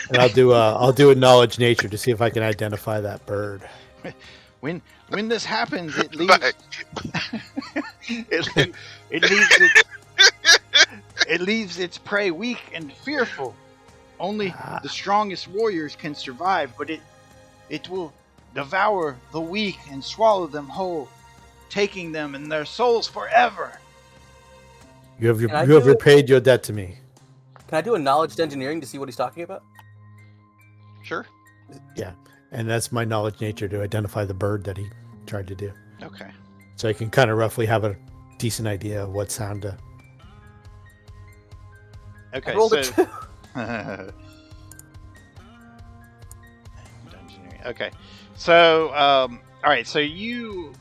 S2: And I'll do a knowledge nature to see if I can identify that bird.
S1: When this happens, it leaves it leaves its prey weak and fearful. Only the strongest warriors can survive, but it will devour the weak and swallow them whole, taking them and their souls forever.
S2: You have repaid your debt to me.
S6: Can I do a knowledge engineering to see what he's talking about?
S1: Sure.
S2: Yeah, and that's my knowledge nature to identify the bird that he tried to do.
S1: Okay.
S2: So I can kind of roughly have a decent idea of what sound to...
S1: Okay,
S6: I rolled a
S1: so
S6: 2.
S1: Okay, so all right, so you're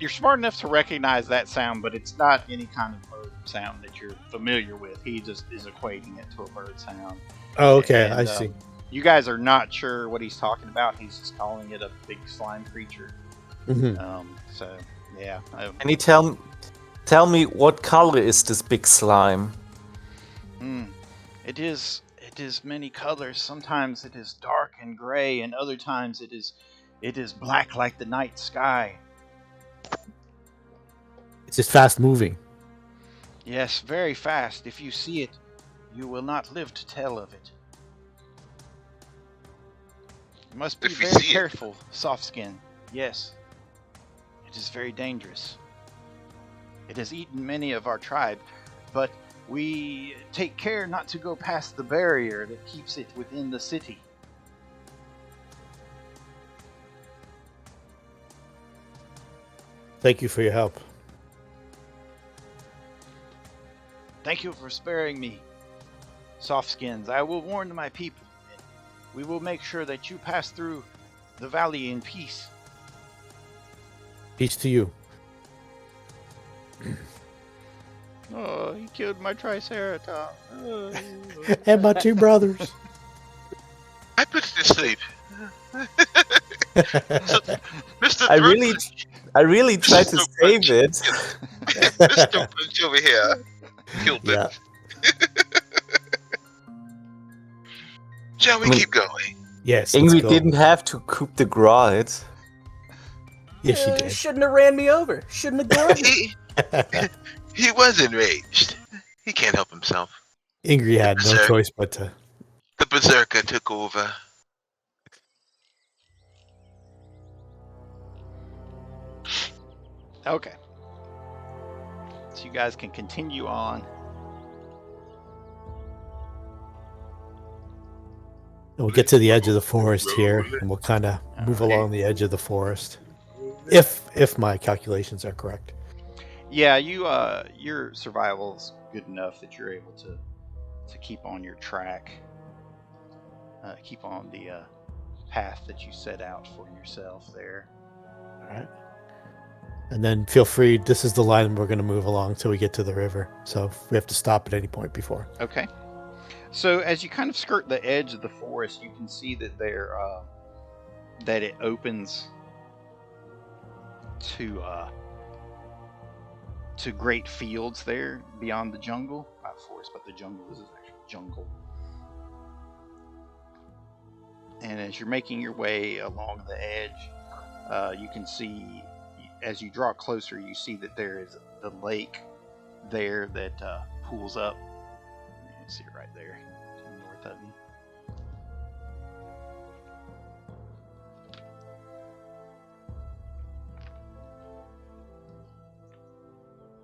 S1: smart enough to recognize that sound, but it's not any kind of bird sound that you're familiar with. He just is equating it to a bird sound.
S2: Oh, okay,
S1: And,
S2: I see.
S1: You guys are not sure what he's talking about. He's just calling it a big slime creature.
S2: Mm-hmm.
S1: So yeah.
S5: Can you tell me what color is this big slime?
S1: It is many colors. Sometimes it is dark and gray, and other times it is black like the night sky.
S2: It's just fast moving.
S1: Yes, very fast. If you see it, you will not live to tell of it. You must be
S3: If we
S1: very
S3: see it.
S1: careful, Softskin. Yes. It is very dangerous. It has eaten many of our tribe, but we take care not to go past the barrier that keeps it within the city.
S2: Thank you for your help.
S1: Thank you for sparing me, Softskins. I will warn my people. We will make sure that you pass through the valley in peace.
S2: Peace to you.
S1: Oh, he killed my Triceratops. Oh.
S2: And my 2 brothers.
S3: I put it to sleep. Mr.
S5: I really tried to save it.
S3: Mr. Punch over here killed
S2: Yeah.
S3: it. Shall we keep going?
S2: Yes, let's
S5: Ingrid
S2: go.
S5: didn't have to coup de grace it.
S2: Yes, she did.
S6: Shouldn't have ran me over. Shouldn't have done it.
S3: He was enraged. He can't help himself.
S2: Ingrid had no
S3: Sir.
S2: choice but to...
S3: The berserker took over.
S1: Okay. So you guys can continue on.
S2: We'll get to the edge of the forest here, and we'll kind of move along the edge of the forest. If my calculations are correct.
S1: Yeah, your survival is good enough that you're able to keep on your track, keep on the path that you set out for yourself there.
S2: All right. And then feel free. This is the line we're going to move along till we get to the river. So we have to stop at any point before.
S1: Okay. So as you kind of skirt the edge of the forest, you can see that that it opens to great fields there beyond the jungle. Not forest, but the jungle. This is actually jungle. And as you're making your way along the edge, you can see, as you draw closer, you see that there is the lake there that pools up. You can see it right there to the north of you.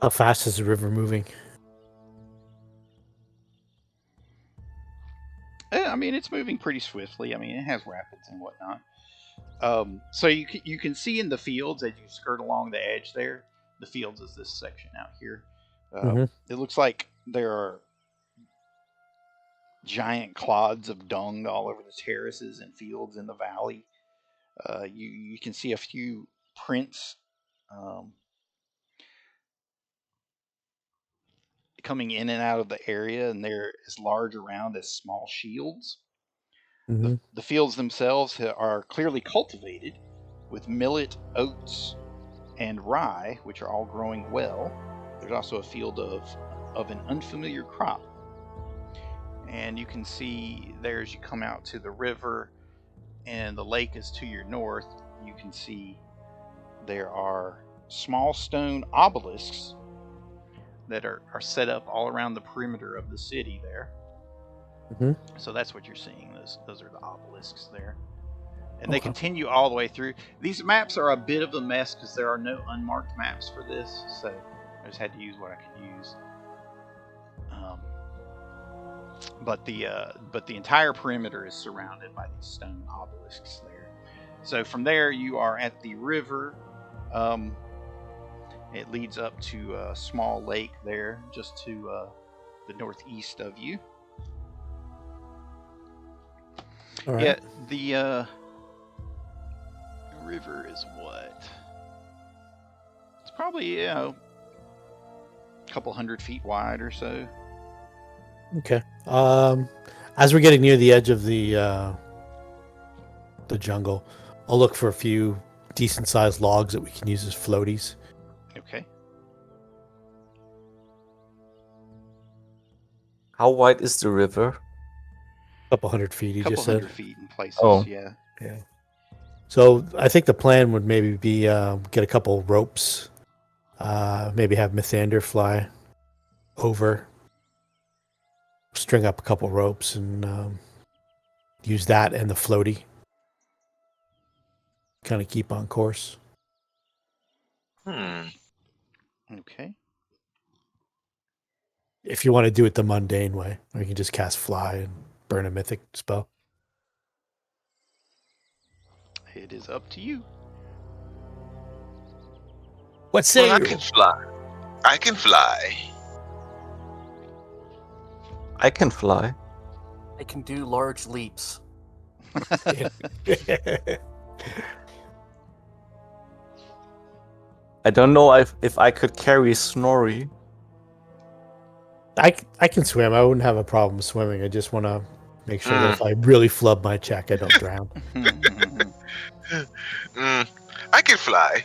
S2: How fast is the river moving?
S1: I mean, it's moving pretty swiftly. I mean, it has rapids and whatnot. So you can see in the fields as you skirt along the edge there. The fields is this section out here. It looks like there are giant clods of dung all over the terraces and fields in the valley. You can see a few prints coming in and out of the area, and they're as large around as small shields. The fields themselves are clearly cultivated with millet, oats, and rye, which are all growing well. There's also a field of an unfamiliar crop. And you can see there as you come out to the river and the lake is to your north, you can see there are small stone obelisks that are set up all around the perimeter of the city there. So that's what you're seeing. Those are the obelisks there. And they continue all the way through. These maps are a bit of a mess because there are no unmarked maps for this, so I just had to use what I could use. But the entire perimeter is surrounded by these stone obelisks there. So from there you are at the river. It leads up to a small lake there, just to the northeast of you.
S2: All right.
S1: Yeah, the river is what? It's probably, a couple 100 feet wide or so.
S2: Okay. As we're getting near the edge of the jungle, I'll look for a few decent-sized logs that we can use as floaties.
S1: Okay.
S5: How wide is the river?
S2: A couple 100 feet, he
S1: Couple
S2: just said.
S1: 100 feet in places,
S5: Oh.
S1: yeah.
S2: Yeah. So I think the plan would maybe be get a couple ropes, maybe have Mythander fly over, string up a couple ropes, and use that and the floaty. Kind of keep on course.
S1: Okay.
S2: If you want to do it the mundane way, or you can just cast fly and burn a mythic spell.
S1: It is up to you.
S2: What say
S3: Well, I
S2: you?
S3: can fly. I can fly.
S5: I can fly.
S6: I can do large leaps.
S5: I don't know if I could carry Snorri.
S2: I can swim. I wouldn't have a problem swimming. I just want to make sure that if I really flub my check, I don't drown.
S3: I can fly.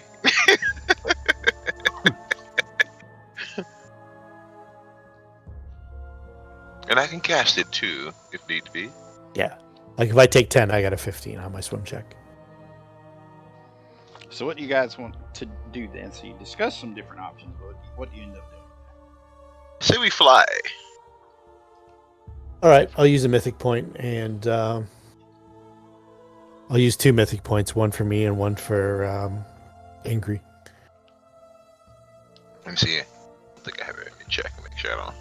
S3: And I can cast it too, if need be.
S2: Yeah. Like if I take 10, I got a 15 on my swim check.
S1: So what do you guys want to do then? So you discuss some different options, but what do you end up doing?
S3: Say we fly.
S2: All right. I'll use a mythic point, and I'll use 2 mythic points, one for me and one for Angry.
S3: Let me see. I think I have it. Check and make sure I don't.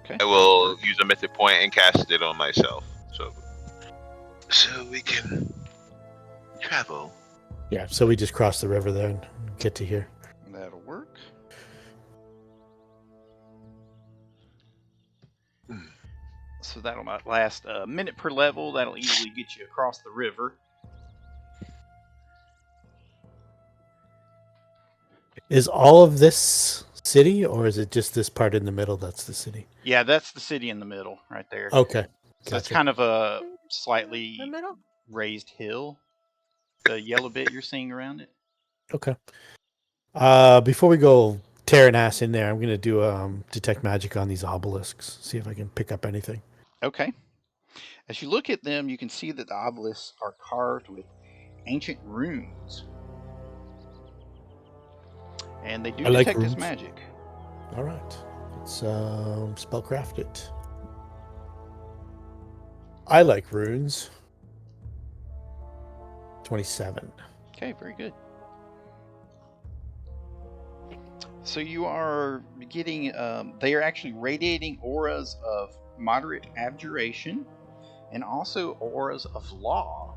S1: Okay.
S3: I will use a mythic point and cast it on myself. So we can travel.
S2: Yeah, so we just cross the river there and get to here.
S1: That'll work. So that'll last a minute per level. That'll easily get you across the river.
S2: Is all of this city, or is it just this part in the middle that's the city?
S1: Yeah, that's the city in the middle, right there.
S2: Okay.
S1: So it's
S2: Gotcha.
S1: kind of a slightly
S6: The middle?
S1: raised hill. The yellow bit you're seeing around it.
S2: Okay. Before we go tearing ass in there, I'm going to do detect magic on these obelisks, see if I can pick up anything.
S1: Okay. As you look at them, you can see that the obelisks are carved with ancient runes. And they do
S2: I like
S1: detect as
S2: runes.
S1: magic.
S2: All right. Let's spellcraft it. I like runes. 27.
S1: Okay, very good. So you are getting, they are actually radiating auras of moderate abjuration and also auras of law.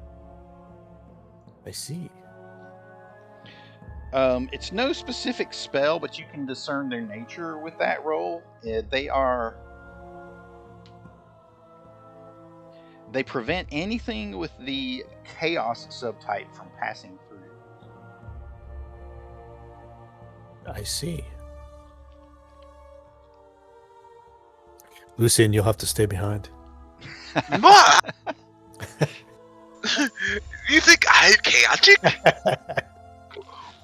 S2: I see.
S1: It's no specific spell, but you can discern their nature with that roll. They prevent anything with the chaos subtype from passing through.
S2: I see. Lucian, you'll have to stay behind.
S3: What? You think I'm chaotic?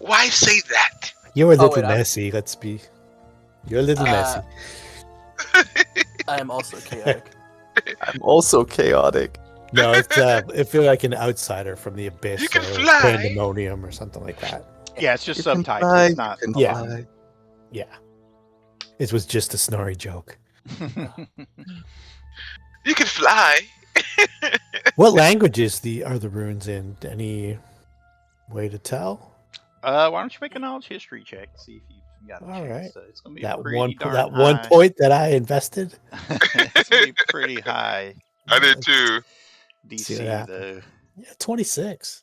S3: Why say that?
S2: You're a
S4: Oh,
S2: little
S4: wait, I'm-
S2: messy. You're a little messy.
S4: I am also chaotic.
S5: I'm also chaotic.
S2: No, if you're like an outsider from the abyss
S3: You can
S2: or
S3: fly.
S2: pandemonium or something like that.
S1: Yeah, it's just
S5: You can
S1: subtypes.
S5: fly,
S1: It's not.
S5: you can
S2: Yeah.
S5: fly.
S2: Yeah. It was just a snorri joke.
S3: You can fly.
S2: What languages are the runes in? Any way to tell?
S1: Why don't you make a knowledge history check? See if you've got a
S2: All
S1: chance.
S2: right.
S1: It's gonna be
S2: That
S1: pretty
S2: one
S1: darn
S2: that
S1: high.
S2: one point that I invested.
S1: It's gonna be pretty high
S3: I did too.
S2: See what
S1: DC
S2: happens.
S1: though.
S2: Yeah, 26.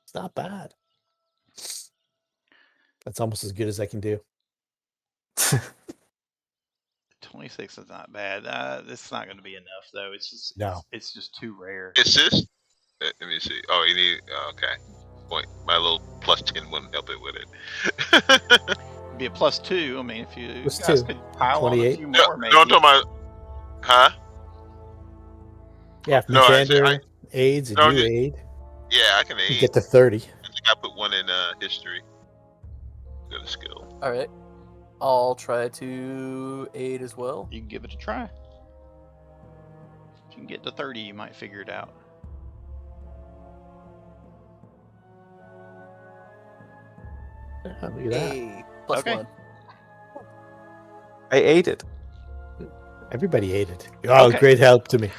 S2: It's not bad. That's almost as good as I can do.
S1: 26 is not bad. It's not going to be enough though.
S2: No.
S1: It's just too rare.
S3: Assist? Let me see. Oh, you need. Okay. Point. My little +10 wouldn't help it with it.
S1: Be a +2. I mean, if you
S2: Plus
S1: guys
S2: 2.
S1: could pile on a
S2: 28.
S1: few
S3: no,
S1: more, maybe.
S3: no, I'm talking about. Huh?
S2: Yeah, if
S3: No,
S2: Nicander aids and
S3: no,
S2: you
S3: just-
S2: aid,
S3: Yeah, I can
S2: you
S3: aid.
S2: get to 30.
S3: I think I put one in history. Got a skill.
S4: All right. I'll try to aid as well.
S1: You can give it a try. If you can get to 30, you might figure it out.
S2: Yeah, look at that.
S4: A +1.
S1: Okay.
S5: I ate it.
S2: Everybody aided. Oh,
S1: Okay.
S2: great help to me.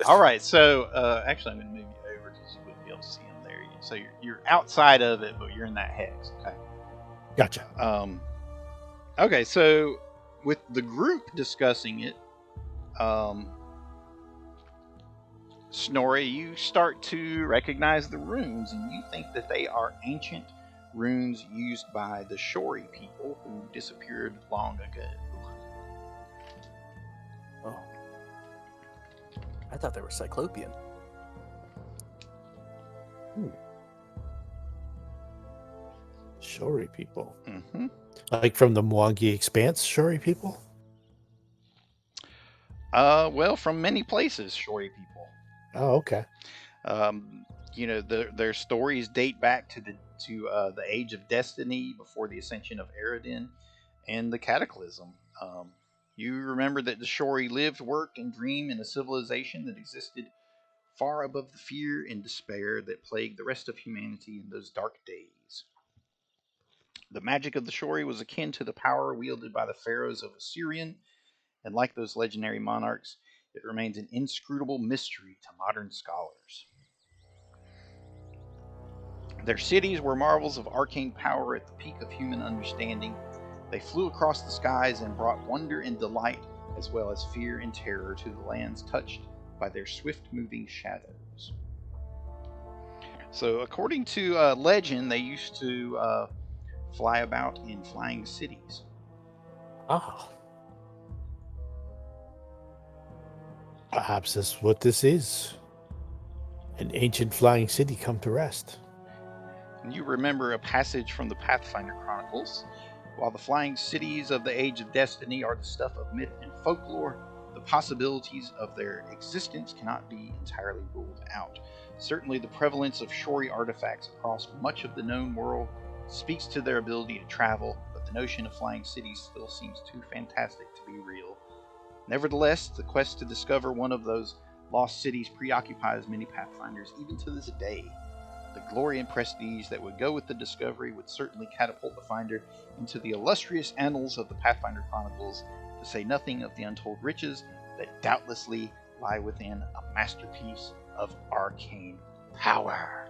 S1: All right. So actually, I'm going to move you over because you wouldn't be able to see him there. So you're outside of it, but you're in that hex. Okay.
S2: Gotcha.
S1: Okay, so with the group discussing it, Snorri, you start to recognize the runes, and you think that they are ancient runes used by the Shori people who disappeared long ago.
S4: Oh. I thought they were Cyclopean.
S2: Shori people.
S1: Mm-hmm.
S2: Like from the Mwangi Expanse Shori people?
S1: Well, from many places, Shori people.
S2: Oh, okay.
S1: Their stories date back to the Age of Destiny before the ascension of Eredin and the Cataclysm. You remember that the Shori lived, worked, and dreamed in a civilization that existed far above the fear and despair that plagued the rest of humanity in those dark days. The magic of the Shori was akin to the power wielded by the pharaohs of Assyrian, and like those legendary monarchs, it remains an inscrutable mystery to modern scholars. Their cities were marvels of arcane power at the peak of human understanding. They flew across the skies and brought wonder and delight, as well as fear and terror to the lands touched by their swift-moving shadows. So, according to legend, they used to fly about in flying cities.
S2: Ah. Perhaps that's what this is. An ancient flying city come to rest.
S1: And you remember a passage from the Pathfinder Chronicles. While the flying cities of the Age of Destiny are the stuff of myth and folklore, the possibilities of their existence cannot be entirely ruled out. Certainly, the prevalence of Shori artifacts across much of the known world speaks to their ability to travel, but the notion of flying cities still seems too fantastic to be real. Nevertheless, the quest to discover one of those lost cities preoccupies many Pathfinders even to this day. The glory and prestige that would go with the discovery would certainly catapult the finder into the illustrious annals of the Pathfinder Chronicles, to say nothing of the untold riches that doubtlessly lie within a masterpiece of arcane power.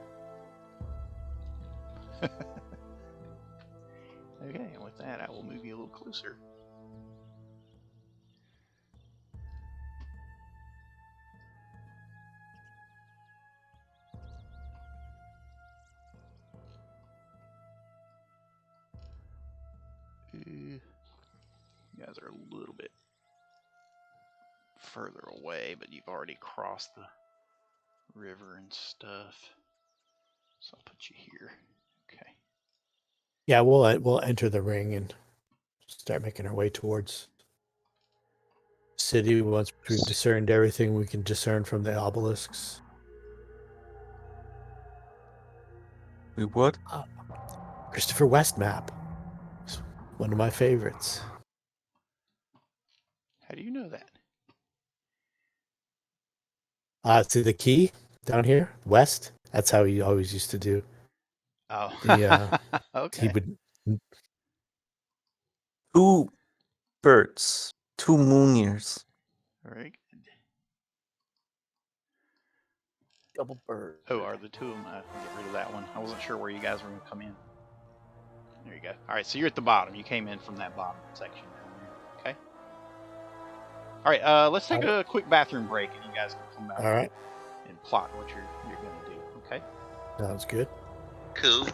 S1: Okay, and with that, I will move you a little closer. guys are a little bit further away, but you've already crossed the river and stuff. So I'll put you here. Okay.
S2: Yeah, we'll enter the ring and start making our way towards city. Once we've discerned everything we can discern from the obelisks.
S5: We would.
S2: Christopher West map. It's one of my favorites.
S1: How do you know that?
S2: See the key down here, west. That's how he always used to do.
S1: Oh,
S2: The
S1: okay.
S2: he would.
S5: 2 birds, 2 moon years.
S1: Very good.
S4: Double bird.
S1: Oh, are the two of them? I'll get rid of that one. I wasn't sure where you guys were going to come in. There you go. All right, so you're at the bottom. You came in from that bottom section down there. Okay. All right, let's take a quick bathroom break, and you guys can come back.
S2: All right.
S1: And plot what you're going to do. Okay.
S2: Sounds good.
S3: Cool.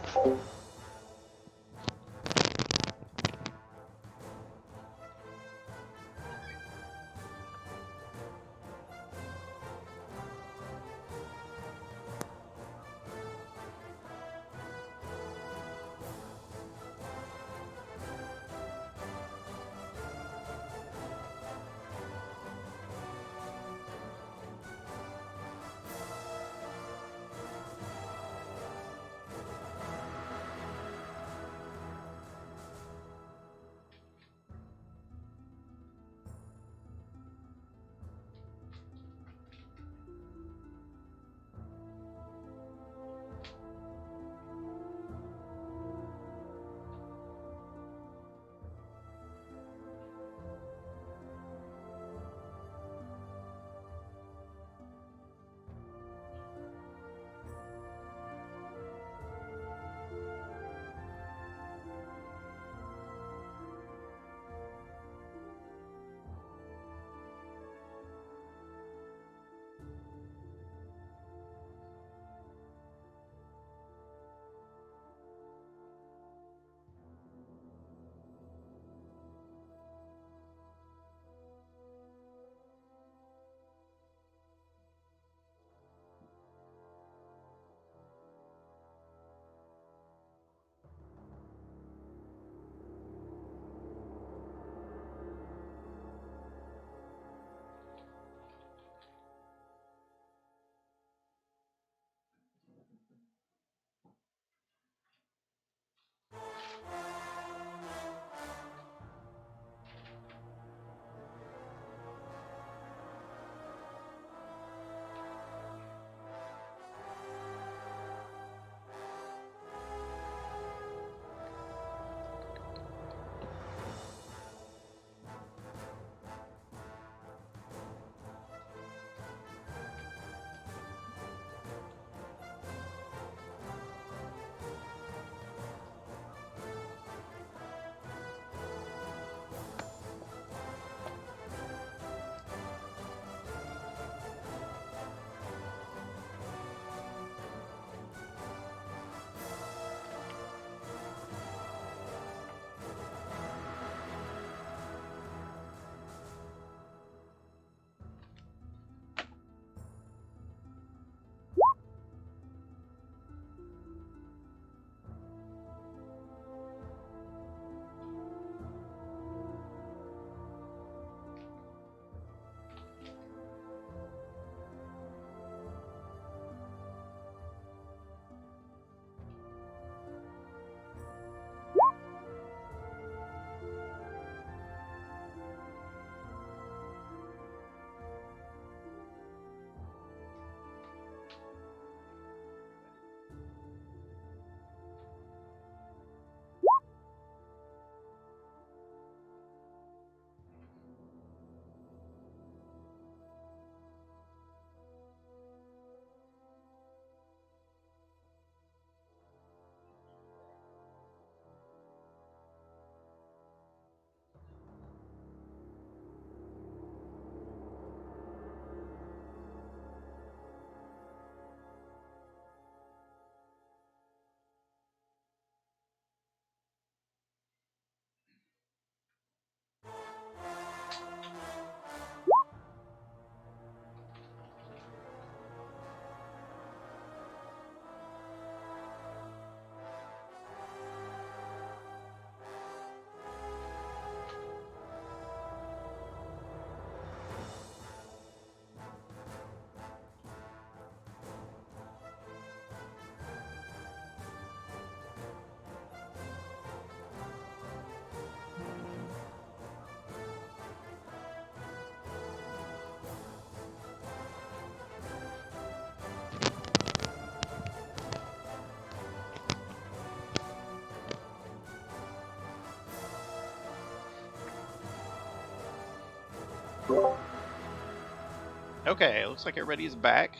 S1: Okay, looks like everybody is back.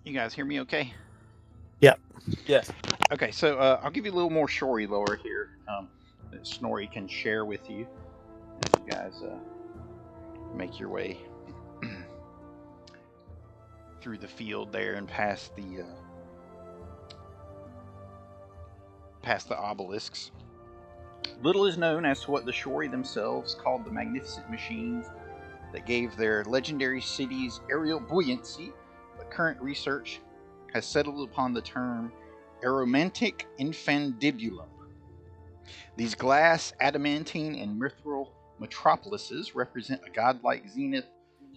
S1: You guys hear me okay?
S4: Yes.
S1: Okay, so I'll give you a little more story lore here that Snorri can share with you as you guys make your way through the field there and past the obelisks. Little is known as to what the Shori themselves called the magnificent machines that gave their legendary cities aerial buoyancy, but current research has settled upon the term aromantic infundibulum. These glass, adamantine, and mithril metropolises represent a godlike zenith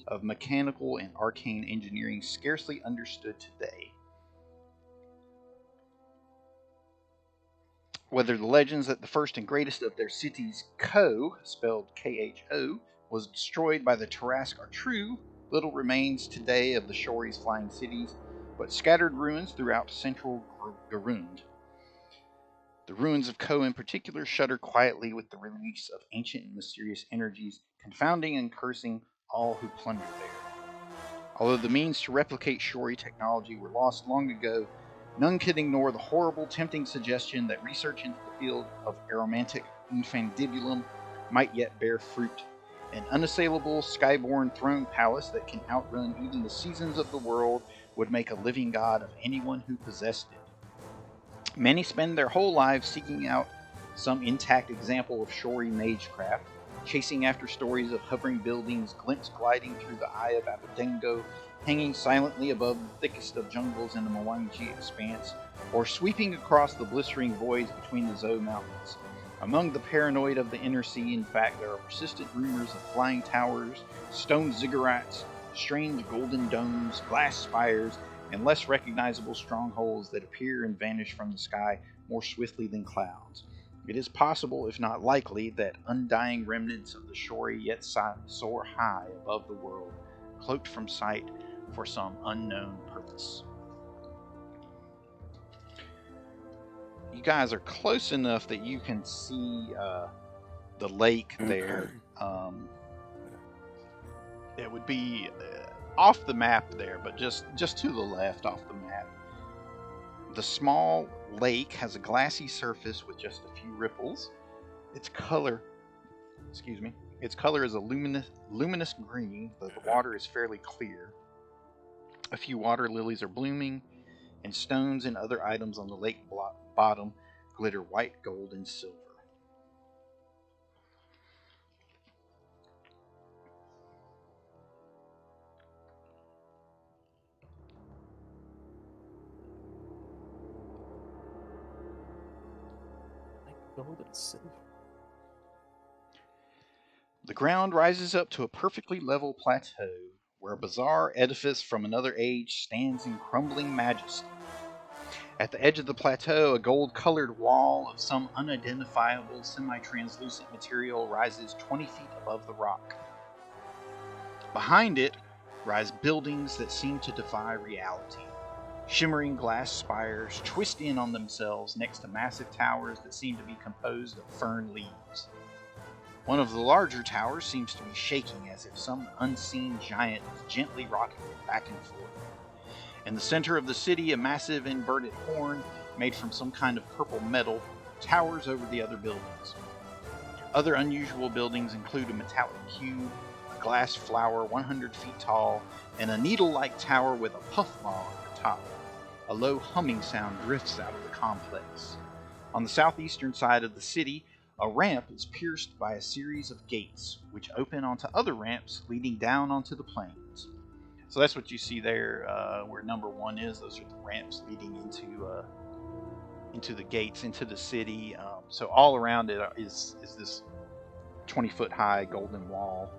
S1: of mechanical and arcane engineering scarcely understood today. Whether the legends that the first and greatest of their cities, Ko, spelled Kho, was destroyed by the Tarrasque are true, little remains today of the Shori's flying cities, but scattered ruins throughout central Garund. The ruins of Ko in particular shudder quietly with the release of ancient and mysterious energies, confounding and cursing all who plundered there. Although the means to replicate Shori technology were lost long ago, none could ignore the horrible, tempting suggestion that research into the field of aromantic infundibulum might yet bear fruit. An unassailable, skyborn throne palace that can outrun even the seasons of the world would make a living god of anyone who possessed it. Many spend their whole lives seeking out some intact example of Shori magecraft, chasing after stories of hovering buildings, glimpsed gliding through the eye of Abadengo, hanging silently above the thickest of jungles in the Mwangi expanse, or sweeping across the blistering voids between the Zo Mountains. Among the paranoid of the inner sea, in fact, there are persistent rumors of flying towers, stone ziggurats, strange golden domes, glass spires, and less recognizable strongholds that appear and vanish from the sky more swiftly than clouds. It is possible, if not likely, that undying remnants of the Shori yet soar high above the world, cloaked from sight for some unknown purpose. You guys are close enough that you can see the lake there. It would be off the map there, but just to the left off the map. The small lake has a glassy surface with just a few ripples. Its color is a luminous green, though the water is fairly clear. A few water lilies are blooming, and stones and other items on the lake bottom glitter white, gold, and silver.
S4: Gold and silver.
S1: The ground rises up to a perfectly level plateau, where a bizarre edifice from another age stands in crumbling majesty. At the edge of the plateau, a gold-colored wall of some unidentifiable semi-translucent material rises 20 feet above the rock. Behind it rise buildings that seem to defy reality. Shimmering glass spires twist in on themselves next to massive towers that seem to be composed of fern leaves. One of the larger towers seems to be shaking as if some unseen giant is gently rocking it back and forth. In the center of the city, a massive inverted horn, made from some kind of purple metal, towers over the other buildings. Other unusual buildings include a metallic cube, a glass flower 100 feet tall, and a needle-like tower with a puffball at the top. A low humming sound drifts out of the complex. On the southeastern side of the city, a ramp is pierced by a series of gates, which open onto other ramps leading down onto the plains. So that's what you see there, where number 1 is. Those are the ramps leading into the gates, into the city. So all around it is this 20-foot high golden wall.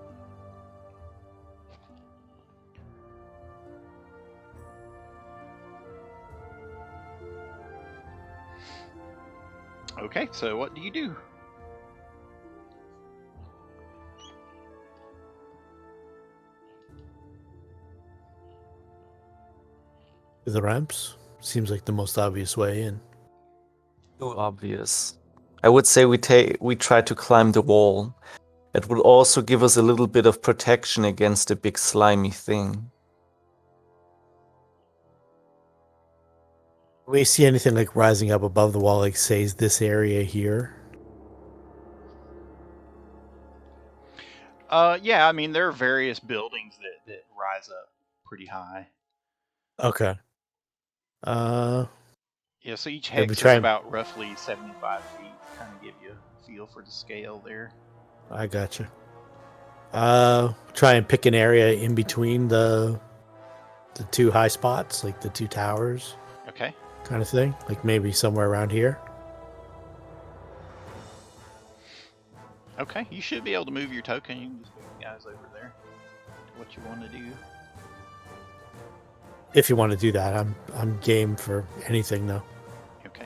S1: Okay, so what do you do?
S2: The ramps seems like the most obvious way in.
S5: So obvious. I would say we try to climb the wall. It would also give us a little bit of protection against a big slimy thing.
S2: Do we see anything like rising up above the wall, like says this area here?
S1: Yeah, I mean there are various buildings that rise up pretty high.
S2: Okay.
S1: Yeah, so each
S2: Maybe
S1: hex
S2: try
S1: is
S2: and-
S1: about roughly 75 feet. Kind of give you a feel for the scale there.
S2: I gotcha. Try and pick an area in between the two high spots, like the two towers,
S1: Okay.
S2: kind of thing. Like maybe somewhere around here.
S1: Okay, you should be able to move your token. You can just move the guys over there to what you want to do.
S2: If you want to do that, I'm game for anything though.
S1: Okay.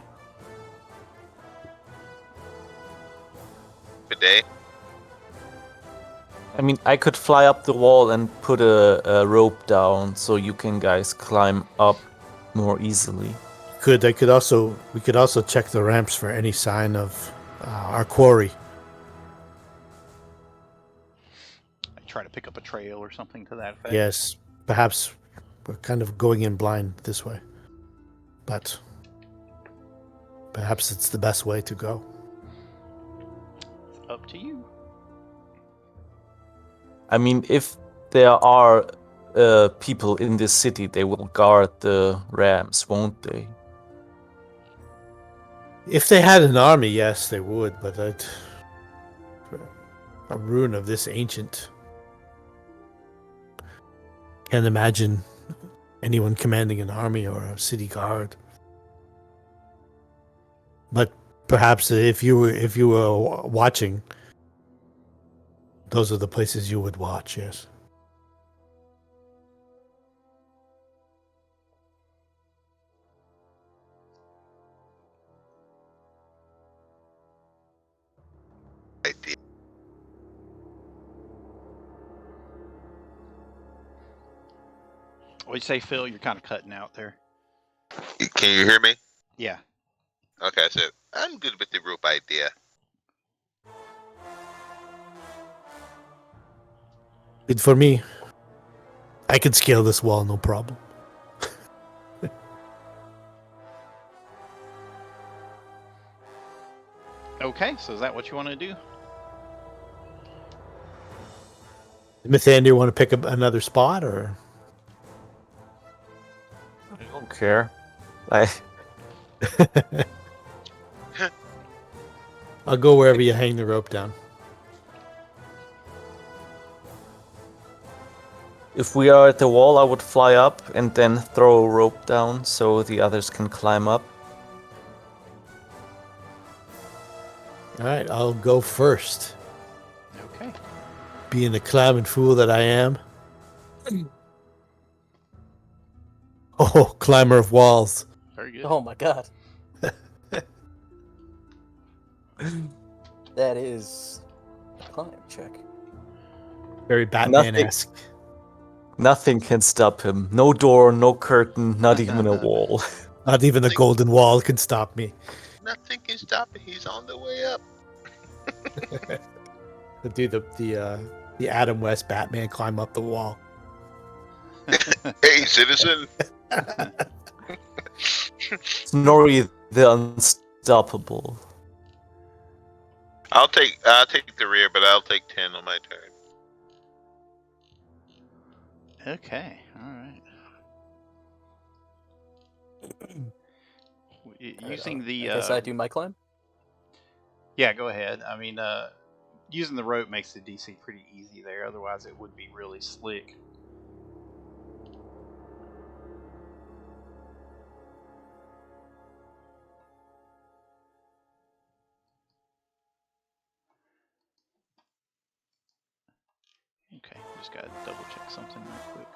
S3: Bidet.
S5: I mean, I could fly up the wall and put a rope down so you can guys climb up more easily.
S2: We could also check the ramps for any sign of our quarry.
S1: Try to pick up a trail or something to that effect.
S2: Yes, perhaps we're kind of going in blind this way, but perhaps it's the best way to go.
S1: It's up to you.
S5: I mean, if there are people in this city, they will guard the ramps, won't they?
S2: If they had an army, yes, they would, but a ruin of this ancient. Can't imagine anyone commanding an army or a city guard. But perhaps if you were watching, those are the places you would watch. Yes.
S3: Idea.
S1: What'd you say, Phil? You're kind of cutting out there.
S3: Can you hear me?
S1: Yeah.
S3: Okay, I said I'm good with the rope idea.
S2: Good for me. I could scale this wall, no problem.
S1: Okay, so is that what you want to do?
S2: Mithander, want to pick up another spot, or
S5: I don't care.
S2: I'll go wherever you hang the rope down.
S5: If we are at the wall, I would fly up and then throw a rope down so the others can climb up.
S2: All right, I'll go first.
S1: Okay.
S2: Being the climbing fool that I am. Oh, climber of walls.
S1: Very good.
S4: Oh my god. That is a climb check.
S2: Very Batman-esque.
S5: Nothing can stop him. No door, no curtain, not even a wall.
S2: Not even the golden wall can stop me.
S3: Nothing can stop it. He's on the way up.
S2: To do the Adam West Batman climb up the wall.
S3: Hey, citizen.
S5: Snorri the Unstoppable.
S3: I'll take the rear, but I'll take 10 on my turn.
S1: Okay. All right. Using the
S4: I guess I do my climb.
S1: yeah, go ahead. I mean, using the rope makes the DC pretty easy there. Otherwise, it would be really slick. Okay, just gotta double check something real quick.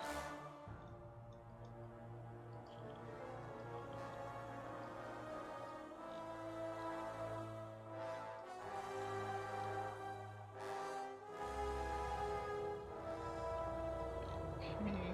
S1: Okay.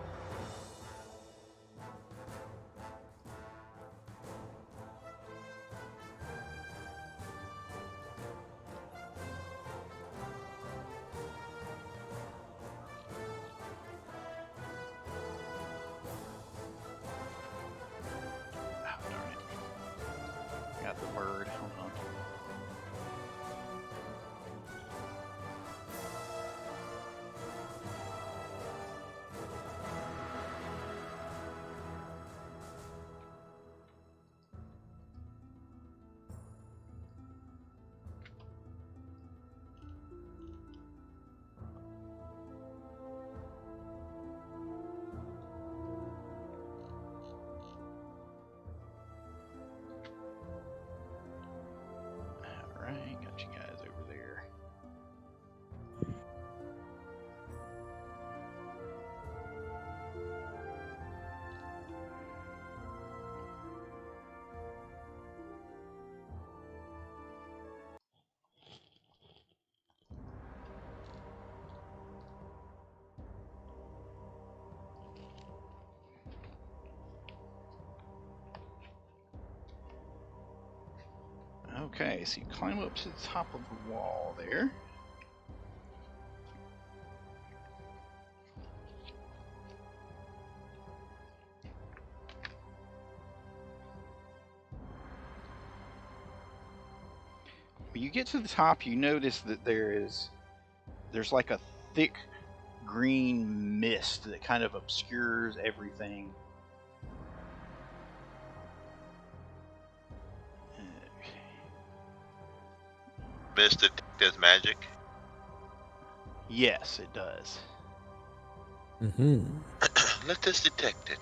S1: Okay, so you climb up to the top of the wall there. When you get to the top, you notice that there's like a thick green mist that kind of obscures everything.
S3: Mist detect as magic.
S1: Yes, it does.
S2: Mm-hmm.
S3: Let us detect it.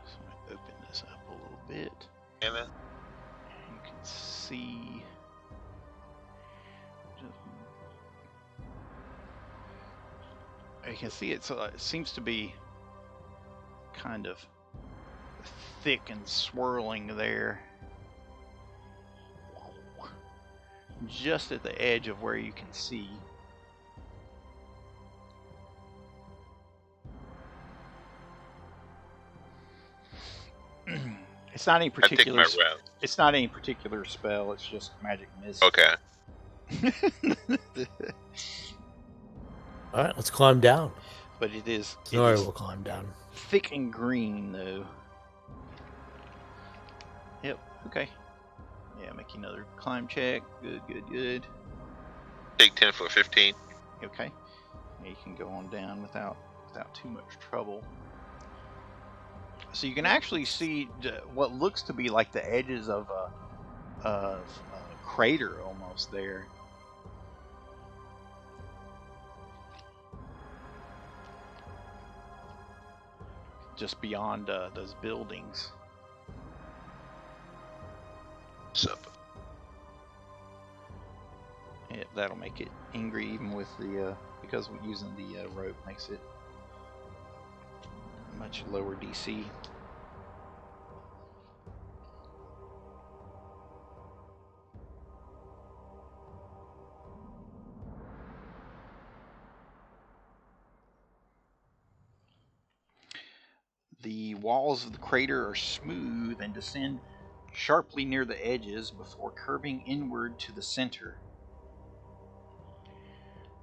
S1: So I'm gonna open this up a little bit.
S3: Anna?
S1: You can see. You can see it seems to be kind of thick and swirling there. Just at the edge of where you can see. It's not any particular.
S3: I take my round.
S1: It's not any particular spell. It's just magic mist.
S3: Okay.
S2: All right, let's climb down.
S1: But it is.
S2: Snorri will climb down.
S1: Thick and green though. Yep. Okay. Yeah. Make another climb check. Good. Good. Good.
S3: Take 10 for 15.
S1: Okay. Yeah, you can go on down without too much trouble. So you can actually see what looks to be like the edges of a crater almost there. Just beyond those buildings.
S3: So,
S1: Yeah, that'll make it angry even with the because using the rope makes it much lower DC. The walls of the crater are smooth and descend sharply near the edges before curving inward to the center.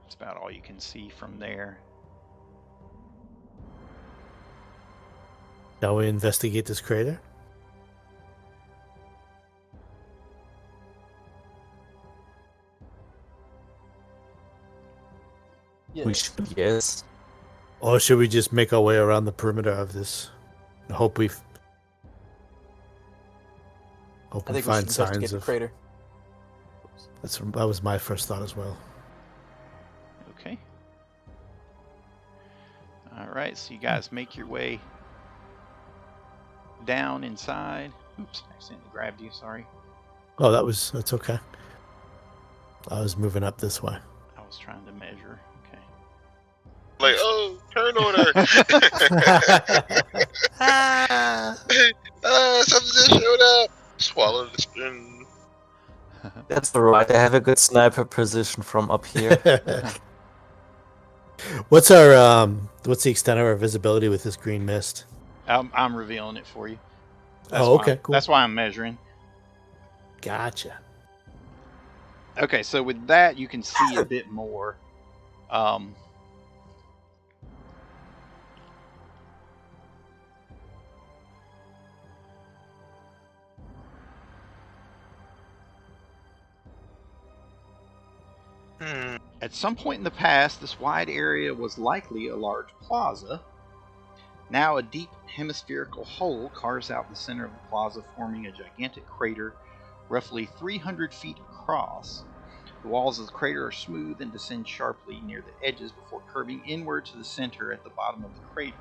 S1: That's about all you can see from there.
S2: Shall we investigate this crater?
S4: Yeah.
S5: We should, yes.
S2: Or should we just make our way around the perimeter of this and hope we
S4: I think we should
S2: find
S4: investigate
S2: signs
S4: the
S2: of...
S4: crater.
S2: That was my first thought as well.
S1: Okay. Alright, so you guys make your way down inside. Oops, I accidentally grabbed you, sorry.
S2: Oh, that's okay. I was moving up this way.
S1: I was trying to measure. Okay.
S3: like, oh, turn order. Something showed up. Swallow the spoon.
S5: That's alright. I have a good sniper position from up here.
S2: What's the extent of our visibility with this green mist?
S1: I'm revealing it for you.
S2: Okay, cool.
S1: That's why I'm measuring.
S2: Gotcha.
S1: Okay, so with that, you can see a bit more. At some point in the past, this wide area was likely a large plaza. Now a deep hemispherical hole carves out the center of the plaza, forming a gigantic crater roughly 300 feet across. The walls of the crater are smooth and descend sharply near the edges before curving inward to the center at the bottom of the crater.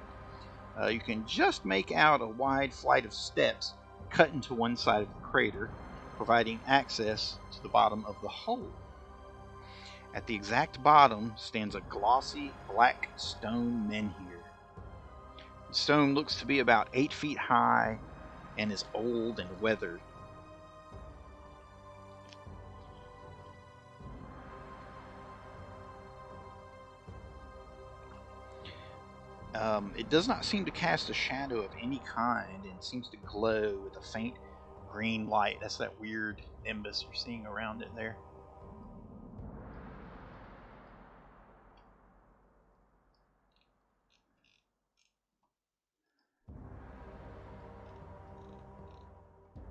S1: You can just make out a wide flight of steps cut into one side of the crater, providing access to the bottom of the hole. At the exact bottom stands a glossy black stone menhir. The stone looks to be about 8 feet high and is old and weathered. It does not seem to cast a shadow of any kind and seems to glow with a faint green light. That's that weird nimbus you're seeing around it there.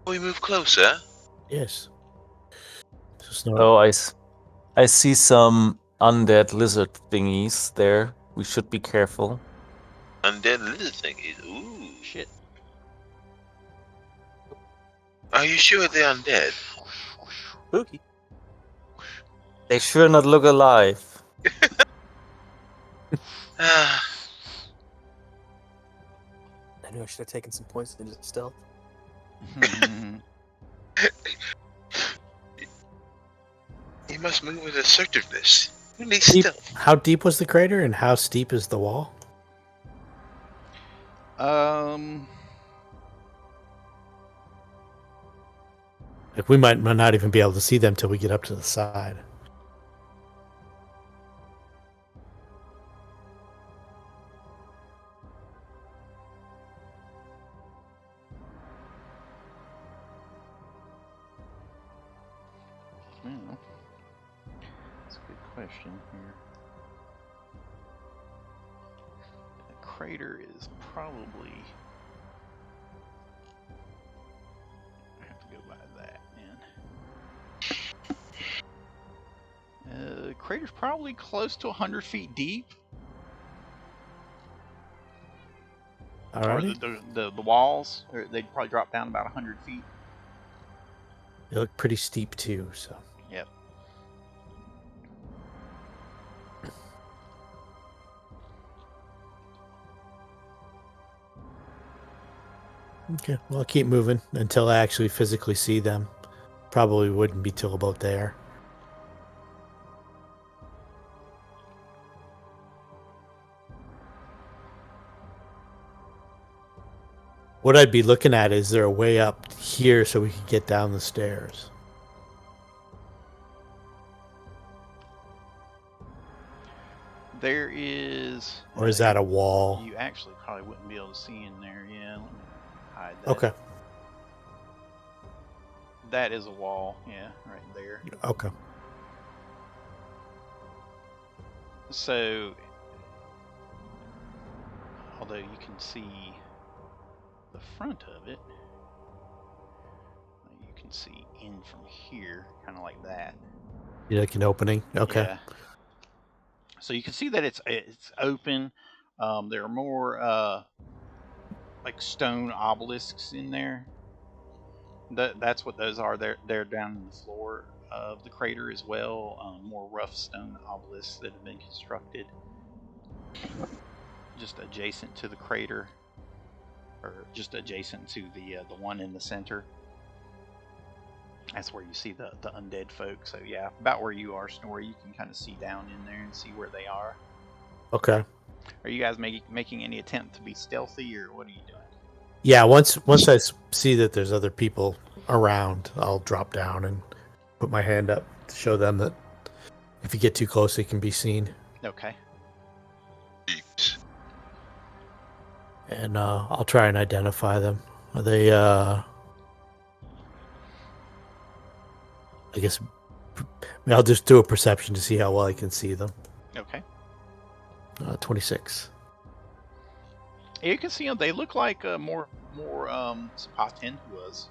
S3: We move closer.
S2: Yes.
S5: Oh, I see some undead lizard thingies there. We should be careful.
S3: Undead lizard thingies. Ooh.
S1: Shit.
S3: Are you sure they're undead?
S4: Spooky.
S5: They sure not look alive.
S3: Ah,
S4: I knew I should have taken some points into stealth.
S3: you must move with assertiveness. You need
S2: Deep,
S3: stealth.
S2: how deep was the crater and how steep is the wall? Like we might not even be able to see them till we get up to the side.
S1: Well, that's a good question here. The crater is probably... I have to go by that, man. The crater's probably close to 100 feet deep.
S2: Alrighty.
S1: Or the walls, they'd probably drop down about 100 feet.
S2: They look pretty steep too, so.
S1: Yep.
S2: Okay, well, I'll keep moving until I actually physically see them. Probably wouldn't be till about there. What I'd be looking at is there a way up here so we could get down the stairs?
S1: There is...
S2: Or is that a wall?
S1: You actually probably wouldn't be able to see in there. Yeah, let me hide that.
S2: Okay,
S1: That is a wall, yeah, right there.
S2: okay.
S1: So, although you can see the front of it, you can see in from here, kind of like that.
S2: You like an opening? Okay.
S1: Yeah. So you can see that it's open. There are more like stone obelisks in there. That's what those are. They're down in the floor of the crater as well. More rough stone obelisks that have been constructed just adjacent to the crater, or just adjacent to the one in the center. That's where you see the undead folk. So yeah, about where you are, Snorri, you can kind of see down in there and see where they are.
S2: Okay.
S1: Are you guys making any attempt to be stealthy, or what are you doing?
S2: Yeah, once I see that there's other people around, I'll drop down and put my hand up to show them that if you get too close, it can be seen.
S1: Okay.
S3: Jeeps.
S2: And I'll try and identify them. Are they, I guess, I'll just do a perception to see how well I can see them.
S1: Okay.
S2: 26.
S1: Yeah, you can see them. They look like more Pathfinder was.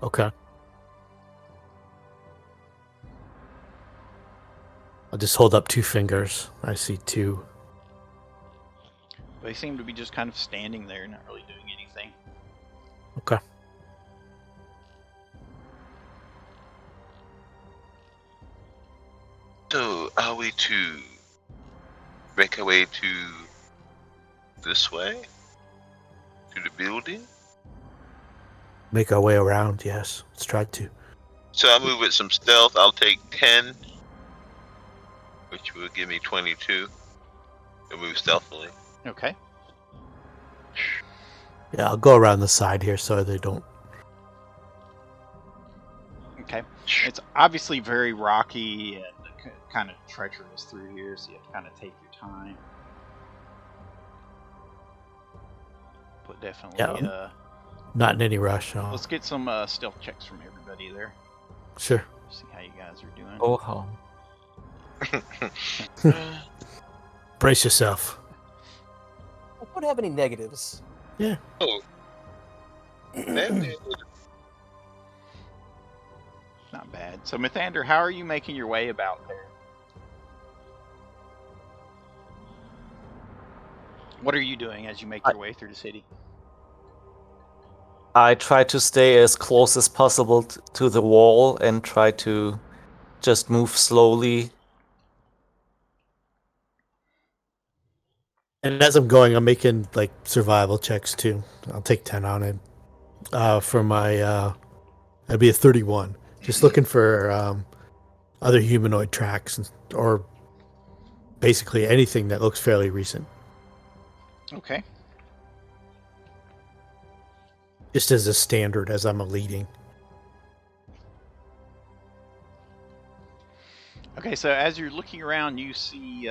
S2: Okay. I'll just hold up 2 fingers. I see 2.
S1: They seem to be just kind of standing there, not really doing anything.
S2: Okay.
S3: So, are we to break our way to this way? To the building?
S2: Make our way around, yes. Let's try to.
S3: So I'll move with some stealth. I'll take 10, which will give me 22. And move stealthily.
S1: Okay.
S2: Yeah, I'll go around the side here so they don't.
S1: Okay. It's obviously very rocky and kind of treacherous through here, so you have to kind of take your time. but definitely.
S2: Yeah. Not in any rush. No.
S1: Let's get some stealth checks from everybody there.
S2: Sure.
S1: See how you guys are doing.
S5: Oh, how.
S2: Brace yourself.
S6: I don't have any negatives.
S2: Yeah.
S3: Oh.
S1: Not bad. So, Mythander, how are you making your way about there? What are you doing as you make your way through the city?
S5: I try to stay as close as possible to the wall and try to just move slowly.
S2: And as I'm going, I'm making like survival checks too. I'll take 10 on it. For my, that'd be a 31. Just looking for other humanoid tracks or basically anything that looks fairly recent.
S1: Okay.
S2: Just as a standard, as I'm a leading.
S1: Okay, so as you're looking around, you see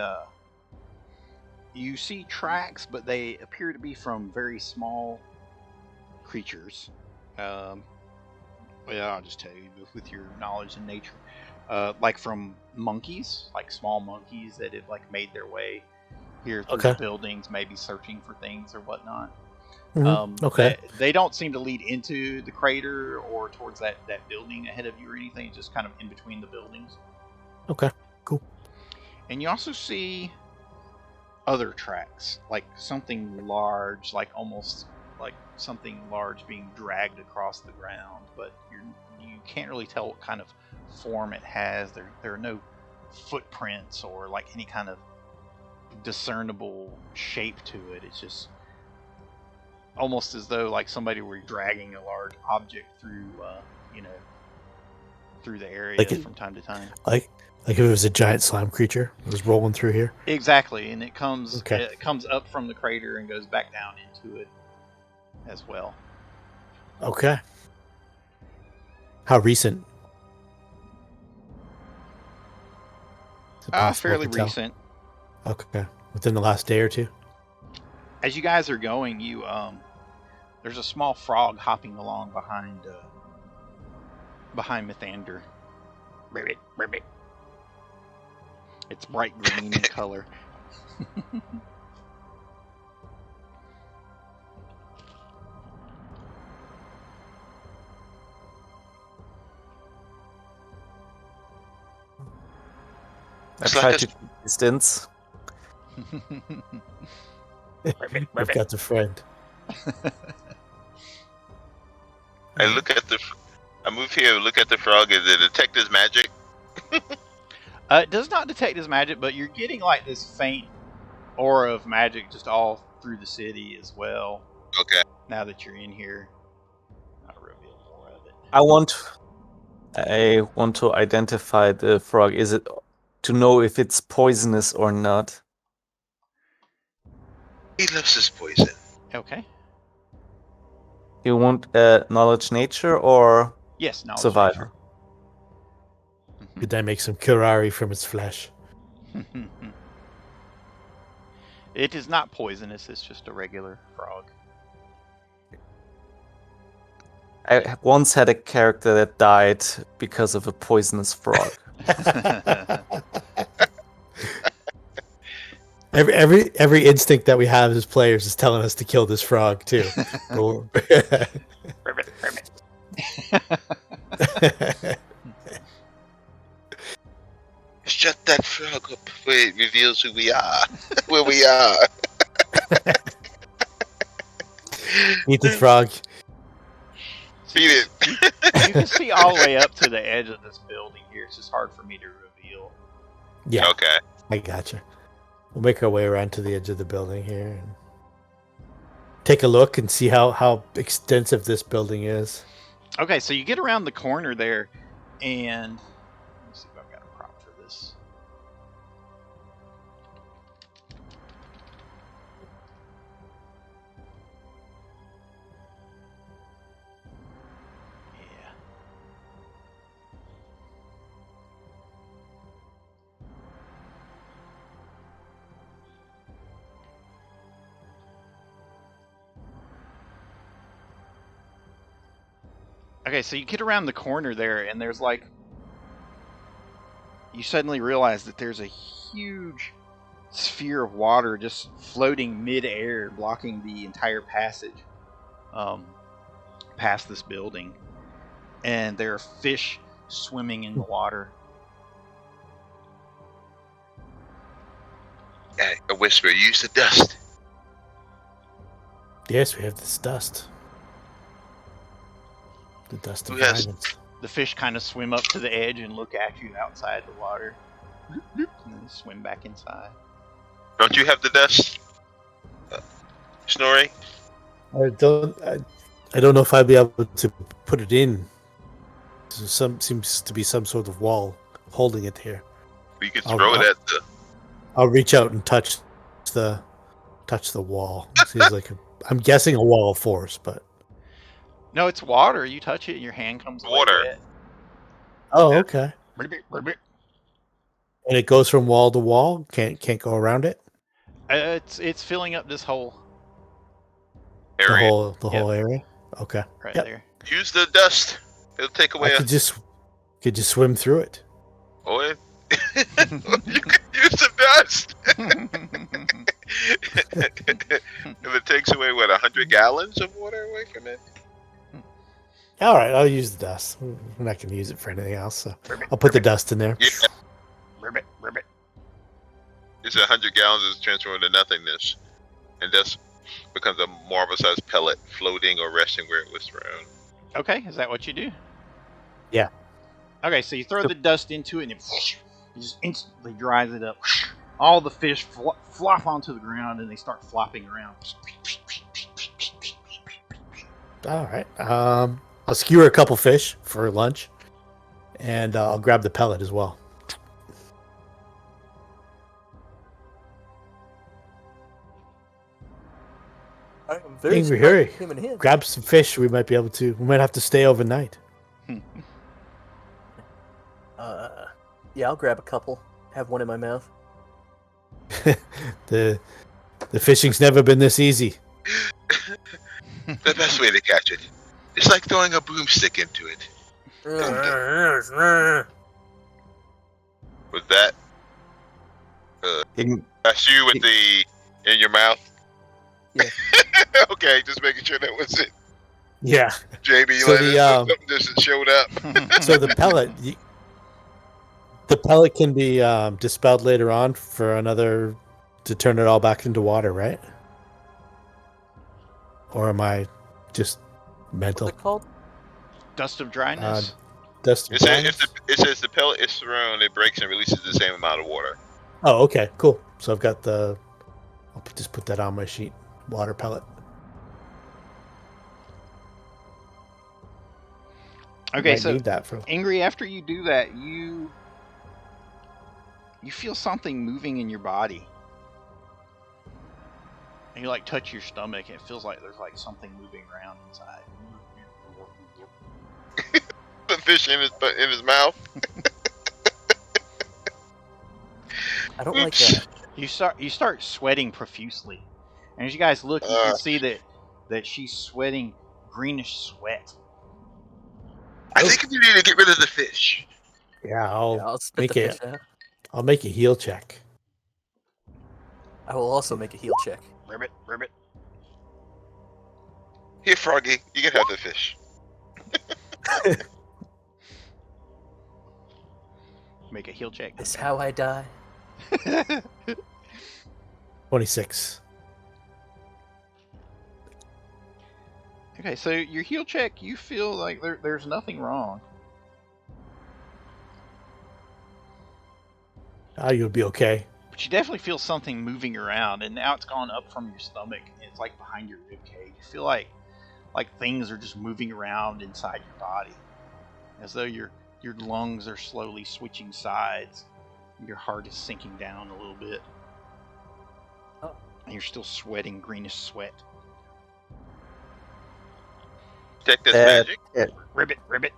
S1: tracks, but they appear to be from very small creatures. Well, I'll just tell you with your knowledge in nature, like from monkeys, like small monkeys that have like made their way here through the buildings, maybe searching for things or whatnot.
S2: Okay.
S1: They don't seem to lead into the crater or towards that building ahead of you or anything. It's just kind of in between the buildings.
S2: Okay. Cool.
S1: And you also see other tracks, like something large, like almost like something large being dragged across the ground, but you can't really tell what kind of form it has. There are no footprints or like any kind of discernible shape to it. It's just almost as though like somebody were dragging a large object through, through the area from time to time.
S2: Like if it was a giant slime creature, it was rolling through here.
S1: Exactly, and it comes up from the crater and goes back down into it as well.
S2: Okay. How recent?
S1: Fairly recent.
S2: Okay. Within the last day or two?
S1: As you guys are going, there's a small frog hopping along behind Mythander. Ribbit, ribbit. It's bright green in color.
S5: I try to keep distance.
S2: I've got a friend.
S3: I move here, look at the frog. Does it detect his magic?
S1: It does not detect his magic, but you're getting like this faint aura of magic just all through the city as well.
S3: Okay.
S1: Now that you're in here, I'll reveal more of it.
S5: I want to identify the frog. Is it to know if it's poisonous or not?
S3: He loves his poison.
S1: Okay.
S5: You want knowledge nature or
S1: yes, knowledge
S5: survival?
S1: Nature.
S2: Could I make some curare from its flesh?
S1: It is not poisonous, it's just a regular frog.
S5: I once had a character that died because of a poisonous frog.
S2: Every instinct that we have as players is telling us to kill this frog too.
S1: Ribbit, ribbit.
S3: Shut that frog up before it reveals who we are. Where we are.
S2: Eat the frog.
S3: Feed it.
S1: You can see all the way up to the edge of this building here. It's just hard for me to reveal.
S2: Yeah.
S3: Okay.
S2: I gotcha. We'll make our way around to the edge of the building here and take a look and see how extensive this building is.
S1: Okay, so you get around the corner there, and let me see if I've got a prop for this. Yeah. Okay, so you get around the corner there, and there's like... You suddenly realize that there's a huge sphere of water just floating mid-air, blocking the entire passage past this building. And there are fish swimming in the water.
S3: A whisper, use the dust.
S2: Yes, we have this dust. The dust of
S3: Who has-
S2: violence.
S1: The fish kind of swim up to the edge and look at you outside the water. And then swim back inside.
S3: Don't you have the dust? Snorri?
S2: I don't know if I'd be able to put it in. Seems to be some sort of wall holding it here.
S3: You can throw it at the...
S2: I'll reach out and touch the wall. It seems like I'm guessing a wall of force, but
S1: No, it's water. You touch it and your hand comes away
S3: Water.
S1: wet.
S2: oh, okay.
S1: Ribbit.
S2: And it goes from wall to wall. Can't go around it.
S1: It's filling up this hole
S3: area.
S2: The whole area. Okay.
S1: right
S2: Yep.
S1: there.
S3: Use the dust. It'll take away
S2: I could just swim through it.
S3: Oh, you can use the dust. If it takes away, 100 gallons of water away from it?
S2: All right, I'll use the dust. I'm not going to use it for anything else, so I'll put the dust in there.
S3: Yeah.
S1: Ribbit.
S3: It's 100 gallons is transformed into nothingness. And dust becomes a marble-sized pellet floating or resting where it was thrown.
S1: Okay, is that what you do?
S2: Yeah.
S1: Okay, so you throw the dust into it and it just instantly dries it up. All the fish flop onto the ground and they start flopping around.
S2: All right. I'll skewer a couple fish for lunch, and I'll grab the pellet as well.
S4: I am very
S2: Angry Harry.
S4: him and him.
S2: Grab some fish. We might have to stay overnight.
S4: Yeah, I'll grab a couple. Have one in my mouth.
S2: The fishing's never been this easy.
S3: The best way to catch it. It's like throwing a broomstick into it. With that, that's you with the in your mouth.
S4: Yeah.
S3: Okay, just making sure that was it.
S2: Yeah.
S3: JB,
S2: So
S3: something just showed up.
S2: So the pellet can be dispelled later on to turn it all back into water, right? Or am I just mental?
S4: What's it called?
S1: Dust of dryness.
S2: Dust.
S3: It says the pellet is thrown, it breaks and releases the same amount of water.
S2: Oh, okay, cool. So I've got I'll just put that on my sheet. Water pellet.
S1: Okay,
S2: Might
S1: so
S2: need that for.
S1: Ingrid, after you do that, you feel something moving in your body. And you touch your stomach and it feels like there's something moving around inside.
S3: The fish in his mouth.
S4: I don't like that.
S1: You start sweating profusely. And as you guys look, you can see that she's sweating greenish sweat.
S3: I think we need to get rid of the fish.
S2: Yeah,
S4: I'll spit
S2: make
S4: the
S2: it.
S4: fish out.
S2: I'll make a heal check.
S4: I will also make a heal check.
S1: Ribbit.
S3: Here, Froggy, you can have the fish.
S1: Make a heal check.
S4: Is how I die.
S2: 26.
S1: Okay, so your heal check, you feel like there's nothing wrong.
S2: Oh, you'll be okay.
S1: But you definitely feel something moving around, and now it's gone up from your stomach, and it's behind your rib cage. You feel like things are just moving around inside your body, as though your lungs are slowly switching sides. Your heart is sinking down a little bit.
S4: Oh.
S1: And you're still sweating greenish sweat.
S3: Detect this magic.
S1: Ribbit.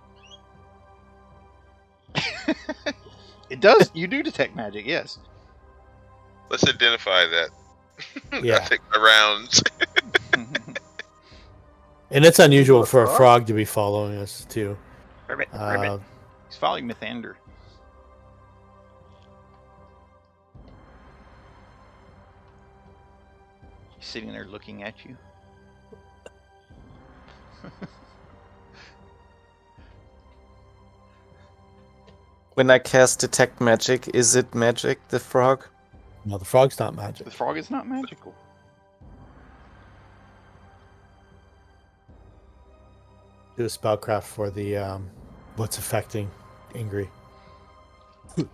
S1: It does. You do detect magic, yes.
S3: Let's identify that.
S2: Yeah.
S3: I take my rounds.
S2: And it's unusual
S6: a
S2: for a
S6: frog?
S2: frog to be following us, too.
S1: Ribbit,
S2: Uh,
S1: ribbit. He's following Mythander. He's sitting there looking at you.
S5: When I cast detect magic, is it magic, the frog?
S2: No, the frog's not magic.
S1: The frog is not magical.
S2: Do a spellcraft for the what's affecting Ingrid.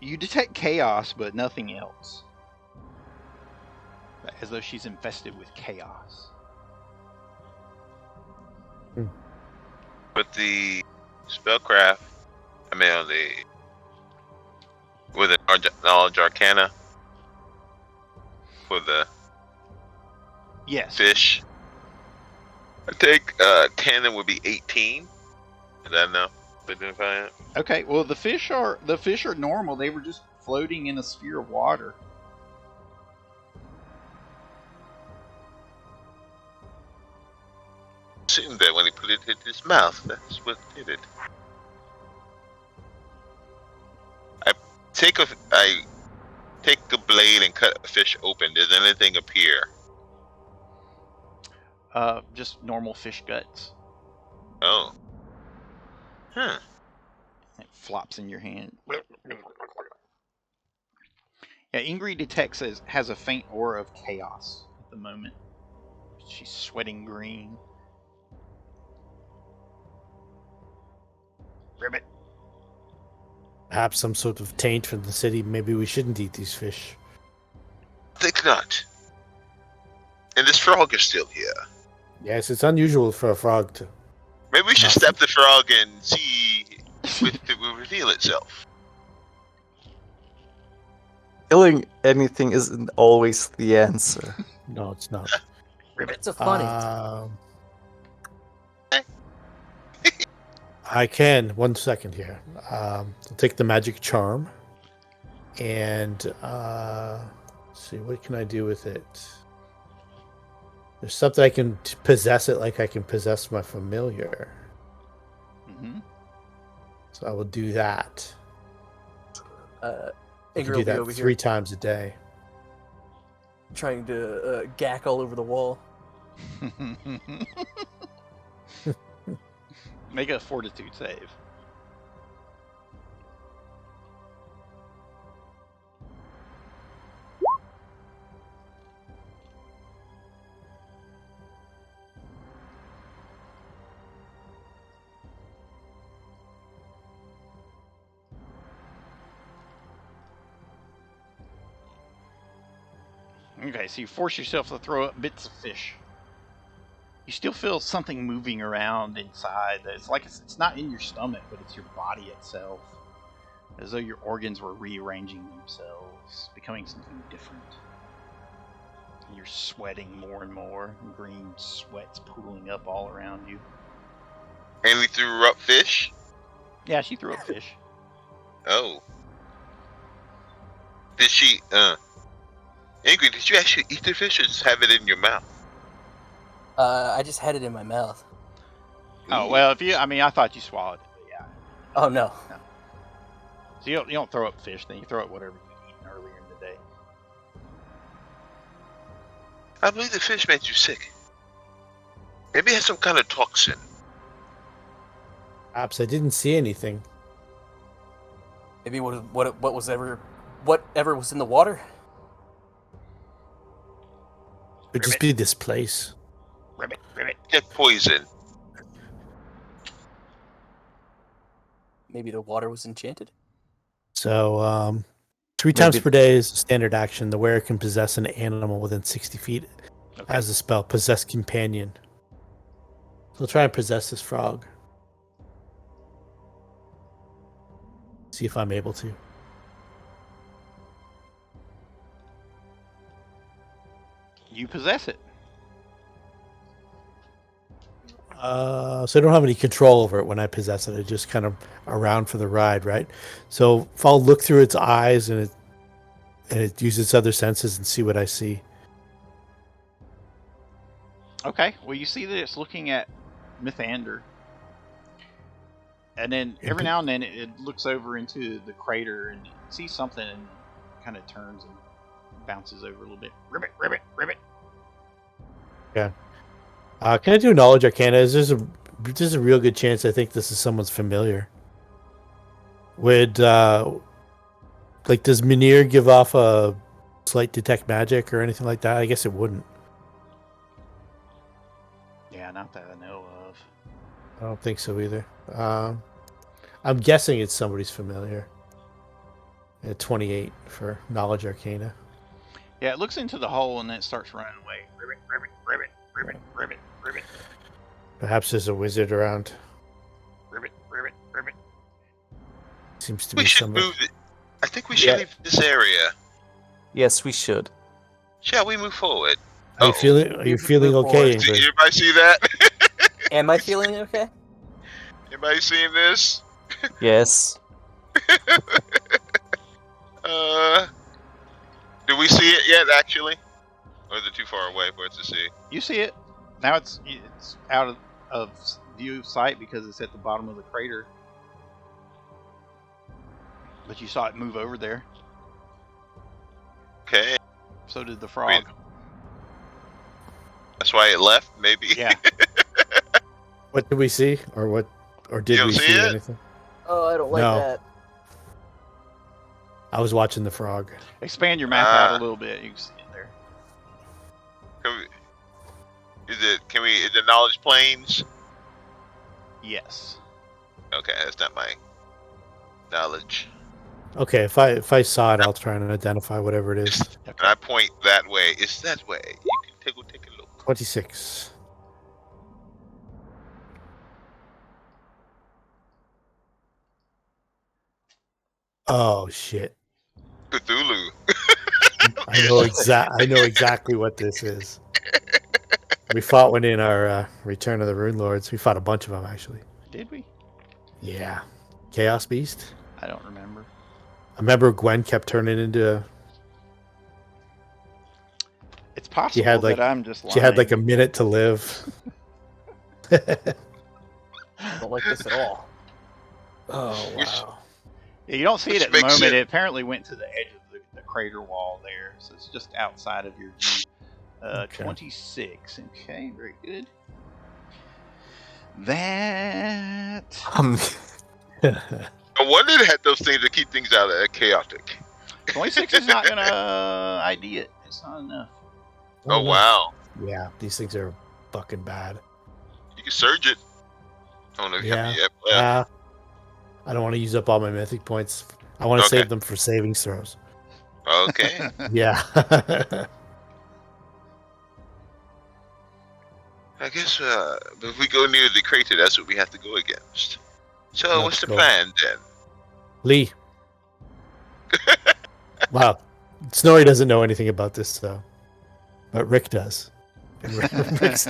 S1: You detect chaos, but nothing else. As though she's infested with chaos.
S3: With the spellcraft, with an knowledge arcana for the
S1: Yes.
S3: fish. I think 10 would be 18. Is that enough?
S1: Okay. Well, the fish are normal. They were just floating in a sphere of water.
S3: Assume that when he put it in his mouth, that's what did it. I take a blade and cut a fish open. Does anything appear?
S1: Just normal fish guts.
S3: Oh.
S1: It flops in your hand. Yeah, Ingrid detects has a faint aura of chaos at the moment. She's sweating green. Ribbit.
S2: Perhaps some sort of taint from the city. Maybe we shouldn't eat these fish.
S3: Think not. And this frog is still here.
S2: Yes, it's unusual for a frog to.
S3: Maybe we should
S2: Nothing.
S3: step the frog and see if it will reveal itself.
S5: Killing anything isn't always the answer.
S2: No, it's not.
S6: It's a funny.
S2: I can. 1 second here. I'll take the magic charm, and let's see, what can I do with it? There's something I can possess it, like I can possess my familiar.
S1: Mm-hmm.
S2: So I will do that. I
S4: Ingrid
S2: can
S4: will
S2: do
S4: be
S2: that
S4: over
S2: 3
S4: here
S2: times a day.
S4: trying to gack all over the wall.
S1: Make a fortitude save. Okay, so you force yourself to throw up bits of fish. You still feel something moving around inside. It's like it's not in your stomach, but it's your body itself. As though your organs were rearranging themselves, becoming something different. And you're sweating more and more. Green sweat's pooling up all around you.
S3: And we threw up fish?
S1: Yeah, she threw up fish.
S3: Oh. Did she, Ingrid, did you actually eat the fish or just have it in your mouth?
S4: I just had it in my mouth.
S1: Oh, well, I thought you swallowed it, but yeah.
S4: Oh, no.
S1: So you don't throw up fish, then you throw up whatever you eaten earlier in the day.
S3: I believe the fish made you sick. Maybe it has some kind of toxin.
S2: Perhaps I didn't see anything.
S4: Maybe whatever was in the water?
S2: It would just be this place.
S1: Ribbit.
S3: Get poison.
S4: Maybe the water was enchanted?
S2: So, 3 times per day is a standard action. The wearer can possess an animal within 60 feet as a spell. Possess companion. So I'll try and possess this frog. See if I'm able to.
S1: You possess it.
S2: So I don't have any control over it when I possess it. I just kind of around for the ride, right? So if I'll look through its eyes and it uses its other senses and see what I see.
S1: Okay, well, you see that it's looking at Mythander. And then every now and then it looks over into the crater and sees something and kind of turns and bounces over a little bit. Ribbit, ribbit, ribbit.
S2: Yeah. Can I do knowledge arcana? There's a real good chance I think this is someone's familiar. Would does Minir give off a slight detect magic or anything like that? I guess it wouldn't.
S1: Yeah, not that I know of.
S2: I don't think so either. I'm guessing it's somebody's familiar. 28 for knowledge arcana.
S1: Yeah, it looks into the hole and then it starts running away. Ribbit, ribbit, ribbit, ribbit, ribbit, ribbit.
S2: Perhaps there's a wizard around.
S1: Ribbit, ribbit, ribbit.
S2: Seems to
S3: We
S2: be
S3: should
S2: somebody.
S3: move it. I think we should leave this area.
S5: Yes, we should.
S3: Shall we move forward?
S2: Are you feeling
S4: Move
S2: okay,
S4: forward.
S3: Did
S2: Ingrid?
S3: anybody see that?
S4: Am I feeling okay?
S3: Anybody seeing this?
S5: Yes.
S3: Do we see it yet, actually? Or is it too far away for us to see?
S1: You see it. Now it's out of view of sight because it's at the bottom of the crater. But you saw it move over there.
S3: Okay.
S1: So did the frog.
S3: That's why it left, maybe?
S1: Yeah.
S2: What did we see? Or did
S3: You
S2: we
S3: don't see
S2: see
S3: it?
S2: anything?
S4: Oh, I don't like
S2: No.
S4: that.
S2: I was watching the frog.
S1: Expand your map out a little bit. You can see it there.
S3: Is it knowledge planes?
S1: Yes.
S3: Okay, that's not my knowledge.
S2: Okay, if I saw it, I'll try and identify whatever it is.
S3: And I point that way. It's that way. You can take a look.
S2: 26. Oh shit!
S3: Cthulhu.
S2: I know exactly what this is. We fought one in our Return of the Rune Lords. We fought a bunch of them actually.
S1: Did we?
S2: Yeah, Chaos Beast.
S1: I don't remember.
S2: I remember Gwen kept turning into.
S1: It's possible that I'm just lying.
S2: She had like a minute to live.
S4: I don't like this at all.
S2: Oh wow!
S1: Yeah, you don't see it
S3: Which
S1: at the
S3: makes
S1: moment.
S3: it-
S1: It apparently went to the edge of the crater wall there, so it's just outside of your view.
S2: Okay.
S1: 26. Okay, very good. That.
S3: I wonder they had those things to keep things out of chaotic.
S1: 26 is not gonna ID it. It's not enough.
S3: Oh, wow.
S2: Yeah, these things are fucking bad.
S3: You can surge it. I don't know if you have
S2: Yeah.
S3: any yet. Yeah.
S2: I don't want to use up all my mythic points. I want to
S3: Okay.
S2: save them for savings throws.
S3: Okay.
S2: Yeah.
S3: I guess if we go near the crater, that's what we have to go against. So
S2: Let's
S3: what's the
S2: go.
S3: plan then?
S2: Lee. Wow. Snorri doesn't know anything about this, though. But Rick does. And Rick's-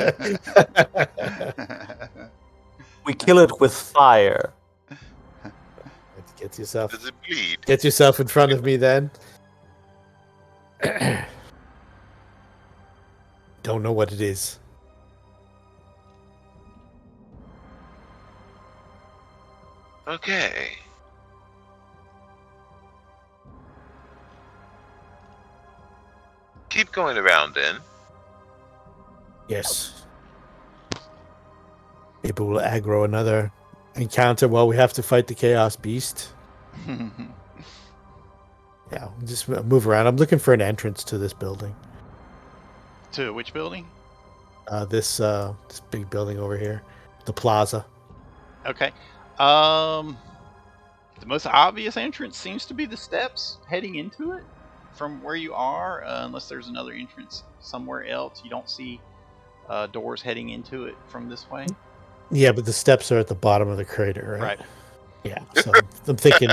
S5: We kill it with fire.
S2: Get
S3: Does it bleed?
S2: Get yourself in front of me then. Don't know what it is.
S3: Okay. Keep going around then.
S2: Yes. Maybe we'll aggro another encounter while we have to fight the Chaos Beast. Yeah, we'll just move around. I'm looking for an entrance to this building.
S1: To which building?
S2: This big building over here, the plaza.
S1: Okay. The most obvious entrance seems to be the steps heading into it from where you are, unless there's another entrance somewhere else. You don't see doors heading into it from this way.
S2: Yeah, but the steps are at the bottom of the crater, right?
S1: Right.
S2: Yeah. So I'm thinking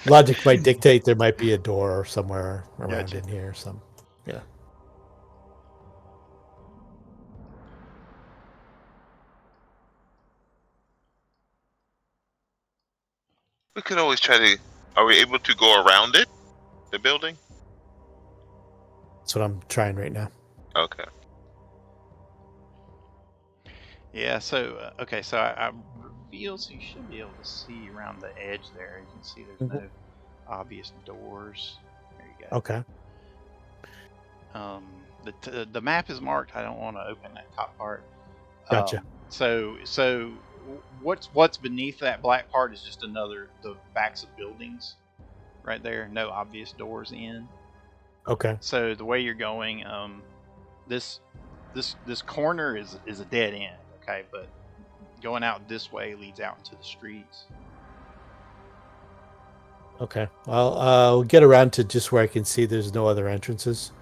S2: logic might dictate there might be a door somewhere around
S1: Gotcha.
S2: in here. Some. Yeah.
S3: We could always try to. Are we able to go around it? The building?
S2: That's what I'm trying right now.
S3: Okay.
S1: Yeah. So okay. So I reveal, so you should be able to see around the edge there. You can see there's no obvious doors. There you go.
S2: Okay.
S1: The map is marked. I don't want to open that top part.
S2: Gotcha.
S1: So what's beneath that black part is just the backs of buildings, right there. No obvious doors in.
S2: Okay.
S1: So the way you're going, this corner is a dead end. Okay, but going out this way leads out into the streets.
S2: Okay. Well, we'll get around to just where I can see there's no other entrances,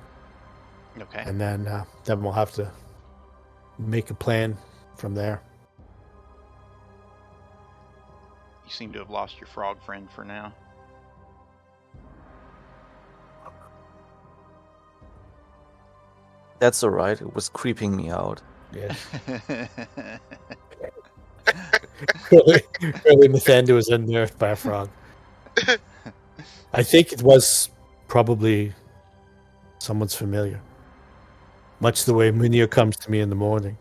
S1: Okay.
S2: and then we'll have to make a plan from there.
S1: You seem to have lost your frog friend for now.
S5: That's alright. It was creeping me out.
S2: Yeah. Really, Nathanda was unnerved by a frog. I think it was probably someone's familiar. Much the way Munir comes to me in the morning.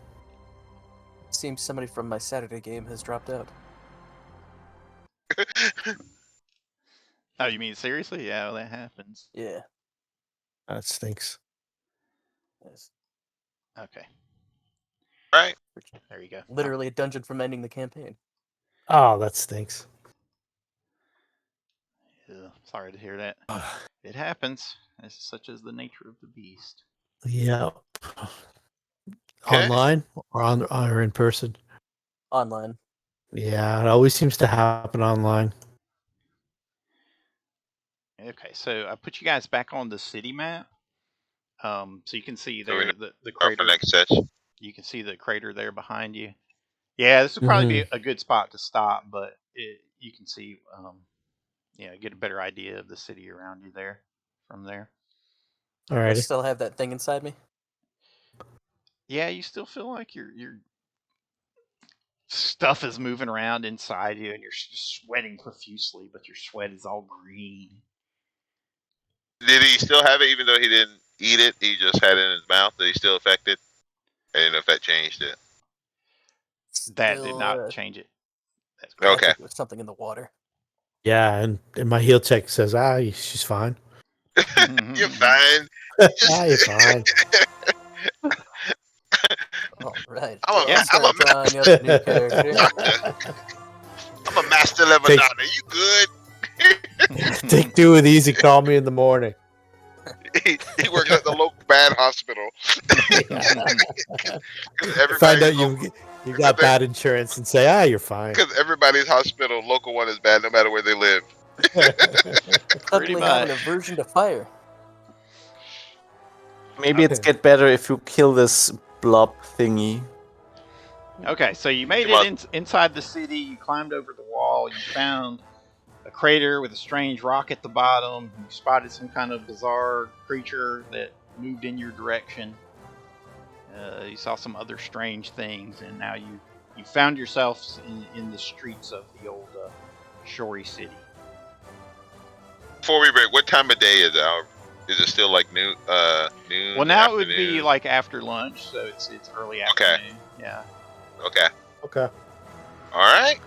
S4: Seems somebody from my Saturday game has dropped out.
S1: Oh, you mean seriously? Yeah, well, that happens.
S4: Yeah.
S2: That stinks.
S4: Yes.
S1: Okay.
S3: Right.
S1: There you go.
S4: Literally a dungeon from ending the campaign.
S2: Oh, that stinks.
S1: Yeah, sorry to hear that. It happens. It's such as the nature of the beast.
S2: Yeah.
S3: Okay.
S2: Online or in person?
S4: Online.
S2: Yeah, it always seems to happen online.
S1: Okay, so I put you guys back on the city map. So you can see
S3: So we
S1: there
S3: know
S1: the
S3: for
S1: crater.
S3: next session.
S1: You can see the crater there behind you. Yeah, this would probably be a good spot to stop, but you can see, get a better idea of the city around you there from there.
S2: All
S4: I
S2: right.
S4: still have that thing inside me.
S1: Yeah, you still feel like your stuff is moving around inside you, and you're sweating profusely, but your sweat is all green.
S3: Did he still have it even though he didn't eat it? He just had it in his mouth. Did he still affect it? I didn't know if that changed it.
S1: That did
S4: Still,
S1: not change it. That's
S4: I
S1: correct.
S3: Okay.
S4: think it was something in the water.
S2: Yeah, and my heal check says, she's fine.
S3: You're fine.
S2: You're fine.
S4: All right.
S3: I'm a
S4: Drawing up a new character.
S3: I'm a master level
S2: Take-
S3: doctor. You good?
S2: Take two of these and call me in the morning.
S3: He works at the local bad hospital.
S2: Find out you got bad insurance and say, you're fine.
S3: Because everybody's hospital, local one is bad no matter where they live.
S4: Suddenly have an aversion to fire.
S5: Maybe it's get better if you kill this blob thingy.
S1: Okay, so you made it inside the city. You climbed over the wall. You found a crater with a strange rock at the bottom. You spotted some kind of bizarre creature that moved in your direction. You saw some other strange things, and now you found yourselves in the streets of the old Shori city.
S3: Before we break, what time of day is it? Is it still like noon?
S1: Well, now it would be like after lunch, so it's early afternoon. Yeah.
S3: Okay.
S2: Okay.
S3: All right.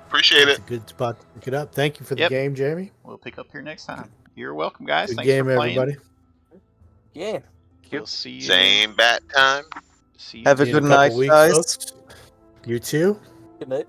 S3: Appreciate
S2: That's
S3: it.
S2: a good spot to pick it up. Thank you for the game, Jamie.
S1: We'll pick up here next time. You're welcome, guys.
S2: Good
S1: Thanks
S2: game,
S1: for playing.
S2: everybody.
S4: Yeah.
S1: We'll see you.
S3: Same bat time.
S1: See you
S5: Have a
S2: See you
S5: good
S2: in couple
S5: night,
S2: weeks,
S5: guys.
S2: folks. You too.
S4: Good night.